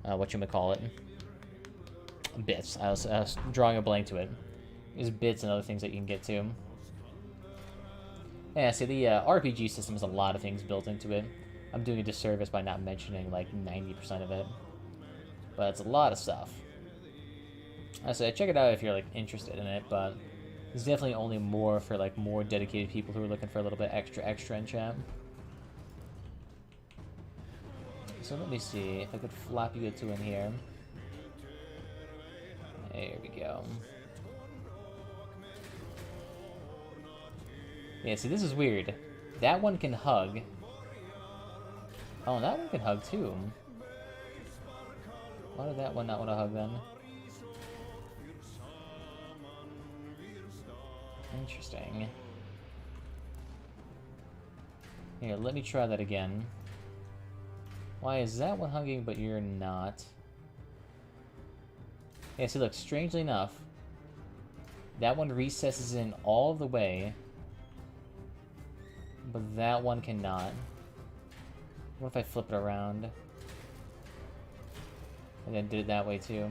whatchamacallit, bits. I was drawing a blank to it. There's bits and other things that you can get to. Yeah, see, the RPG system has a lot of things built into it. I'm doing a disservice by not mentioning like 90% of it, but it's a lot of stuff. I say check it out if you're like interested in it, but it's definitely only more for like more dedicated people who are looking for a little bit extra in chat. So let me see if I could flop you two in here. There we go. Yeah, see, this is weird. That one can hug. Oh, that one can hug too. Why did that one not want to hug then? Interesting. Here, let me try that again. Why is that one hugging but you're not? Yeah, see, look, strangely enough, that one recesses in all the way, but that one cannot. What if I flip it around? And then did it that way too?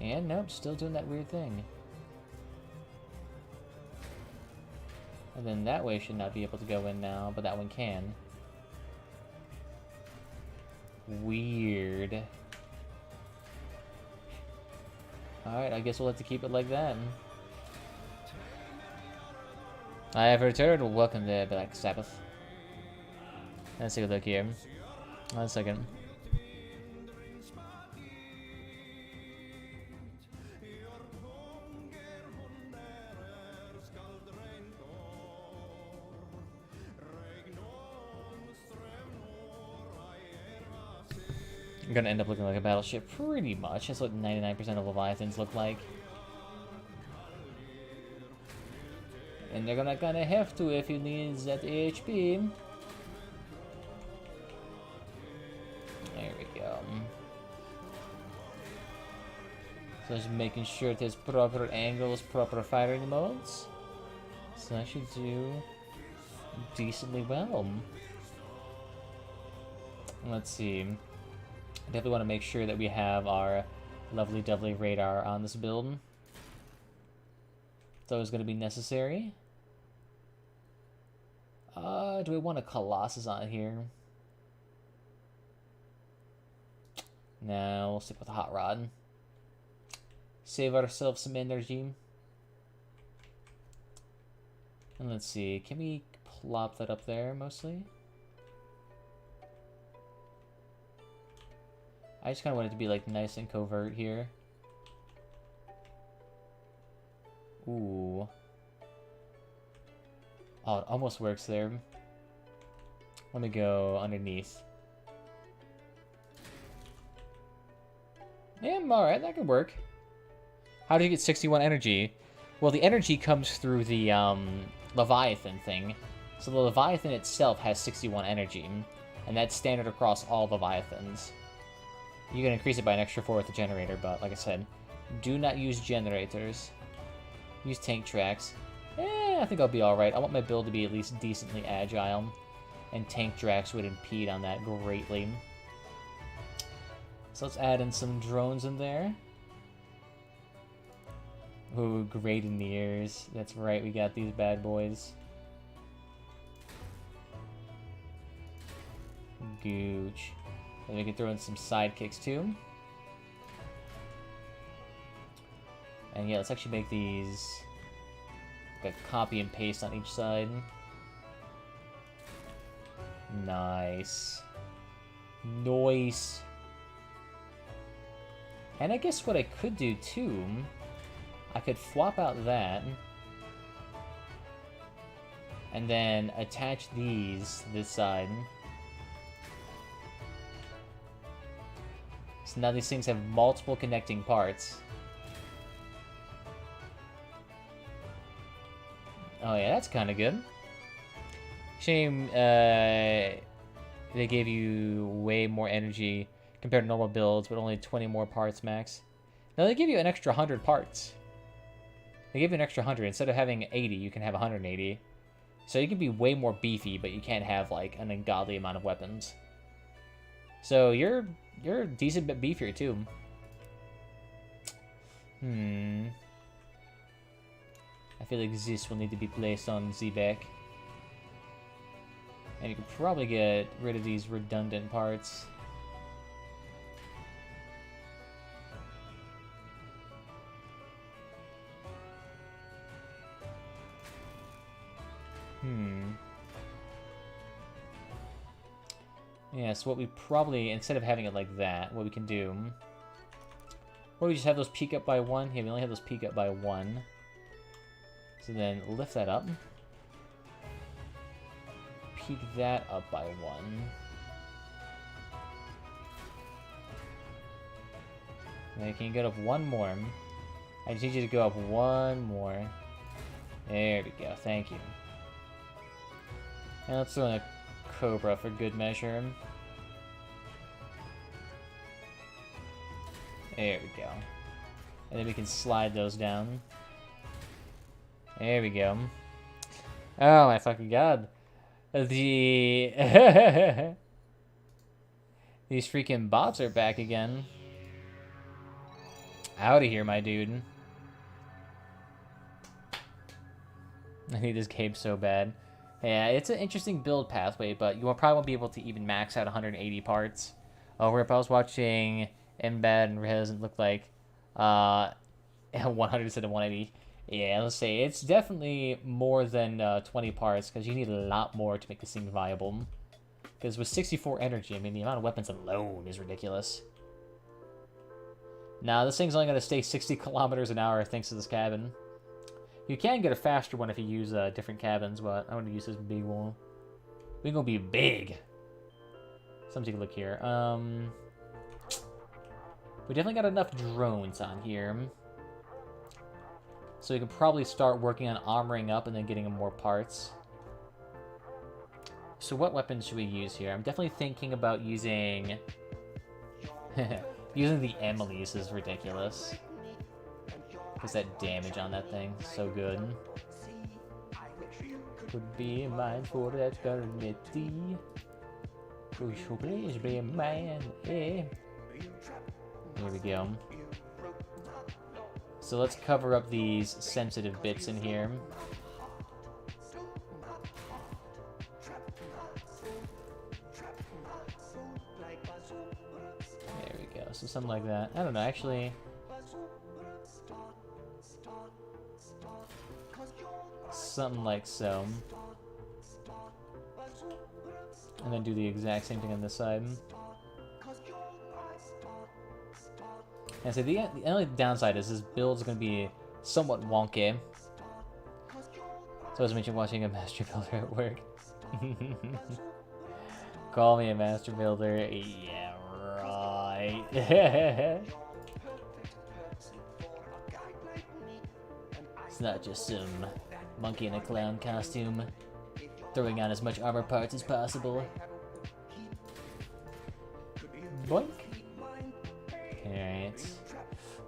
And nope, still doing that weird thing. And then that way should not be able to go in now, but that one can. Weird. Alright, I guess we'll have to keep it like that. I have returned. Welcome to Black Sabbath. Let's take a look here. 1 second. I'm gonna end up looking like a battleship pretty much. That's what 99% of Leviathans look like. And they're gonna kinda have to if you need that HP. There we go. So just making sure it has proper angles, proper firing modes. So I should do decently well. Let's see. Definitely want to make sure that we have our lovely dovely radar on this build. It's always going to be necessary. Do we want a Colossus on here? No, we'll stick with the Hot Rod. Save ourselves some energy. And let's see, can we plop that up there mostly? I just kind of want it to be like nice and covert here. Ooh. Oh, it almost works there. Let me go underneath. Yeah, alright, that could work. How do you get 61 energy? Well, the energy comes through the Leviathan thing. So the Leviathan itself has 61 energy, and that's standard across all Leviathans. You can increase it by an extra 4 with the generator, but like I said, do not use generators. Use tank tracks. I think I'll be alright. I want my build to be at least decently agile, and tank tracks would impede on that greatly. So let's add in some drones in there. Ooh, Grenadiers. That's right, we got these bad boys. Gooch. And we can throw in some sidekicks too. And yeah, let's actually make these like a copy and paste on each side. Nice. Nice. And I guess what I could do too, I could swap out that and then attach these to this side. So now these things have multiple connecting parts. Oh yeah, that's kind of good. Shame they gave you way more energy compared to normal builds, but only 20 more parts max. No, they give you an extra 100 parts. They give you an extra 100. Instead of having 80, you can have 180. So you can be way more beefy, but you can't have like an ungodly amount of weapons. So you're a decent bit beefier too. I feel like this will need to be placed on Z-Back. And you can probably get rid of these redundant parts. Yeah, so what we probably, instead of having it like that, what we can do... Or we just have those peak up by 1. Yeah, we only have those peak up by 1. So then lift that up. Peak that up by 1. And then you can get up 1 more. I just need you to go up 1 more. There we go, thank you. And let's throw in a Cobra for good measure. There we go. And then we can slide those down. There we go. Oh my fucking god. These freaking bots are back again. Out of here, my dude. I need this cape so bad. Yeah, it's an interesting build pathway, but you probably won't be able to even max out 180 parts. Where if I was watching Mbad and Rez, it looked like 100 instead of 180. Yeah, let's say it's definitely more than 20 parts, because you need a lot more to make this thing viable. Because with 64 energy, I mean, the amount of weapons alone is ridiculous. Now, this thing's only going to stay 60 kilometers an hour thanks to this cabin. You can get a faster one if you use different cabins, but I'm going to use this big one. We're going to be big. So let's take a look here. We definitely got enough drones on here. So we can probably start working on armoring up and then getting more parts. So what weapons should we use here? I'm definitely thinking about using... using the Emily's is ridiculous. Because that damage on that thing is so good. Could be mine for that eternity. Please be mine. Here we go. So let's cover up these sensitive bits in here. There we go. So something like that. I don't know, actually. Something like so. And then do the exact same thing on this side. And so the only downside is this build's going to be somewhat wonky. So as I mentioned, watching a master builder at work. Call me a master builder. Yeah, right. It's not just some monkey in a clown costume throwing on as much armor parts as possible. Boink. Alright.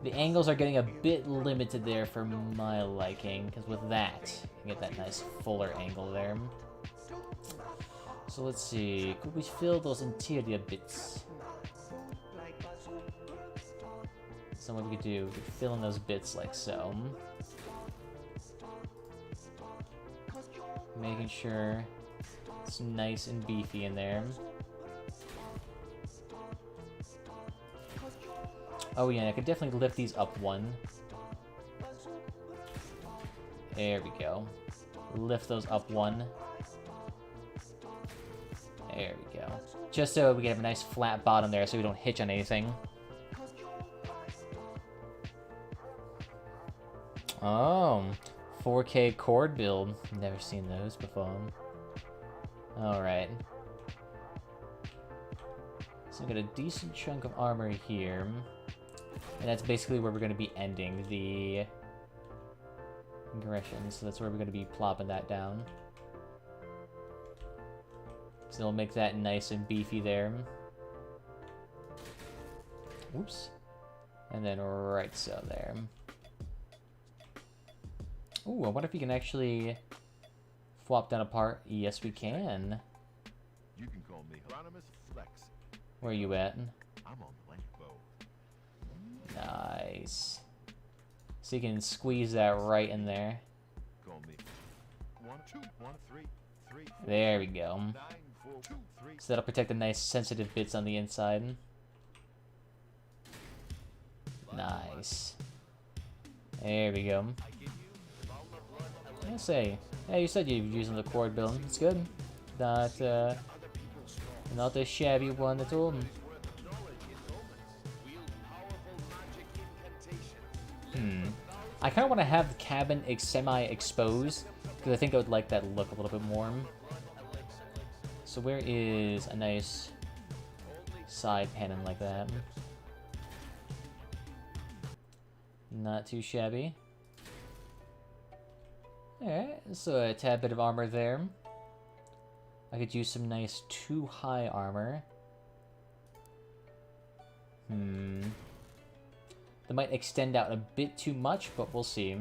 The angles are getting a bit limited there for my liking, because with that, you get that nice fuller angle there. So let's see, could we fill those interior bits? So what we could do, we could fill in those bits like so. Making sure it's nice and beefy in there. Oh yeah, I could definitely lift these up 1. There we go. Lift those up 1. There we go. Just so we can have a nice flat bottom there so we don't hitch on anything. Oh, 4K cord build. Never seen those before. Alright. So I got a decent chunk of armor here. And that's basically where we're going to be ending the aggression, so that's where we're going to be plopping that down. So it'll make that nice and beefy there. Oops. And then right so there. Ooh, I wonder if we can actually flop down a part. Yes, we can. You can call me Hieronymus Flex. Where are you at? I'm on the length bow. Nice. So you can squeeze that right in there. Call me 1, 2, 1, 3, 3, 4, There we go. 9, 4, 2, 3. So that'll protect the nice sensitive bits on the inside. Nice. There we go. I'll say, yeah, you said you're using the cord build. It's good. Not a shabby one at all. I kind of want to have the cabin semi-exposed because I think I would like that look a little bit more. So where is a nice side pennon like that? Not too shabby. Alright, so a tad bit of armor there. I could use some nice too high armor. That might extend out a bit too much, but we'll see.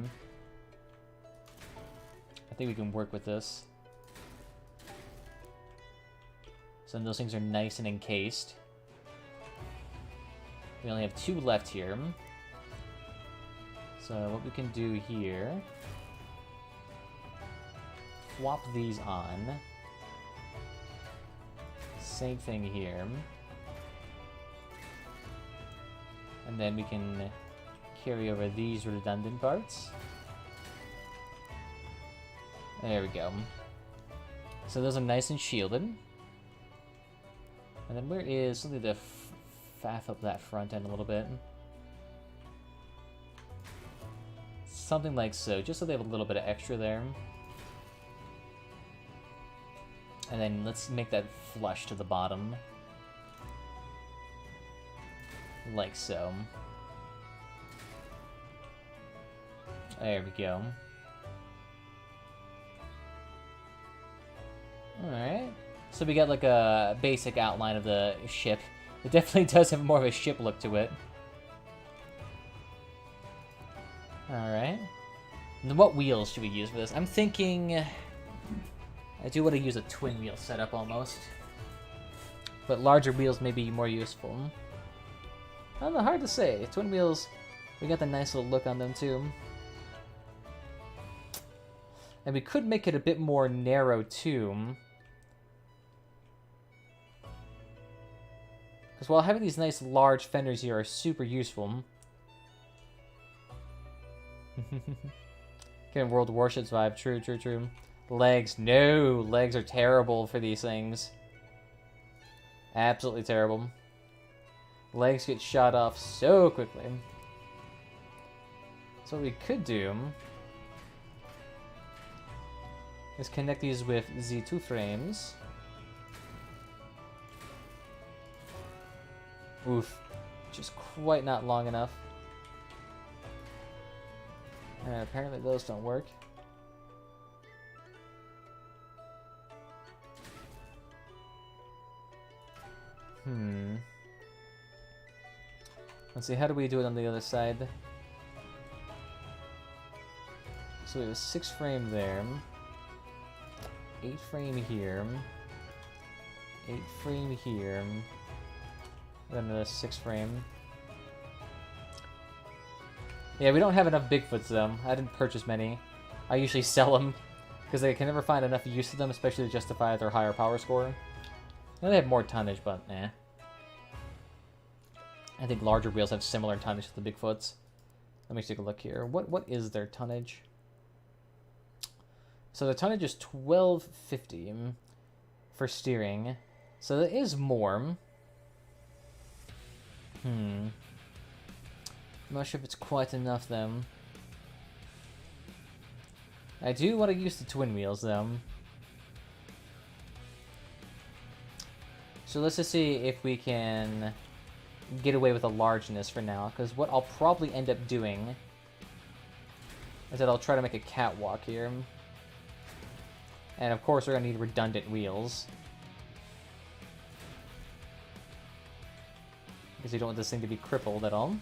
I think we can work with this. So then those things are nice and encased. We only have 2 left here. So what we can do here... Swap these on. Same thing here. And then we can carry over these redundant parts. There we go. So those are nice and shielded. And then where is something to faff up that front end a little bit? Something like so, just so they have a little bit of extra there. And then let's make that flush to the bottom. Like so. There we go. Alright. So we got like a basic outline of the ship. It definitely does have more of a ship look to it. Alright. And what wheels should we use for this? I'm thinking... I do want to use a twin wheel setup almost. But larger wheels may be more useful. I don't know, hard to say. Twin wheels, we got the nice little look on them too. And we could make it a bit more narrow too. Because while having these nice large fenders here are super useful. Getting World Warships vibe, true, true, true. Legs, no! Legs are terrible for these things. Absolutely terrible. Legs get shot off so quickly. So what we could do is connect these with Z2 frames. Oof. Just quite not long enough. And apparently those don't work. Let's see, how do we do it on the other side? So we have a 6 frame there. 8 frame here. 8 frame here. Then another 6 frame. Yeah, we don't have enough Bigfoots though. I didn't purchase many. I usually sell them because I can never find enough use of them, especially to justify their higher power score. I know they have more tonnage, but eh. I think larger wheels have similar tonnage to the Bigfoots. Let me take a look here. What is their tonnage? So the tonnage is 1250 for steering. So that is more. I'm not sure if it's quite enough though. I do want to use the twin wheels though. So let's just see if we can get away with a largeness for now, because what I'll probably end up doing is that I'll try to make a catwalk here. And of course we're going to need redundant wheels. Because we don't want this thing to be crippled at all.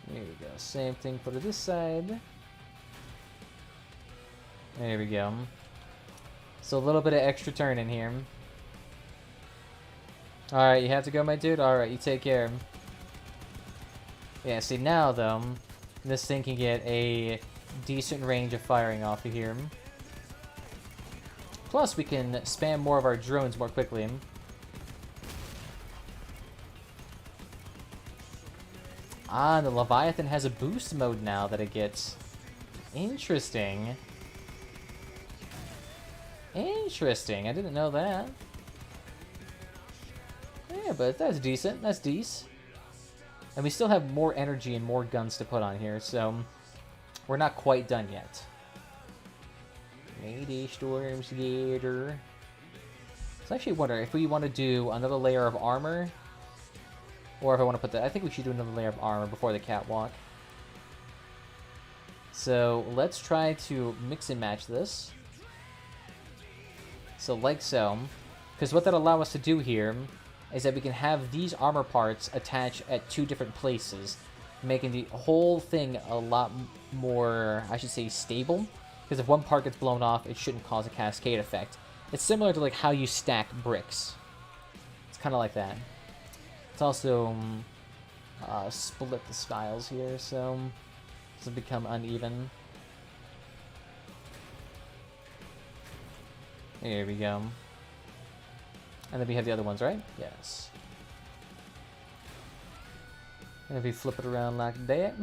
There we go. Same thing for this side. There we go. So a little bit of extra turn in here. Alright, you have to go, my dude? Alright, you take care. Yeah, see now, though, this thing can get a decent range of firing off of here. Plus, we can spam more of our drones more quickly. Ah, the Leviathan has a boost mode now that it gets. Interesting. Interesting, I didn't know that. Yeah, but that's decent, that's decent. And we still have more energy and more guns to put on here, so we're not quite done yet. Mayday Storm Skater. So I actually wonder if we want to do another layer of armor, or if I want to put that. I think we should do another layer of armor before the catwalk. So let's try to mix and match this. So like so, because what that'll allow us to do here is that we can have these armor parts attached at 2 different places, making the whole thing a lot more, I should say, stable. Because if one part gets blown off, it shouldn't cause a cascade effect. It's similar to like how you stack bricks. It's kind of like that. It's also split the styles here, so this will become uneven. There we go. And then we have the other ones, right? Yes. And if we flip it around like that.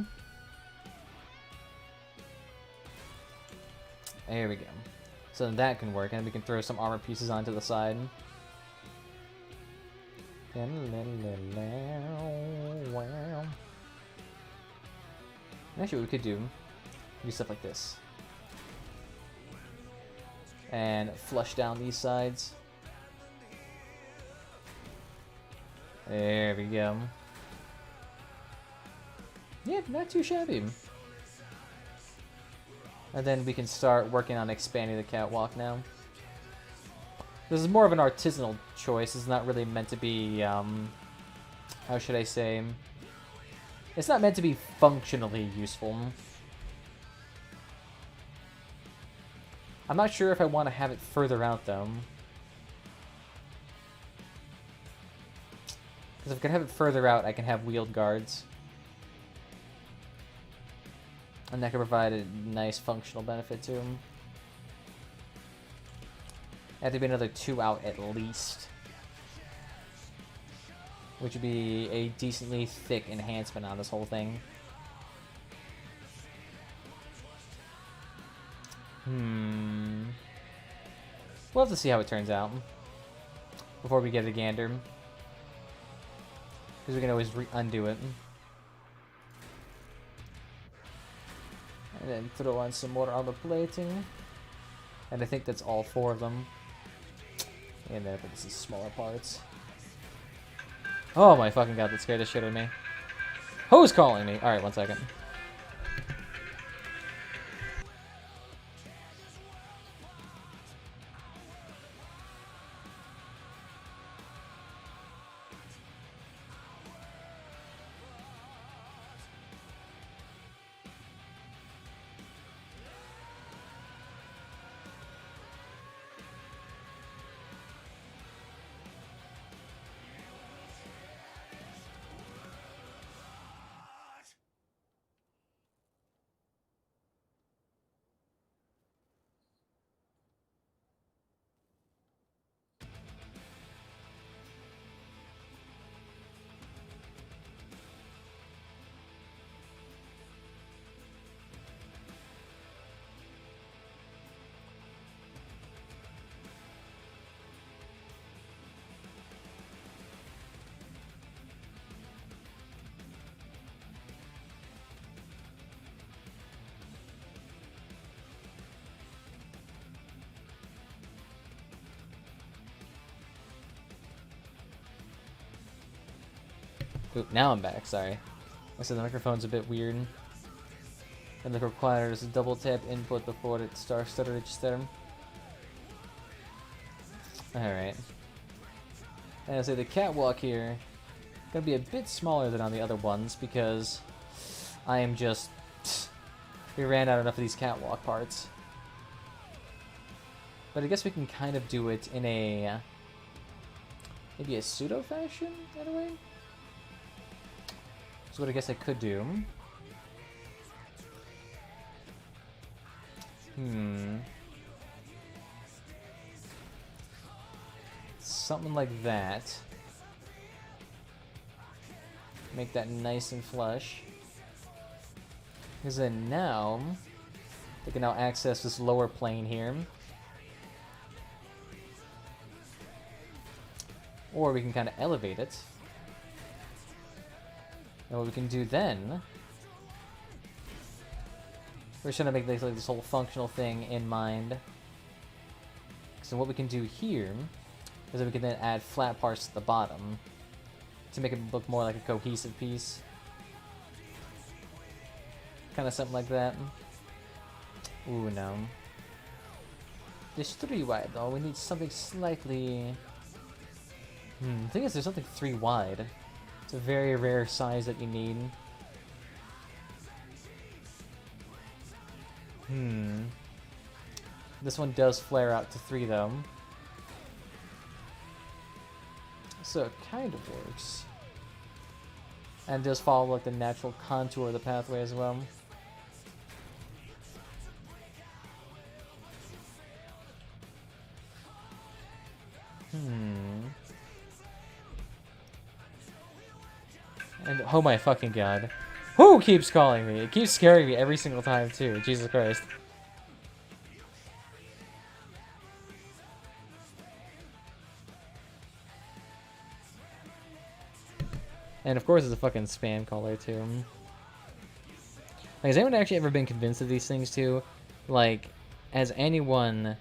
There we go. So then that can work, and we can throw some armor pieces onto the side. Actually, what we could do stuff like this. And flush down these sides. There we go. Yeah, not too shabby. And then we can start working on expanding the catwalk now. This is more of an artisanal choice. It's not really meant to be, how should I say? It's not meant to be functionally useful. I'm not sure if I want to have it further out, though. Because if I can have it further out, I can have wheeled guards. And that can provide a nice functional benefit to them. Have to be another 2 out at least. Which would be a decently thick enhancement on this whole thing. We'll have to see how it turns out before we get a gander. Because we can always undo it. And then throw on some more armor plating. And I think that's all 4 of them. And then this is smaller parts. Oh my fucking god, that scared the shit out of me. Who's calling me? Alright, 1 second. Oop, now I'm back, sorry. I said the microphone's a bit weird. And it requires a double tap input before it starts to register. Alright. And I say the catwalk here gonna be a bit smaller than on the other ones because I am just we ran out enough of these catwalk parts. But I guess we can kind of do it in a maybe a pseudo fashion in a way. That's what I guess I could do. Something like that. Make that nice and flush. Because then now, they can now access this lower plane here. Or we can kind of elevate it. And what we can do then, we're trying to make like this whole functional thing in mind. So what we can do here is that we can then add flat parts to the bottom to make it look more like a cohesive piece. Kind of something like that. Ooh, no. There's 3 wide though. We need something slightly... The thing is, there's something 3 wide. It's a very rare size that you need. This one does flare out to 3 though. So it kind of works. And does follow like the natural contour of the pathway as well. And oh my fucking god. Who keeps calling me? It keeps scaring me every single time too. Jesus Christ. And of course it's a fucking spam caller too. Like, has anyone actually ever been convinced of these things too? Like, has anyone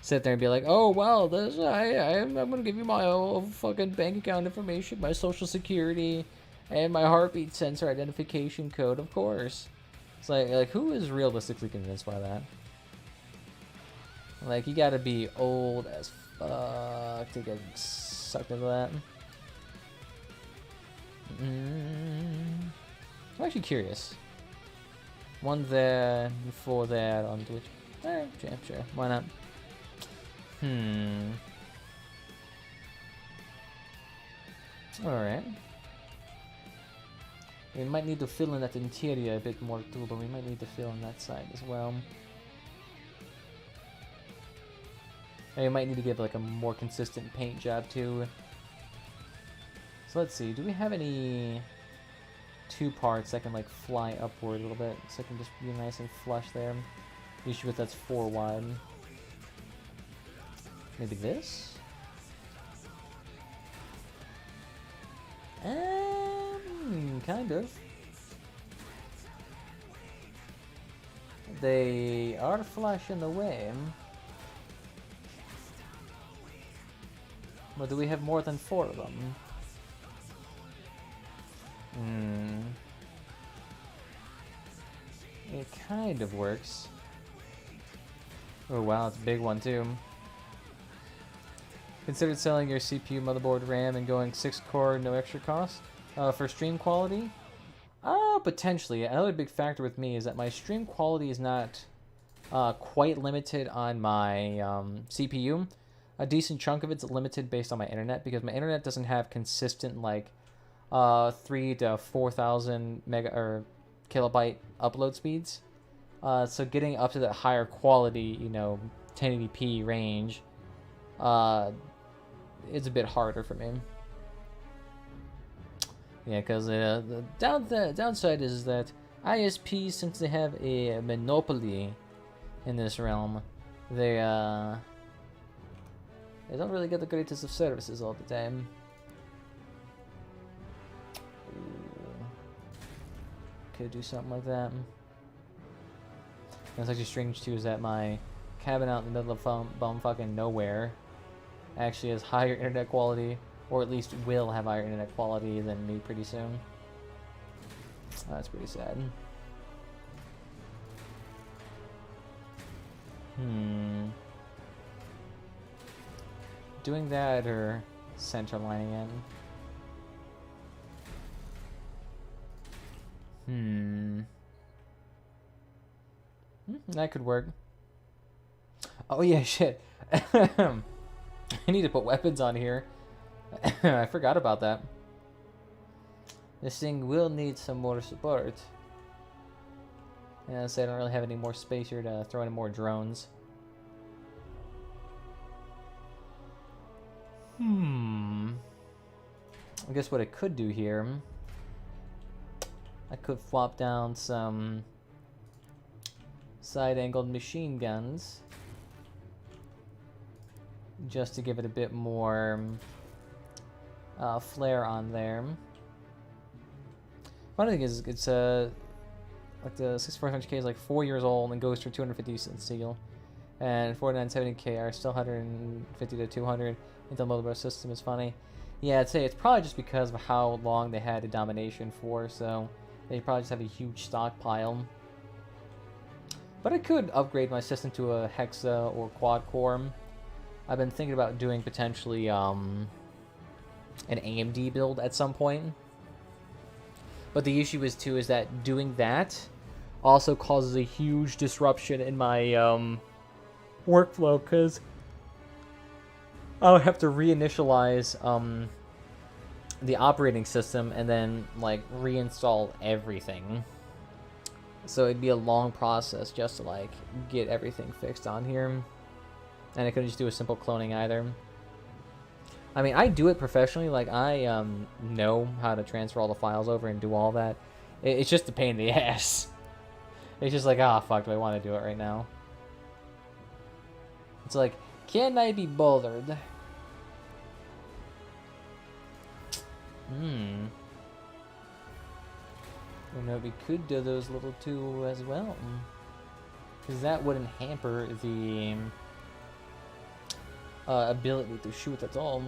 sit there and be like, oh well, this I'm gonna give you my whole fucking bank account information, my social security, and my heartbeat sensor identification code, of course. It's like who is realistically convinced by that? Like, you gotta be old as fuck to get sucked into that. I'm actually curious. 1 there, 4 there on Twitch. Alright, sure, why not? Alright. We might need to fill in that interior a bit more too, but we might need to fill in that side as well. And we might need to give like a more consistent paint job too. So let's see, do we have any 2 parts that can like fly upward a little bit so it can just be nice and flush there? Usually with that's 4 wide. Maybe this? Kind of. They are flush in the way. But do we have more than 4 of them? It kind of works. Oh wow, it's a big one too. Considered selling your CPU, motherboard, RAM, and going 6-core, no extra cost for stream quality? Potentially. Another big factor with me is that my stream quality is not quite limited on my CPU. A decent chunk of it's limited based on my internet because my internet doesn't have consistent like 3 to 4,000 mega or kilobyte upload speeds. So getting up to that higher quality, 1080p range, it's a bit harder for me. Yeah, because the downside is that ISPs, since they have a monopoly in this realm, they don't really get the greatest of services all the time. Could do something like that. That's actually strange too, is that my cabin out in the middle of fucking nowhere actually has higher internet quality or at least will have higher internet quality than me pretty soon. That's pretty sad. Doing that or center lining in? That could work. Oh yeah, shit. I need to put weapons on here. I forgot about that. This thing will need some more support. Yeah, so I don't really have any more space here to throw in more drones. I guess what I could do here, I could flop down some side-angled machine guns just to give it a bit more flair on there. Funny thing is, it's like the 6400K is like 4 years old and goes for 250 cents steel, and 4970K are still 150 to 200. Intel motherboard system is funny. Yeah, I'd say it's probably just because of how long they had a domination for, so they probably just have a huge stockpile. But I could upgrade my system to a hexa or quad core. I've been thinking about doing potentially an AMD build at some point. But the issue is too is that doing that also causes a huge disruption in my workflow, because I'll have to reinitialize the operating system and then like reinstall everything. So it'd be a long process just to like get everything fixed on here. And I couldn't just do a simple cloning either. I mean, I do it professionally. Like, I know how to transfer all the files over and do all that. It's just a pain in the ass. It's just like, ah, fuck, do I want to do it right now? It's like, can I be bothered? You know, we could do those little two as well. Because that wouldn't hamper the ability to shoot at all.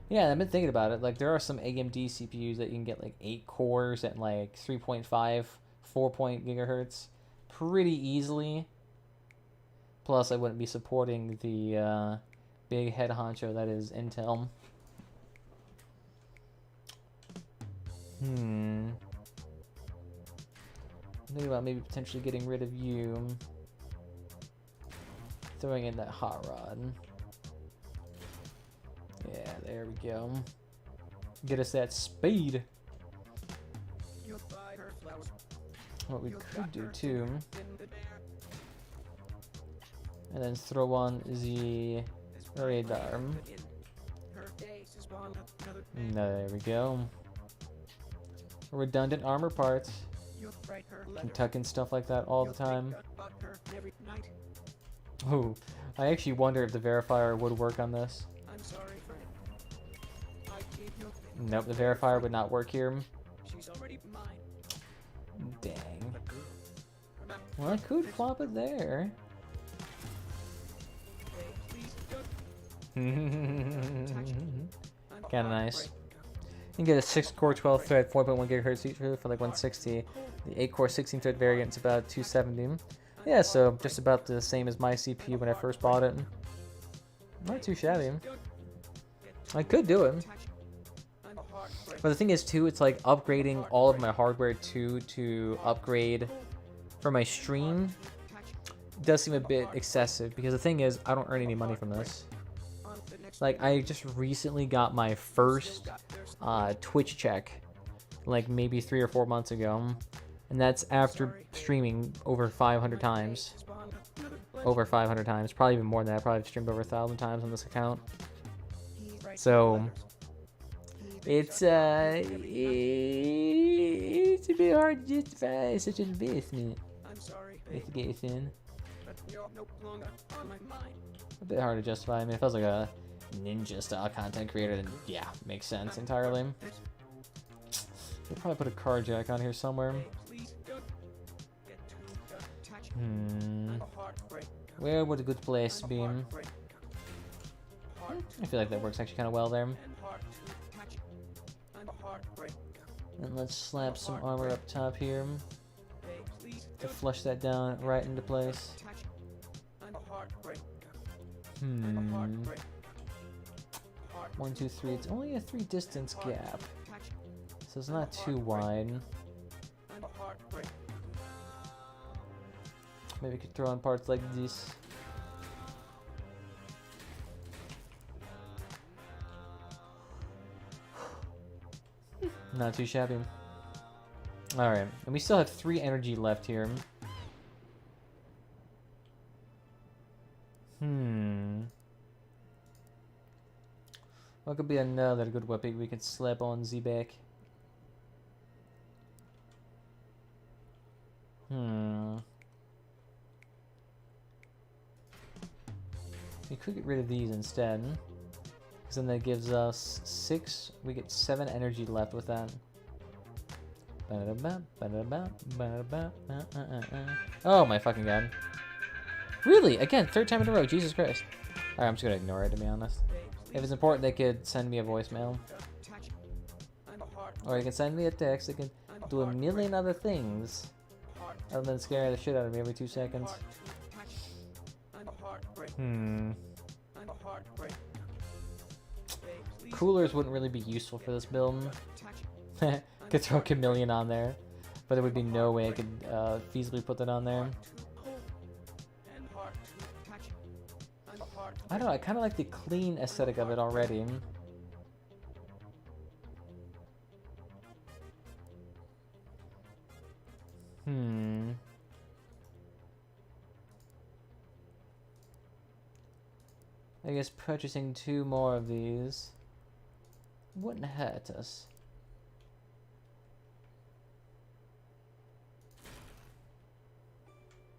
Yeah, I've been thinking about it. Like, there are some AMD CPUs that you can get like 8 cores at like 3.5, 4 gigahertz pretty easily. Plus, I wouldn't be supporting the big head honcho that is Intel. Thinking about maybe potentially getting rid of you. Throwing in that hot rod. Yeah, there we go. Get us that speed. What we could do too. And then throw on the radar. There we go. Redundant armor parts. Can tuck in stuff like that all the time. Ooh, I actually wonder if the verifier would work on this. Nope, the verifier would not work here. Dang. Well, I could flop it there. Kinda nice. You can get a 6-core 12-thread 4.1 GHz CPU for like 160. The 8-core 16-thread variant is about 270. Yeah, so just about the same as my CPU when I first bought it. Not too shabby. I could do it. But the thing is too, it's like upgrading all of my hardware too to upgrade for my stream does seem a bit excessive, because the thing is, I don't earn any money from this. Like, I just recently got my first Twitch check, like maybe 3 or 4 months ago, and that's after streaming over 500 times. Over 500 times, probably even more than that. I probably streamed over 1,000 times on this account. So it's a bit hard to justify such an investment. Investigation. A bit hard to justify. I mean, if I was like a ninja style content creator, then yeah, makes sense entirely. We'll probably put a car jack on here somewhere. Where would a good place be? I feel like that works actually kind of well there. And let's slap some armor up top here to flush that down right into place. 1, 2, 3. It's only a 3 distance gap, so it's not too wide. Maybe we could throw in parts like this. Not too shabby. Alright, and we still have 3 energy left here. What could be another good weapon we could slap on the back? We could get rid of these instead. Because then that gives us 6. We get 7 energy left with that. Oh my fucking god. Really? Again, 3rd time in a row. Jesus Christ. Alright, I'm just gonna ignore it, to be honest. If it's important, they could send me a voicemail. Or they can send me a text. They can do a million other things other than scare the shit out of me every 2 seconds. Coolers wouldn't really be useful for this build. Could throw a chameleon on there, but there would be no way I could feasibly put that on there. I don't know, I kind of like the clean aesthetic of it already. I guess purchasing 2 more of these wouldn't hurt us.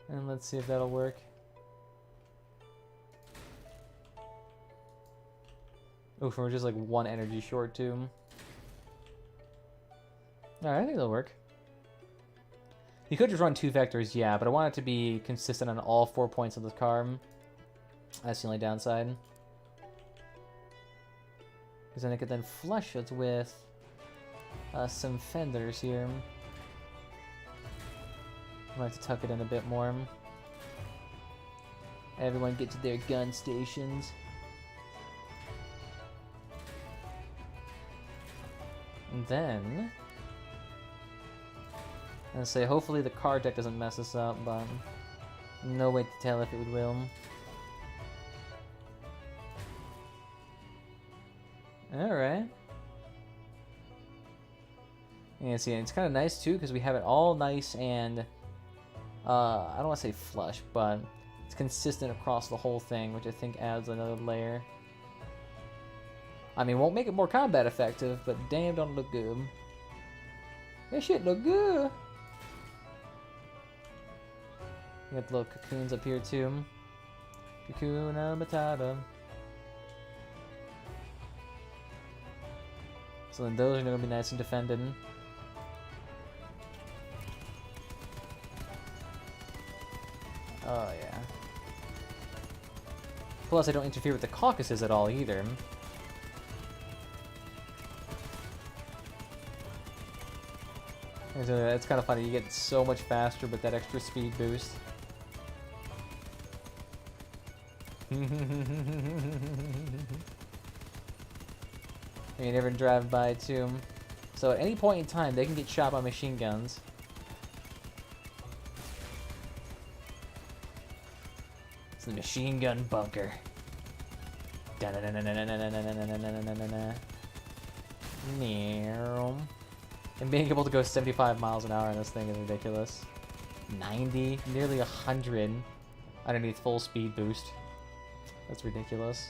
And let's see if that'll work. Oof, we're just like 1 energy short too. Alright, I think that'll work. You could just run 2 vectors, yeah, but I want it to be consistent on all 4 points of the car. That's the only downside. Because then I could then flush it with some fenders here. I might have to tuck it in a bit more. Everyone get to their gun stations. And then... and say, hopefully the car deck doesn't mess us up, but no way to tell if it will. Alright. Yeah, see, it's kind of nice too, because we have it all nice and, I don't want to say flush, but it's consistent across the whole thing, which I think adds another layer. I mean, won't make it more combat effective, but damn, don't look good. That shit look good! You got the little cocoons up here too. Cocoon Matata. So then those are going to be nice and defended. Oh yeah. Plus I don't interfere with the caucuses at all either. And so it's kind of funny, you get so much faster with that extra speed boost. And you never drive by too. So at any point in time, they can get shot by machine guns. It's the machine gun bunker. And being able to go 75 miles an hour on this thing is ridiculous. 90, nearly 100 underneath full speed boost. That's ridiculous.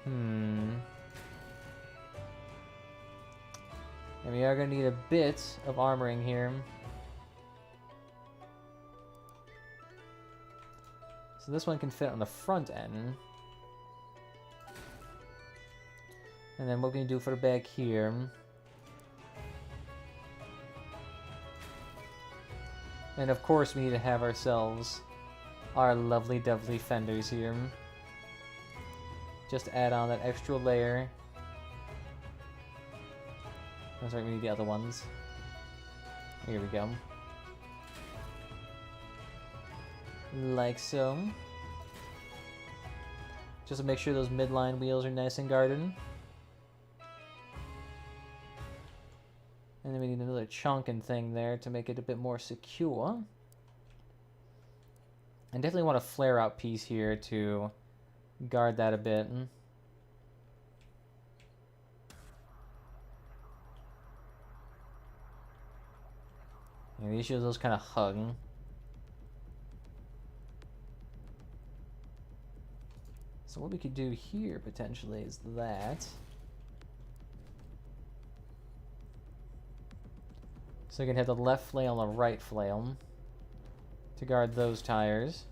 And we are going to need a bit of armoring here. So this one can fit on the front end. And then what we can do for the back here. And of course we need to have ourselves our lovely dovely fenders here. Just to add on that extra layer. That's right, we need the other ones. Here we go. Like so. Just to make sure those midline wheels are nice and guarded. And then we need another chunkin thing there to make it a bit more secure. I definitely want a flare out piece here to guard that a bit. Yeah, the issue is those kind of hug. So what we could do here potentially is that. So you can have the left flail and the right flail to guard those tires.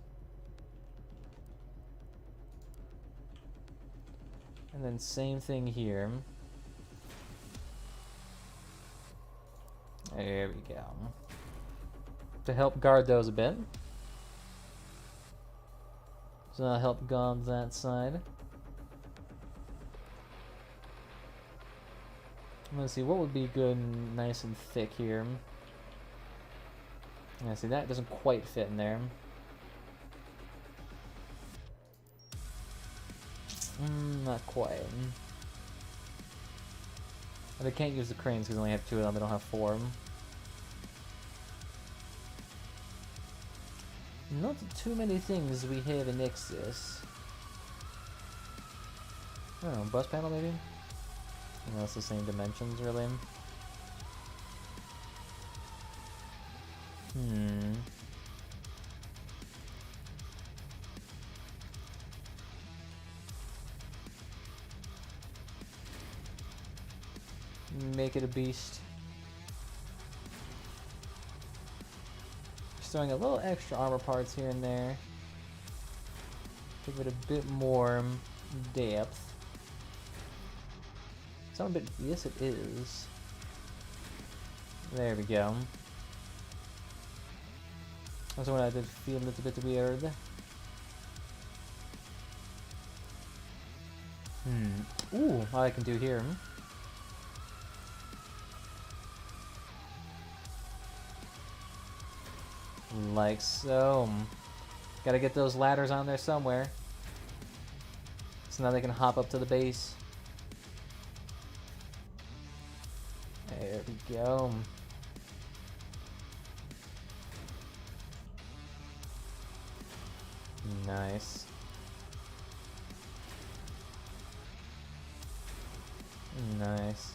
And then same thing here. There we go. To help guard those a bit. So that'll help guard that side. Let's see, what would be good and nice and thick here? Yeah, see, that doesn't quite fit in there. Not quite. But I can't use the cranes because I only have 2 of them, I don't have 4. Not too many things we have in Nexus. I don't know, bus panel maybe? No, it's the same dimensions, really. Make it a beast. Just throwing a little extra armor parts here and there. Give it a bit more depth. Sound a bit. Yes, it is. There we go. That's when I did feel a little bit weird. Ooh, what I can do here. Like so. Gotta get those ladders on there somewhere. So now they can hop up to the base. There we go. Nice. Nice.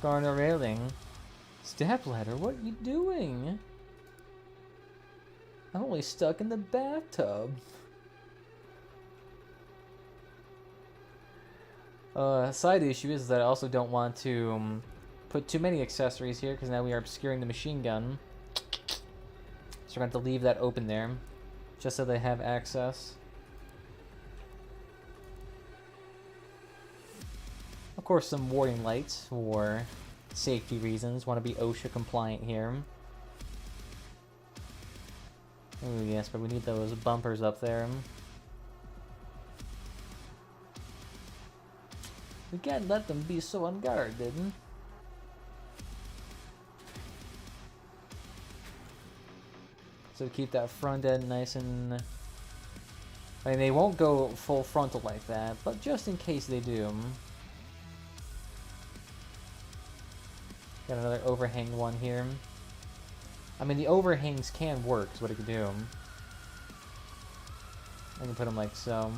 Garner railing. Step ladder, what are you doing? I'm only stuck in the bathtub. Side issue is that I also don't want to put too many accessories here because now we are obscuring the machine gun. So we're going to have to leave that open there just so they have access. Of course, some warning lights for safety reasons. Want to be OSHA compliant here. Oh yes, but we need those bumpers up there. We can't let them be so unguarded. So keep that front end nice and... I mean, they won't go full frontal like that, but just in case they do. Got another overhang one here. I mean, the overhangs can work, is what it could do. I can put them like so.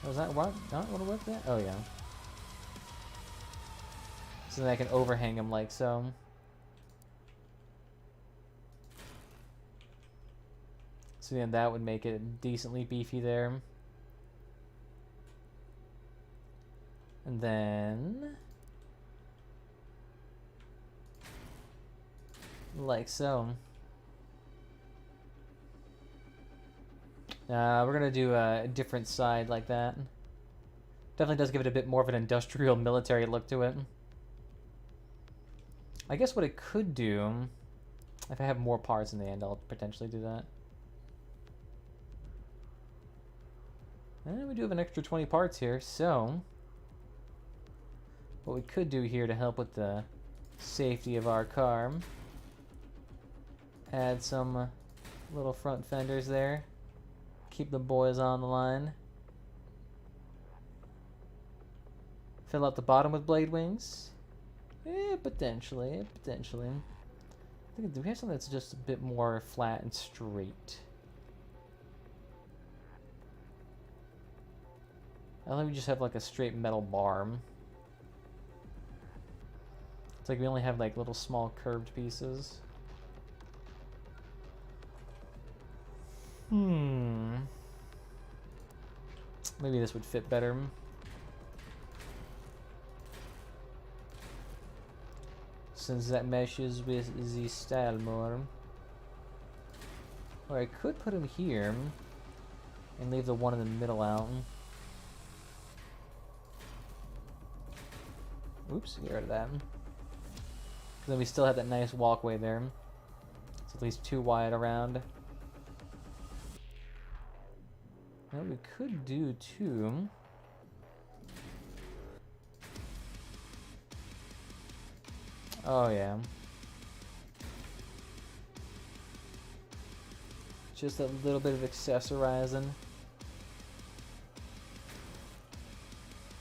Was that what? Not what it worked at? Oh, yeah. So then I can overhang them like so. So then that would make it decently beefy there. And then... like so. We're gonna do a different side like that. Definitely does give it a bit more of an industrial military look to it. I guess what I could do, if I have more parts in the end, I'll potentially do that. And we do have an extra 20 parts here, so what we could do here to help with the safety of our car, add some little front fenders there, keep the boys on the line, fill out the bottom with blade wings. Potentially. I think, do we have something that's just a bit more flat and straight? I think we just have like a straight metal bar. It's like we only have like little small curved pieces. Maybe this would fit better. Since that meshes with the style more. Or I could put him here and leave the one in the middle out. Oops, get rid of that. Then we still have that nice walkway there. It's at least 2 wide around. What we could do too. Oh yeah. Just a little bit of accessorizing.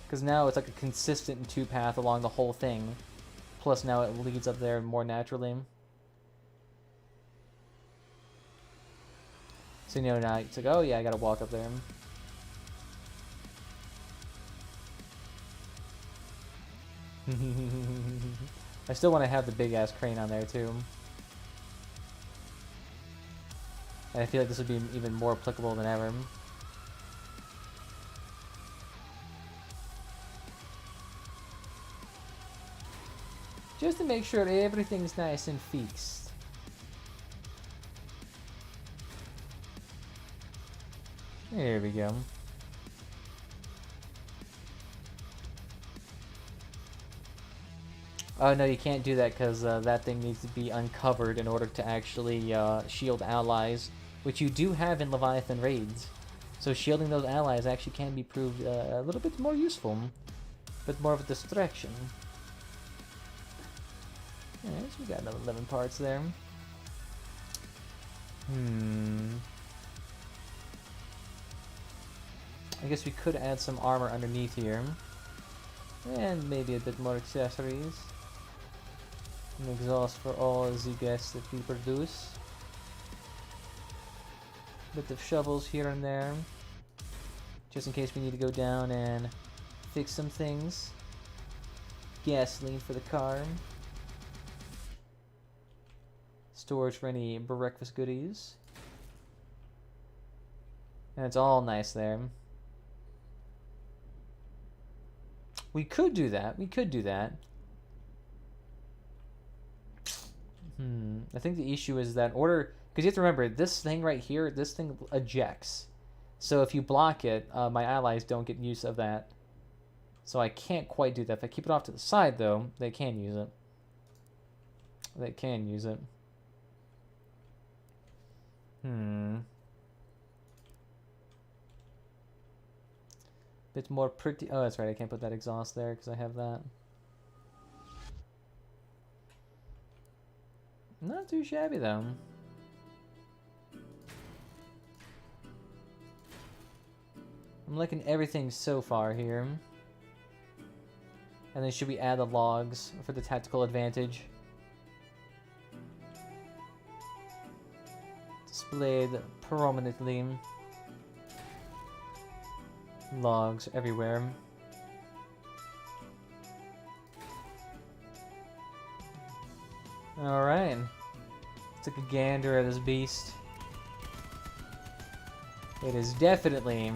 Because now it's like a consistent 2-path along the whole thing. Plus now it leads up there more naturally. So you know now it's like, oh yeah, I gotta walk up there. I still want to have the big ass crane on there too. And I feel like this would be even more applicable than ever. Just to make sure everything's nice and fixed. There we go. Oh no, you can't do that because that thing needs to be uncovered in order to actually shield allies, which you do have in Leviathan raids. So shielding those allies actually can be proved a little bit more useful, a bit more of a distraction. Alright, so we got another 11 parts there. I guess we could add some armor underneath here. And maybe a bit more accessories. An exhaust for all the gas that we produce. Bit of shovels here and there. Just in case we need to go down and fix some things. Gasoline for the car. Storage for any breakfast goodies. And it's all nice there. We could do that. We could do that. I think the issue is that order... Because you have to remember, this thing right here, this thing ejects. So if you block it, my allies don't get use of that. So I can't quite do that. If I keep it off to the side, though, they can use it. They can use it. Bit more pretty... Oh, that's right. I can't put that exhaust there because I have that. Not too shabby, though. I'm liking everything so far here. And then should we add the logs for the tactical advantage? Displayed prominently. Logs everywhere. Alright. Took a gander at this beast. It is definitely...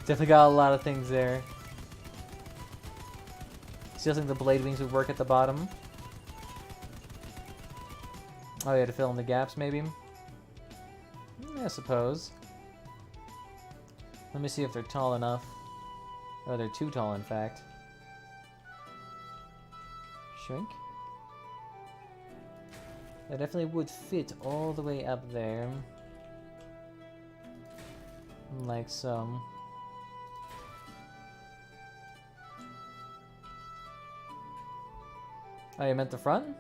Definitely got a lot of things there. Still think the blade wings would work at the bottom. Oh, yeah, to fill in the gaps, maybe? Yeah, I suppose. Let me see if they're tall enough. Oh, they're too tall, in fact. shrink. That definitely would fit all the way up there. Like so. Oh, you meant the front?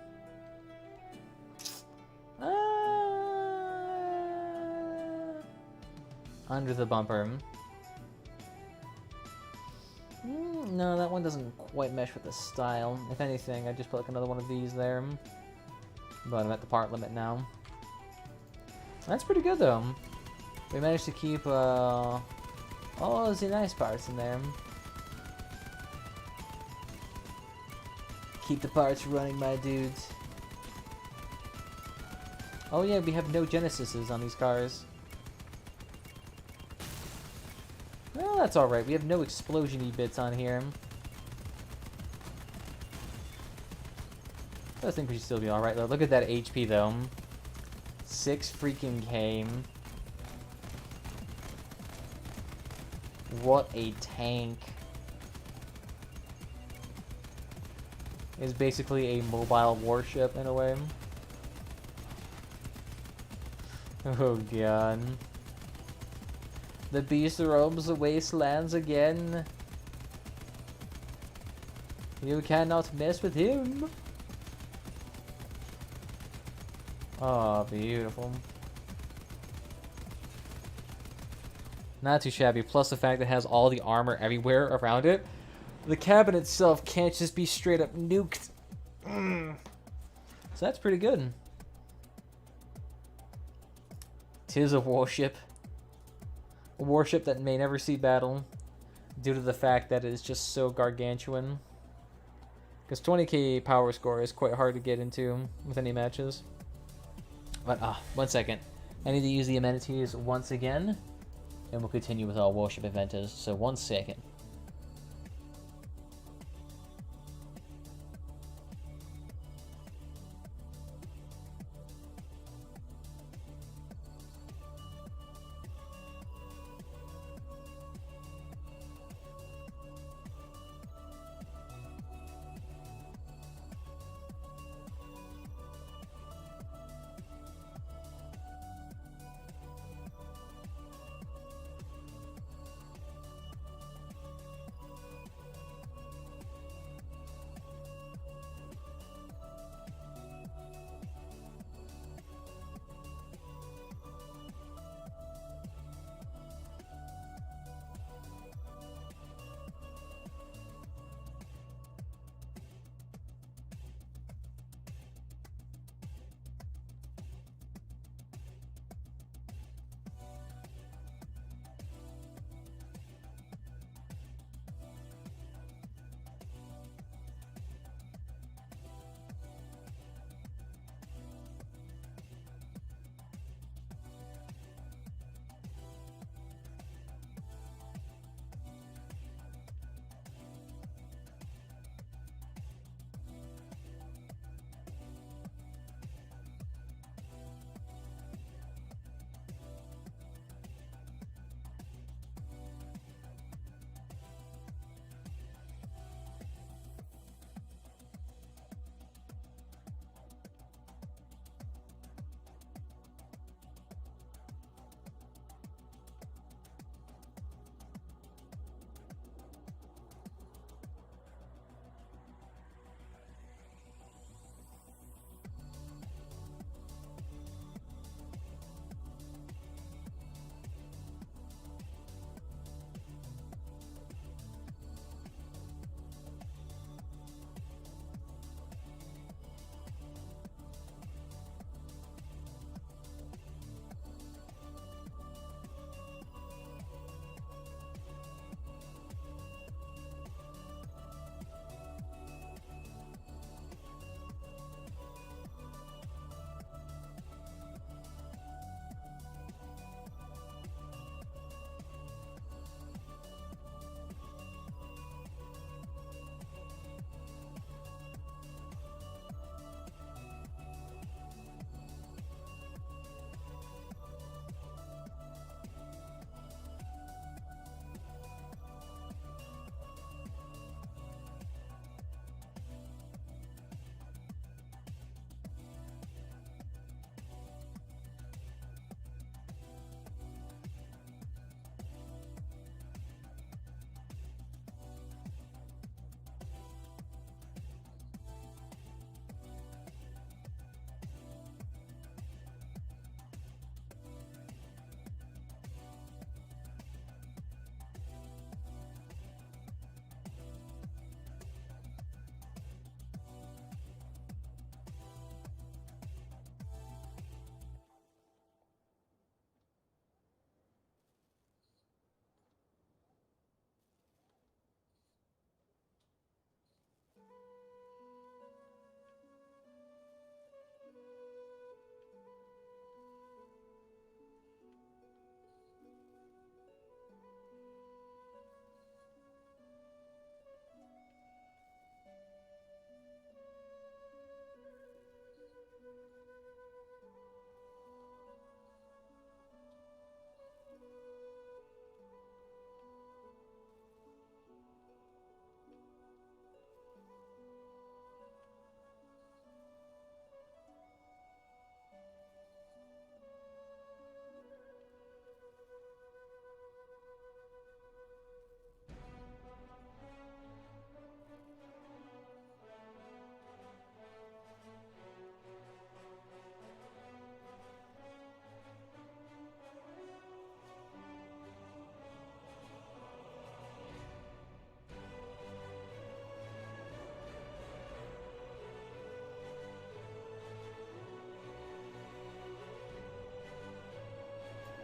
Under the bumper. No, that one doesn't quite mesh with the style. If anything, I'd just put like another one of these there. But I'm at the part limit now. That's pretty good though. We managed to keep all the nice parts in there. Keep the parts running, my dudes. Oh yeah, we have no Genesises on these cars. Well, that's alright. We have no explosion-y bits on here. I think we should still be alright though. Look at that HP though. 6 freaking K. What a tank. It's basically a mobile warship in a way. Oh god. The beast roams the wastelands again. You cannot mess with him. Oh, beautiful. Not too shabby, plus the fact that it has all the armor everywhere around it. The cabin itself can't just be straight up nuked. So that's pretty good. Tis a warship. A warship that may never see battle due to the fact that it is just so gargantuan. Because 20k power score is quite hard to get into with any matches. But, 1 second. I need to use the amenities once again. And we'll continue with our warship inventors. So 1 second.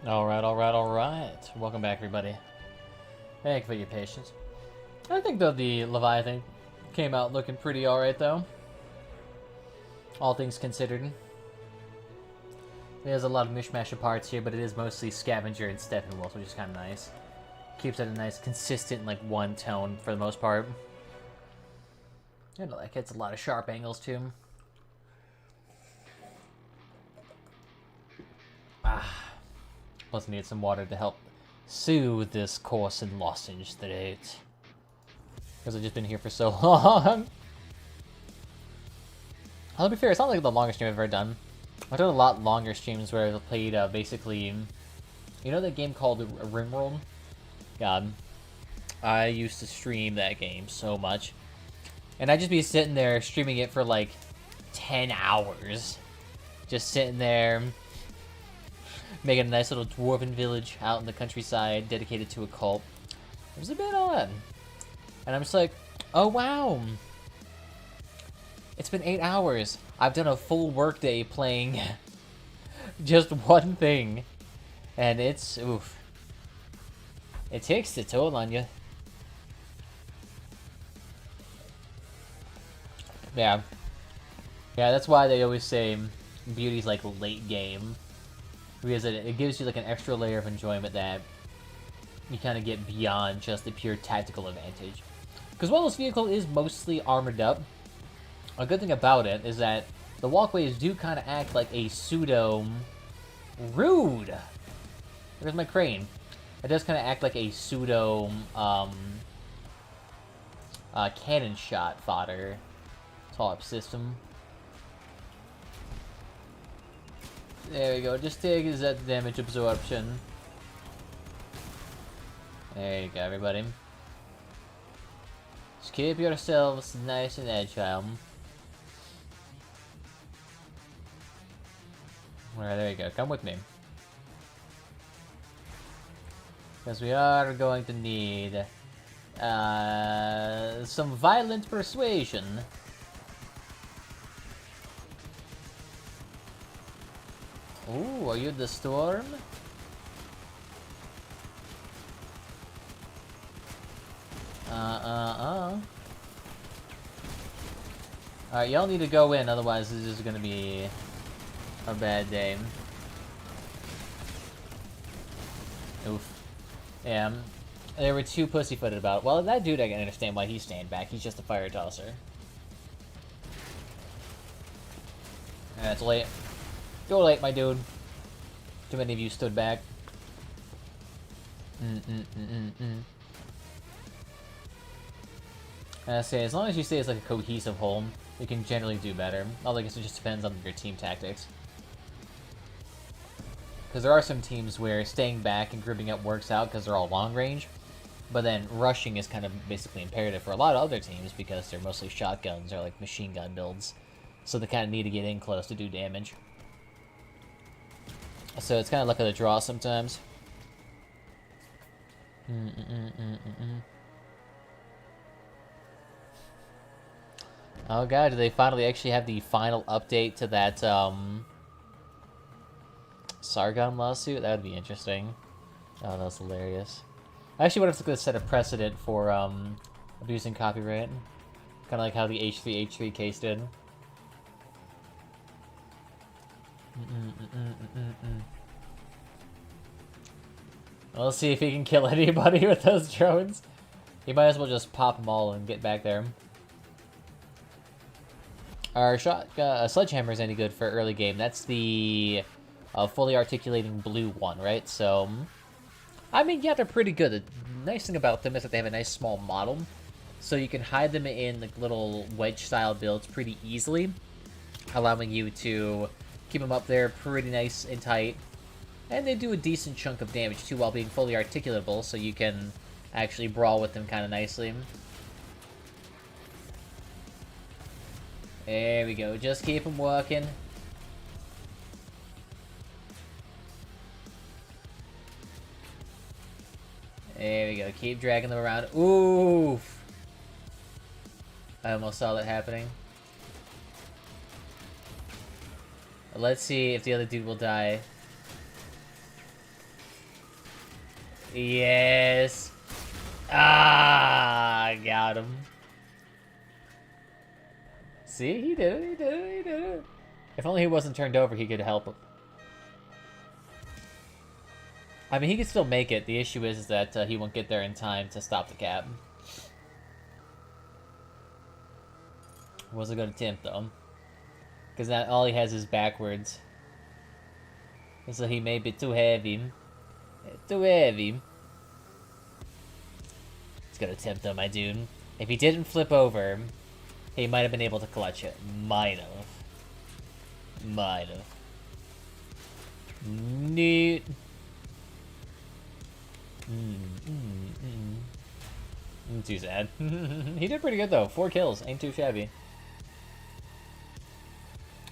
Alright. Welcome back, everybody. Thank you for your patience. I think, though, the Leviathan came out looking pretty alright, though. All things considered. There's a lot of mishmash of parts here, but it is mostly Scavenger and Steppenwolf, which is kind of nice. Keeps it a nice, consistent, like, one tone for the most part. And like, it's a lot of sharp angles, too. Plus, I need some water to help soothe this coarse and lozenge throat. Because I've just been here for so long. I'll be fair, it's not like the longest stream I've ever done. I've done a lot longer streams where I've played, basically... You know that game called Rimworld? God. I used to stream that game so much. And I'd just be sitting there streaming it for like 10 hours. Just sitting there... making a nice little dwarven village out in the countryside dedicated to a cult. It was a bit odd. And I'm just like, oh wow. It's been 8 hours. I've done a full workday playing just one thing. And it's, oof. It takes the toll on you. Yeah. Yeah, that's why they always say beauty's like late game. Because it gives you like an extra layer of enjoyment that you kind of get beyond just the pure tactical advantage. Because while this vehicle is mostly armored up, a good thing about it is that the walkways do kind of act like a pseudo... Rude! Where's my crane? It does kind of act like a pseudo... cannon shot fodder top system. There we go, just take his damage absorption. There you go, everybody. Just keep yourselves nice and agile. Alright, there you go, come with me. Because we are going to need some violent persuasion. Ooh, are you the storm? Alright, y'all need to go in, otherwise this is gonna be a bad day. Oof. Yeah, they were too pussyfooted about it. Well, that dude, I can understand why he's staying back. He's just a fire tosser. That's late. Go late, my dude. Too many of you stood back. I say, as long as you stay as like a cohesive whole, you can generally do better. Although I guess it just depends on your team tactics. Because there are some teams where staying back and grouping up works out because they're all long range. But then rushing is kind of basically imperative for a lot of other teams because they're mostly shotguns or like machine gun builds. So they kind of need to get in close to do damage. So it's kind of luck of the draw sometimes. Oh god, do they finally actually have the final update to that, Sargon lawsuit? That would be interesting. Oh, that was hilarious. I actually wonder if it's going to set a precedent for, abusing copyright. Kind of like how the H3H3 case did. We'll see if he can kill anybody with those drones. You might as well just pop them all and get back there. Our sledgehammer is any good for early game. That's the fully articulating blue one, right? So, I mean, yeah, they're pretty good. The nice thing about them is that they have a nice small model, so you can hide them in like little wedge-style builds pretty easily, allowing you to keep them up there pretty nice and tight. And they do a decent chunk of damage too while being fully articulatable, so you can actually brawl with them kind of nicely. There we go, just keep them working. There we go, keep dragging them around. Oof! I almost saw that happening. Let's see if the other dude will die. Yes. Ah, got him. See, he did it, he did it, he did it. If only he wasn't turned over, he could help him. I mean, he could still make it. The issue is that he won't get there in time to stop the cab. Was a good attempt, though. Because now all he has is backwards. And so he may be too heavy. Too heavy. It's a good attempt, though, my dude. If he didn't flip over, he might have been able to clutch it. Might have. Might have. Neat. Too sad. He did pretty good, though. 4 kills. Ain't too shabby.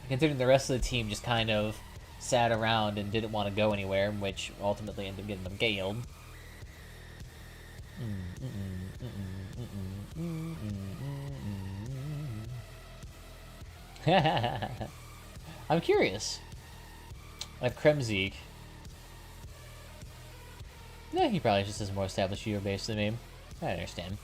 Considering the rest of the team just kind of sat around and didn't want to go anywhere, which ultimately ended up getting them killed. I'm curious. Like Kremzeek. Yeah, he probably just has a more established viewer base than me. I understand.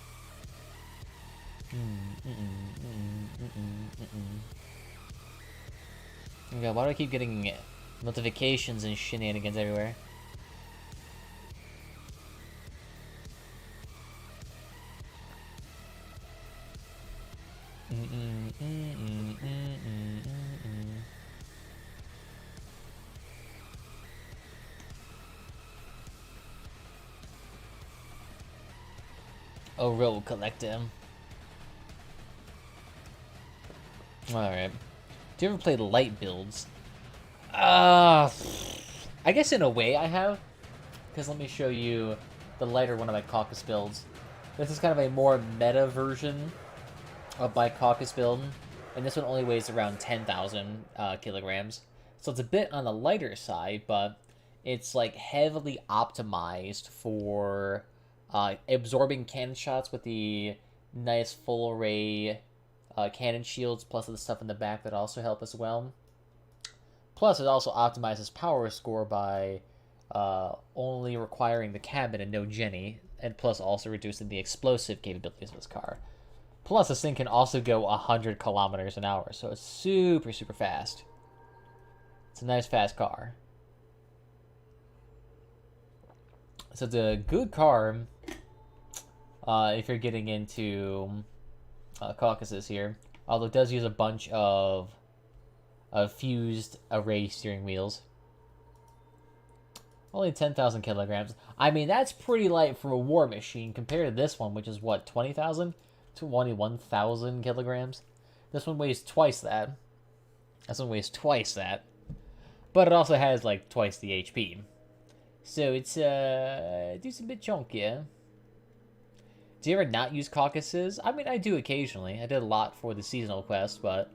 Okay, why do I keep getting notifications and shenanigans everywhere? Oh, roll collector. Alright. Do you ever play light builds? I guess in a way I have. Because let me show you the lighter one of my caucus builds. This is kind of a more meta version of my caucus build. And this one only weighs around 10,000 kilograms. So it's a bit on the lighter side, but it's like heavily optimized for absorbing cannon shots with the nice full array cannon shields, plus the stuff in the back that also help as well. Plus, it also optimizes power score by only requiring the cabin and no Jenny, and plus also reducing the explosive capabilities of this car. Plus, this thing can also go 100 kilometers an hour, so it's super, super fast. It's a nice, fast car. So it's a good car if you're getting into caucuses here. Although it does use a bunch of fused array steering wheels. Only 10,000 kilograms. I mean, that's pretty light for a war machine compared to this one, which is what, 20,000? 21,000 kilograms? This one weighs twice that. This one weighs twice that. But it also has, like, twice the HP. So it's a decent bit chunky. Do you ever not use caucuses? I mean, I do occasionally. I did a lot for the seasonal quest, but...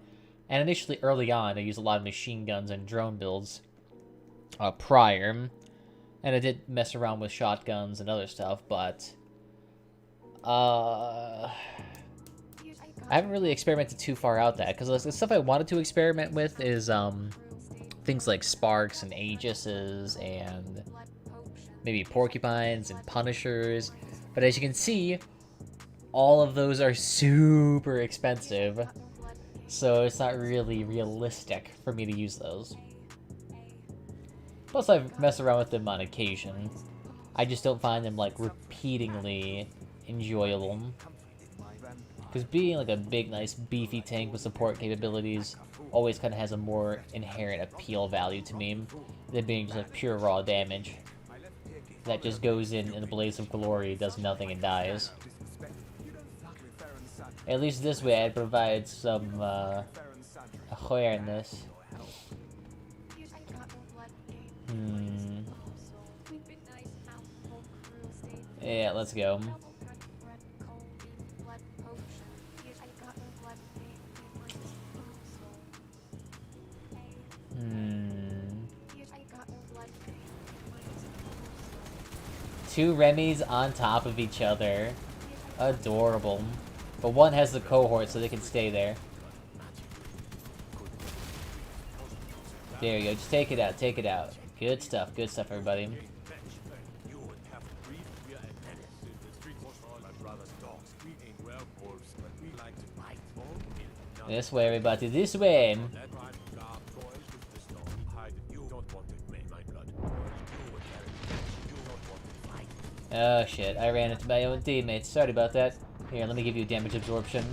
And initially, early on, I used a lot of machine guns and drone builds prior. And I did mess around with shotguns and other stuff, but... I haven't really experimented too far out that, because the stuff I wanted to experiment with is things like Sparks and Aegises and maybe Porcupines and Punishers. But as you can see, all of those are super expensive, so it's not really realistic for me to use those. Plus, I've messed around with them on occasion. I just don't find them, like, repeatingly enjoyable. Because being, like, a big, nice, beefy tank with support capabilities always kind of has a more inherent appeal value to me than being just, like, pure raw damage. That just goes in a blaze of glory, does nothing, and dies. At least this way, I'd provide some, awareness. Yeah, let's go. Two Remys on top of each other. Adorable. But one has the cohort so they can stay there. There you go. Just take it out. Take it out. Good stuff, everybody. This way, everybody, this way! Oh shit, I ran into my own teammates. Sorry about that. Here, let me give you damage absorption.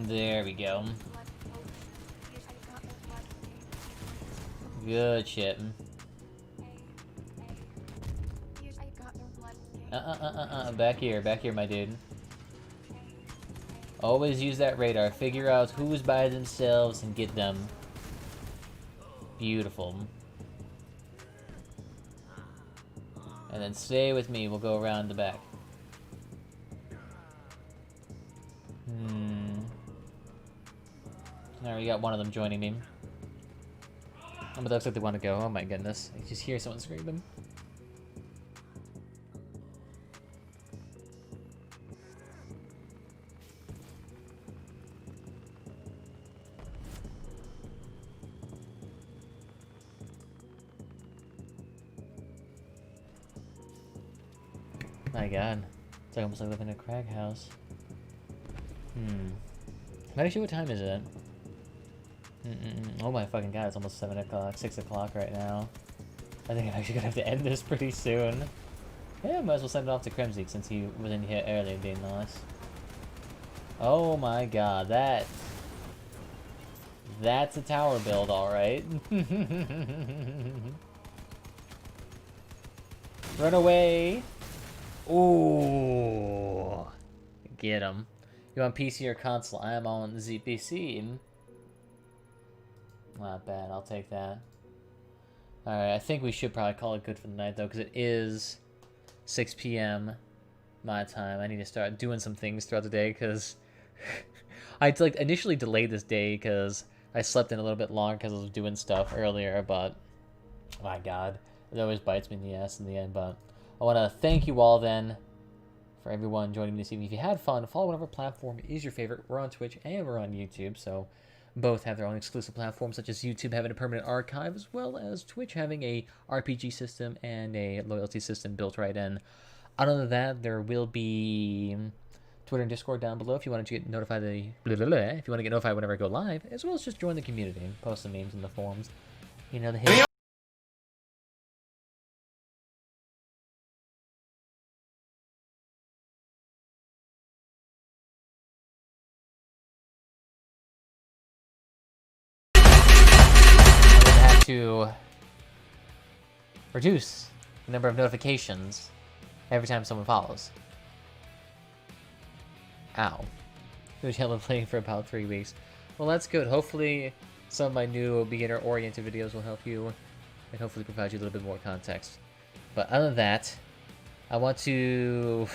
There we go. Good shit. Back here, my dude. Always use that radar. Figure out who's by themselves and get them. Beautiful. And then stay with me, we'll go around the back. Alright, we got one of them joining me. Oh, but that looks like they want to go. Oh my goodness. I just hear someone screaming. My god. It's like almost like living in a crack house. I'm not sure what time is it. Oh my fucking god, it's almost 7 o'clock, 6 o'clock right now. I think I'm actually gonna have to end this pretty soon. Yeah, might as well send it off to Kremzik since he was in here earlier being nice. Oh my god, that's a tower build, alright. Run away! Ooh, get him. You on PC or console? I am on ZPC. Not bad, I'll take that. Alright, I think we should probably call it good for the night though, because it is 6 p.m. my time. I need to start doing some things throughout the day, because I like initially delayed this day because I slept in a little bit longer because I was doing stuff earlier, but my god, it always bites me in the ass in the end. But I want to thank you all then for everyone joining me this evening. If you had fun, follow whatever platform is your favorite. We're on Twitch and we're on YouTube, so both have their own exclusive platforms, such as YouTube having a permanent archive, as well as Twitch having a RPG system and a loyalty system built right in. Other than that, there will be Twitter and Discord down below if you want to get notified if you want to get notified whenever I go live, as well as just join the community, post some memes in the forums. You know the hate. To reduce the number of notifications every time someone follows. Ow. Which I've been playing for about 3 weeks. Well, that's good. Hopefully some of my new beginner-oriented videos will help you and hopefully provide you a little bit more context. But other than that, I want to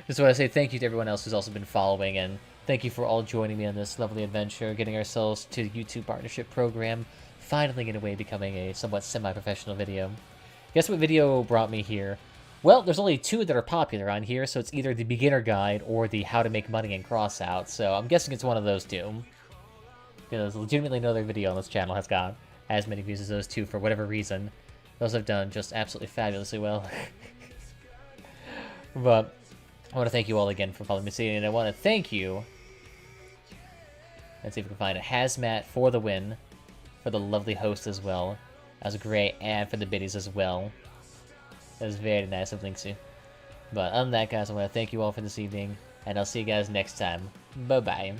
just want to say thank you to everyone else who's also been following, and thank you for all joining me on this lovely adventure, getting ourselves to the YouTube partnership program, finally in a way becoming a somewhat semi-professional video. Guess what video brought me here? Well, there's only 2 that are popular on here, so it's either the beginner guide or the how to make money in crossout, so I'm guessing it's one of those 2. Because legitimately no other video on this channel has got as many views as those 2 for whatever reason. Those have done just absolutely fabulously well. But I want to thank you all again for following me, and I want to thank you. Let's see if we can find a hazmat for the win, for the lovely host as well. That was great, and for the biddies as well. That was very nice of Linksy. But other than that, guys, I want to thank you all for this evening, and I'll see you guys next time. Bye-bye.